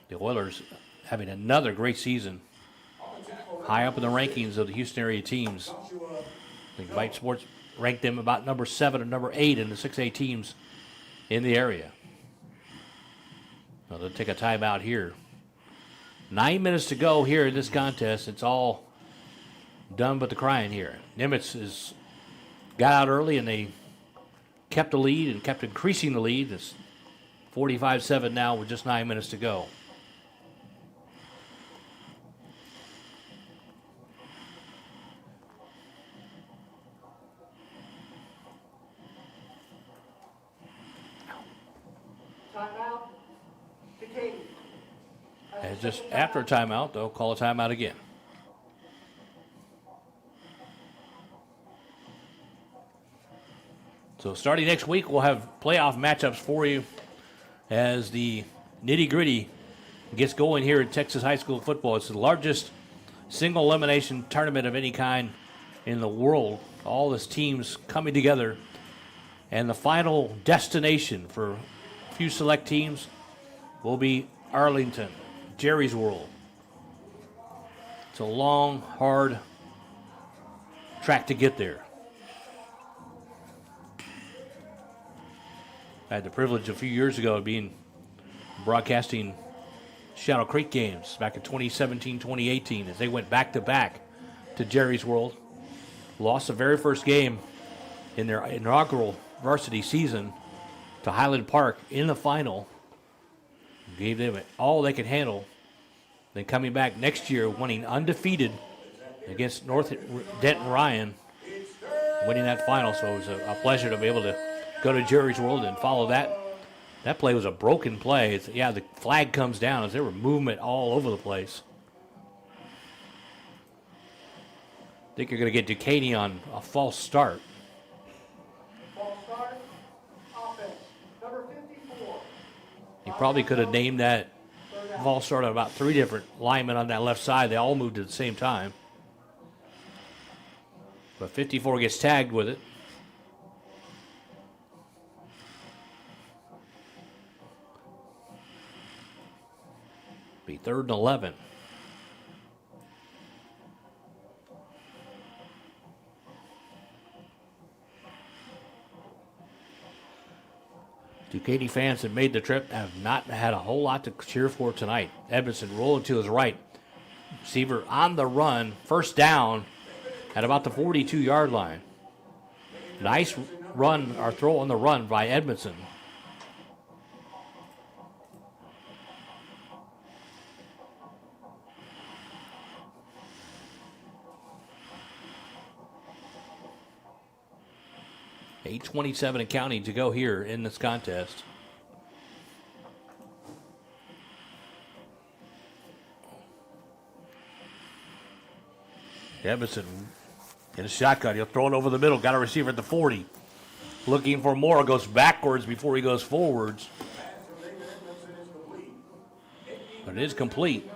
Speaker 1: The Oilers having another great season. High up in the rankings of the Houston area teams. I think Vype Sports ranked them about number 7 and number 8 in the 6A teams in the area. Now they'll take a timeout here. 9 minutes to go here in this contest. It's all done but the crying here. Nimitz is got out early and they kept the lead and kept increasing the lead. It's 45-7 now with just 9 minutes to go.
Speaker 3: Timeout to Katy.
Speaker 1: And just after a timeout, they'll call a timeout again. So starting next week, we'll have playoff matchups for you as the nitty-gritty gets going here in Texas high school football. It's the largest single elimination tournament of any kind in the world. All these teams coming together. And the final destination for a few select teams will be Arlington, Jerry's World. It's a long, hard track to get there. I had the privilege a few years ago of broadcasting Shadow Creek games back in 2017, 2018 as they went back-to-back to Jerry's World. Lost the very first game in their inaugural varsity season to Highland Park in the final. Gave them all they could handle. Then coming back next year, winning undefeated against North Denton Ryan, winning that final. So it was a pleasure to be able to go to Jerry's World and follow that. That play was a broken play. The flag comes down as there were movement all over the place. I think you're going to get Dekaney on a false start.
Speaker 3: Ball start. Offense. Number 54.
Speaker 1: He probably could have named that false start on about 3 different linemen on that left side. They all moved at the same time. But 54 gets tagged with it. Be 3rd and 11. Katy fans that made the trip have not had a whole lot to cheer for tonight. Edmondson rolling to his right. Receiver on the run. First down at about the 42-yard line. Nice run or throw on the run by Edmondson. .827 and counting to go here in this contest. Edmondson in a shotgun. He'll throw it over the middle. Got a receiver at the 40. Looking for more. Goes backwards before he goes forwards. But it is complete.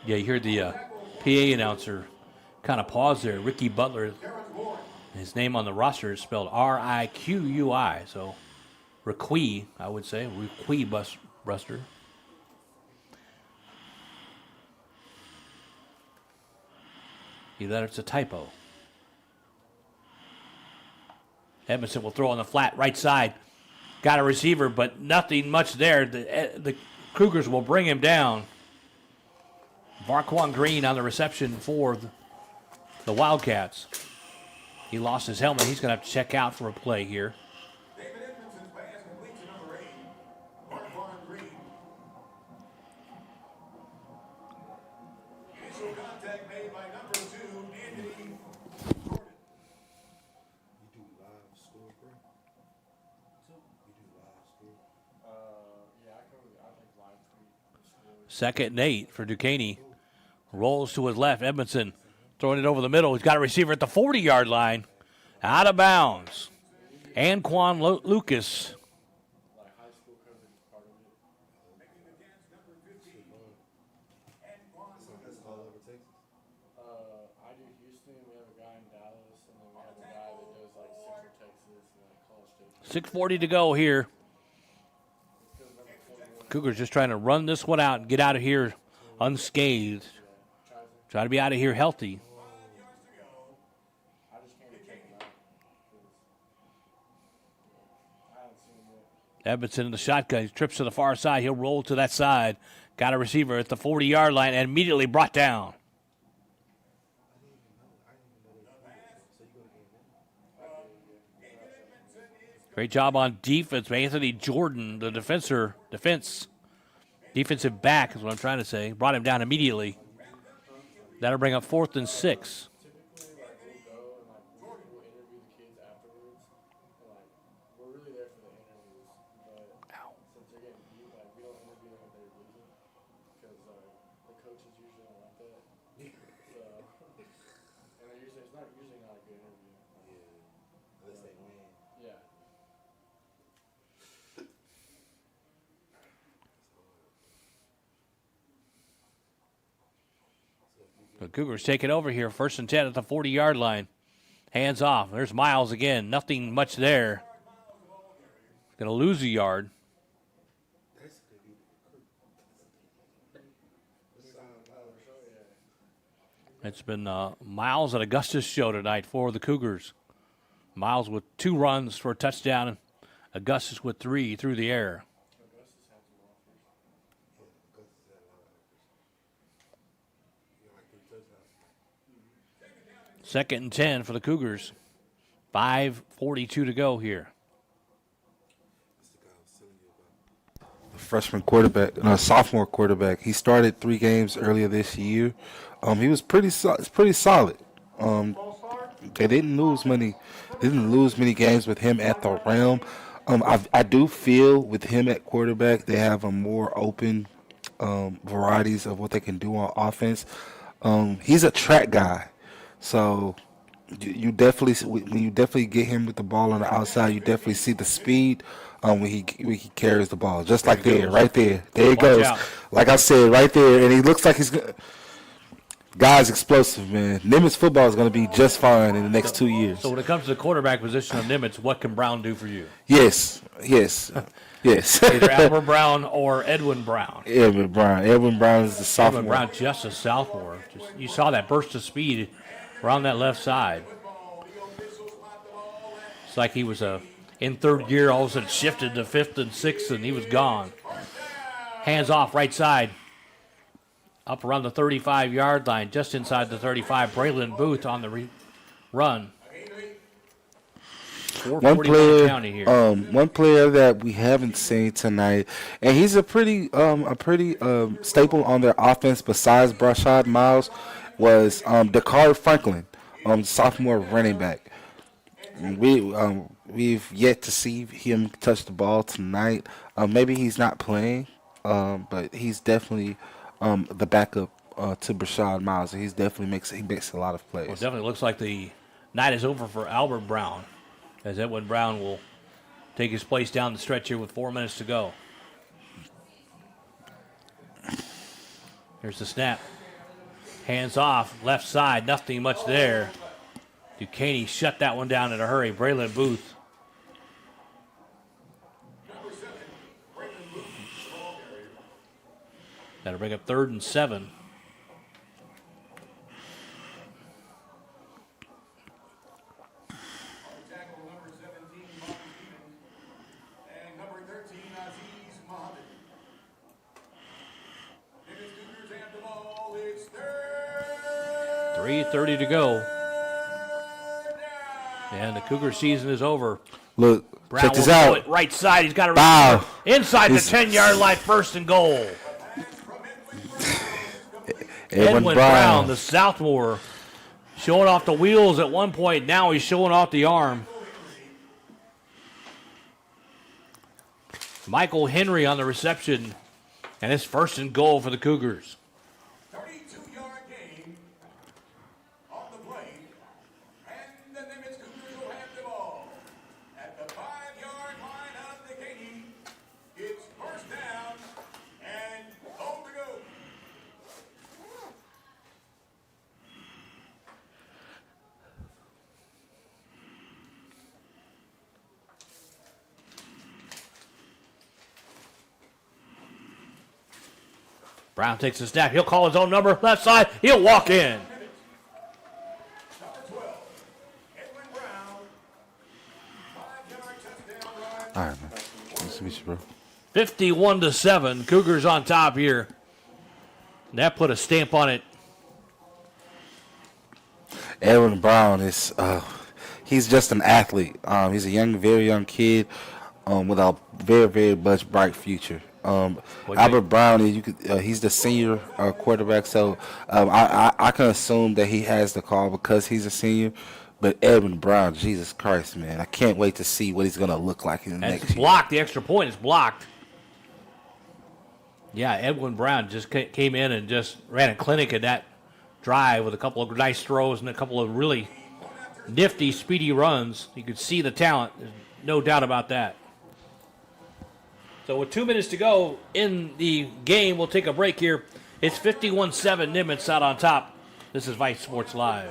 Speaker 1: Yeah, you hear the PA announcer kind of pause there. Ricky Butler, his name on the roster is spelled R-I-Q-U-I. So, Riqui, I would say. Riqui Buster. Either it's a typo. Edmondson will throw on the flat right side. Got a receiver, but nothing much there. The Cougars will bring him down. Varquan Green on the reception for the Wildcats. He lost his helmet. He's going to have to check out for a play here.
Speaker 4: David Edmondson's pass complete to number 8, Marquand Green. Initial contact made by number 2, Anthony Jordan.
Speaker 7: You do live score, bro? You do live score?
Speaker 8: I think live tweet.
Speaker 1: Second and 8 for Dekaney. Rolls to his left. Edmondson throwing it over the middle. He's got a receiver at the 40-yard line. Out of bounds. Anquan Lucas.
Speaker 8: Like high school coverage is part of it.
Speaker 4: Making the catch, number 15, Anquan
Speaker 7: So that's all over Texas?
Speaker 8: I do Houston. We have a guy in Dallas, and then we have a guy that does like Central Texas and like College Station.
Speaker 1: 6:40 to go here. Cougars just trying to run this one out and get out of here unscathed. Try to be out of here healthy.
Speaker 8: I just can't check him out. 'Cause I haven't seen him yet.
Speaker 1: Edmondson in the shotgun. He trips to the far side. He'll roll to that side. Got a receiver at the 40-yard line and immediately brought down. Great job on defense. Anthony Jordan, the defensive back is what I'm trying to say. Brought him down immediately. That'll bring up 4th and 6.
Speaker 8: Typically, like we'll go and like we'll interview the kids afterwards, and like we're really there for the interviews. But since they're getting beat, like we don't interview them if they're losing, because the coaches usually don't like that. So, and they're usually it's not a good interview.
Speaker 7: Yeah. Unless they win.
Speaker 8: Yeah.
Speaker 1: The Cougars take it over here. 1st and 10 at the 40-yard line. Hands off. There's Miles again. Nothing much there. Going to lose a yard. It's been Miles and Augustus show tonight for the Cougars. Miles with 2 runs for a touchdown, and Augustus with 3 through the air. Second and 10 for the Cougars. 5:42 to go here.
Speaker 2: The freshman quarterback, sophomore quarterback. He started 3 games earlier this year. He was pretty solid. They didn't lose many games with him at the realm. I do feel with him at quarterback, they have a more open varieties of what they can do on offense. He's a track guy, so you definitely when you definitely get him with the ball on the outside, you definitely see the speed when he carries the ball. Just like there, right there, there he goes.
Speaker 1: out.
Speaker 2: Like I said, right there, and he looks like he's good. Guy's explosive, man. Nimitz football is going to be just fine in the next 2 years.
Speaker 1: So when it comes to the quarterback position of Nimitz, what can Brown do for you?
Speaker 2: Yes.
Speaker 1: Either Albert Brown or Edwin Brown.
Speaker 2: Edwin Brown is the sophomore.
Speaker 1: Edwin Brown, just a sophomore. You saw that burst of speed around that left side. It's like he was in 3rd gear, all of a sudden shifted to 5th and 6th, and he was gone. Hands off, right side. Up around the 35-yard line, just inside the 35. Braylon Booth on the run. 4:41 county here.
Speaker 2: One player that we haven't seen tonight, and he's a pretty staple on their offense besides Brashad Miles, was Dekaney Franklin, sophomore running back. We've yet to see him touch the ball tonight. Maybe he's not playing, but he's definitely the backup to Brashad Miles. He definitely makes a lot of plays.
Speaker 1: Well, it definitely looks like the night is over for Albert Brown, as Edwin Brown will take his place down the stretch here with 4 minutes to go. Here's the snap. Hands off, left side, nothing much there. Dekaney shut that one down in a hurry. Braylon Booth. That'll bring up 3rd and 7.
Speaker 4: Tackle number 17, Mark Stevens, and number 13, Aziz Mohammed. Nimitz Cougars have the ball. It's 3rd
Speaker 1: 3:30 to go.
Speaker 4: down.
Speaker 1: And the Cougar season is over.
Speaker 2: Look,
Speaker 1: Brown
Speaker 2: check this
Speaker 1: will throw
Speaker 2: out.
Speaker 1: it right side. He's got a
Speaker 2: Wow.
Speaker 1: inside the
Speaker 2: He's-
Speaker 1: 10-yard line, first and goal.
Speaker 2: Edwin
Speaker 1: Brown,
Speaker 2: Brown.
Speaker 1: the sophomore, showing off the wheels at one point. Now he's showing off the arm. Michael Henry on the reception, and it's first and goal for the Cougars.
Speaker 4: 32-yard gain on the play, and the Nimitz Cougars will have the ball at the 5-yard line of Dekaney. It's first down and home to go.
Speaker 1: Brown takes a snap. He'll call his own number. Left side. He'll walk in.
Speaker 4: Number 12, Edwin Brown, 5-yard touchdown run.
Speaker 2: All right, man. Nice to meet you, bro.
Speaker 1: 51-7. Cougars on top here. And that put a stamp on it.
Speaker 2: Edwin Brown is he's just an athlete. He's a very young kid with a very, very much bright future. Albert Brown, he's the senior quarterback, so I can assume that he has the call because he's a senior. But Edwin Brown, Jesus Christ, man, I can't wait to see what he's going to look like in the
Speaker 1: And
Speaker 2: next
Speaker 1: it's
Speaker 2: year.
Speaker 1: blocked. The extra point is blocked. Yeah, Edwin Brown just came in and just ran a clinic in that drive with a couple of nice throws and a couple of really nifty, speedy runs. You could see the talent. There's no doubt about that. So with 2 minutes to go in the game, we'll take a break here. It's 51-7 Nimitz out on top. This is Vype Sports Live.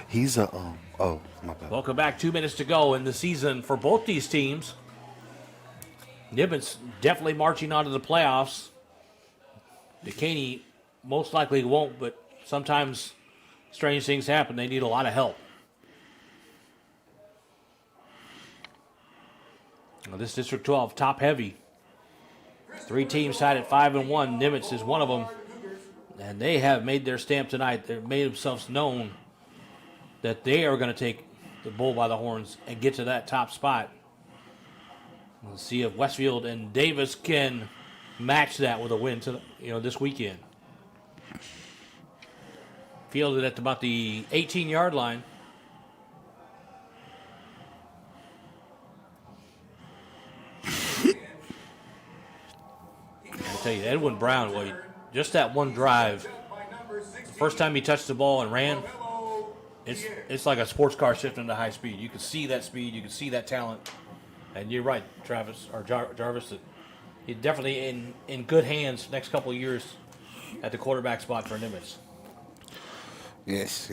Speaker 2: He's a oh my bad.
Speaker 1: Welcome back. 2 minutes to go in the season for both these teams. Nimitz definitely marching on to the playoffs. Dekaney most likely won't, but sometimes strange things happen. They need a lot of help. Now, this District 12, top heavy. 3 teams tied at 5-1. Nimitz is one of them. And they have made their stamp tonight. They've made themselves known that they are going to take the bull by the horns and get to that top spot. We'll see if Westfield and Davis can match that with a win this weekend. Fielded at about the 18-yard line. I'll tell you, Edwin Brown, just that one drive, the first time he touched the ball and ran, it's like a sports car shifting to high speed. You can see that speed, you can see that talent, and you're right, Jarvis. That he's definitely in good hands next couple of years at the quarterback spot for Nimitz.
Speaker 2: Yes.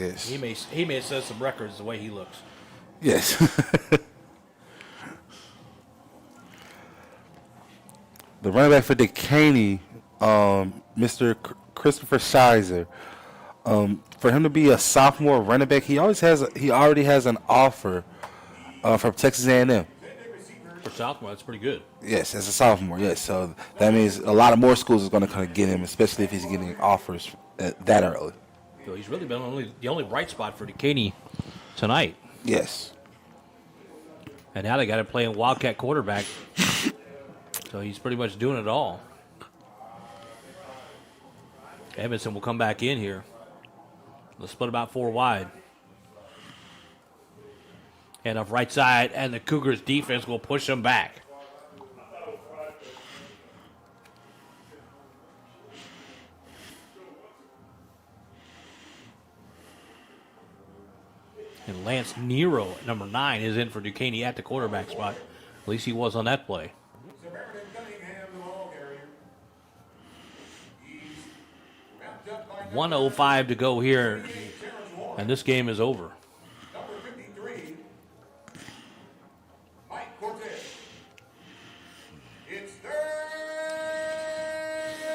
Speaker 1: He may set some records the way he looks.
Speaker 2: Yes. The running back for Dekaney, Mr. Christopher Shizer, for him to be a sophomore running back, he already has an offer from Texas A&M.
Speaker 1: For sophomore, that's pretty good.
Speaker 2: Yes, as a sophomore, yes. So that means a lot of more schools is going to kind of get him, especially if he's getting offers that early.
Speaker 1: So he's really been the only bright spot for Dekaney tonight.
Speaker 2: Yes.
Speaker 1: And now they got him playing Wildcat quarterback. So he's pretty much doing it all. Evanson will come back in here. They'll split about 4 wide. And off right side, and the Cougars defense will push them back. And Lance Nero, number 9, is in for Dekaney at the quarterback spot. At least he was on that play. 1:05 to go here, and this game is over.
Speaker 4: Number 53, Mike Cortez. It's third down.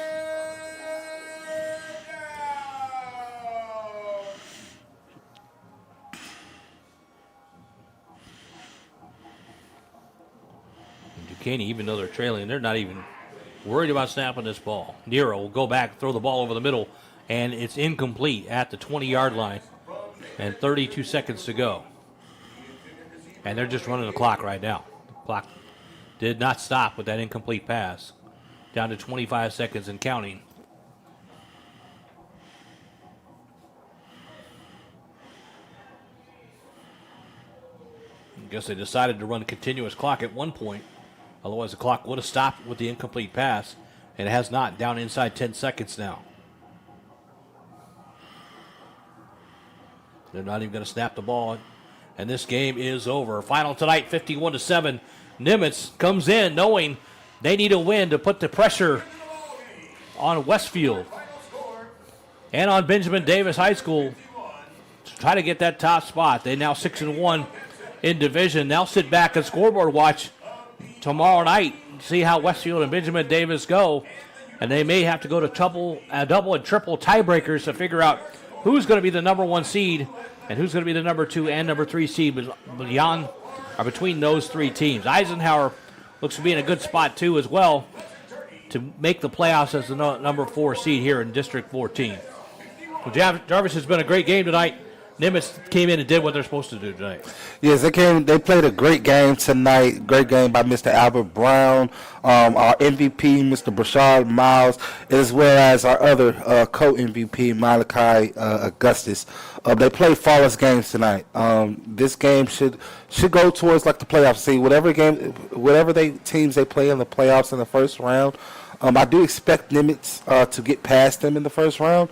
Speaker 1: Dekaney, even though they're trailing, they're not even worried about snapping this ball. Nero will go back, throw the ball over the middle, and it's incomplete at the 20-yard line, and 32 seconds to go. And they're just running the clock right now. The clock did not stop with that incomplete pass. Down to 25 seconds and counting. I guess they decided to run a continuous clock at one point. Otherwise, the clock would have stopped with the incomplete pass, and it has not. Down inside 10 seconds now. They're not even going to snap the ball, and this game is over. Final tonight, 51-7. Nimitz comes in knowing they need a win to put the pressure on Westfield and on Benjamin Davis High School to try to get that top spot. They now 6-1 in division. Now sit back and scoreboard watch tomorrow night, see how Westfield and Benjamin Davis go, and they may have to go to double and triple tiebreakers to figure out who's going to be the number 1 seed and who's going to be the number 2 and number 3 seed beyond or between those 3 teams. Eisenhower looks to be in a good spot too as well to make the playoffs as the number 4 seed here in District 14. Well, Jarvis, has been a great game tonight. Nimitz came in and did what they're supposed to do tonight.
Speaker 2: Yes, they played a great game tonight. Great game by Mr. Albert Brown, our MVP, Mr. Brashard Miles, as well as our other co-MVP, Malachi Augustus. They played flawless games tonight. This game should go towards like the playoffs. See, whatever teams they play in the playoffs in the first round, I do expect Nimitz to get past them in the first round,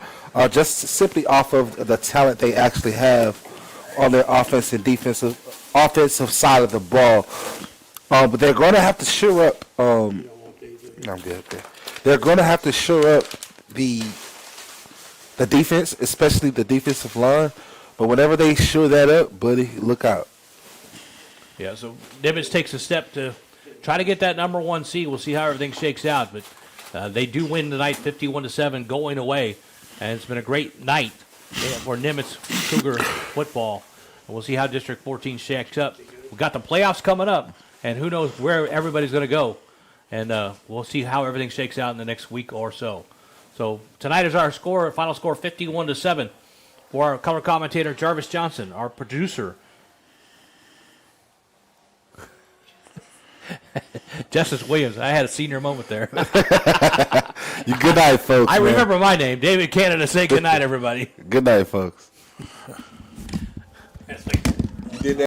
Speaker 2: just simply off of the talent they actually have on their offensive side of the ball. But they're going to have to shore up. I'm good. They're going to have to shore up the defense, especially the defensive line. But whenever they shore that up, buddy, look out.
Speaker 1: Yeah, so Nimitz takes a step to try to get that number 1 seed. We'll see how everything shakes out. But they do win tonight 51-7 going away. And it's been a great night for Nimitz Cougar football. And we'll see how District 14 shakes up. We've got the playoffs coming up, and who knows where everybody's going to go. And we'll see how everything shakes out in the next week or so. So tonight is our final score 51-7. For our color commentator, Jarvis Johnson, our producer, Justice Williams. I had a senior moment there.
Speaker 2: Good night, folks.
Speaker 1: I remember my name, David Canada. Say good night, everybody.
Speaker 2: Good night, folks.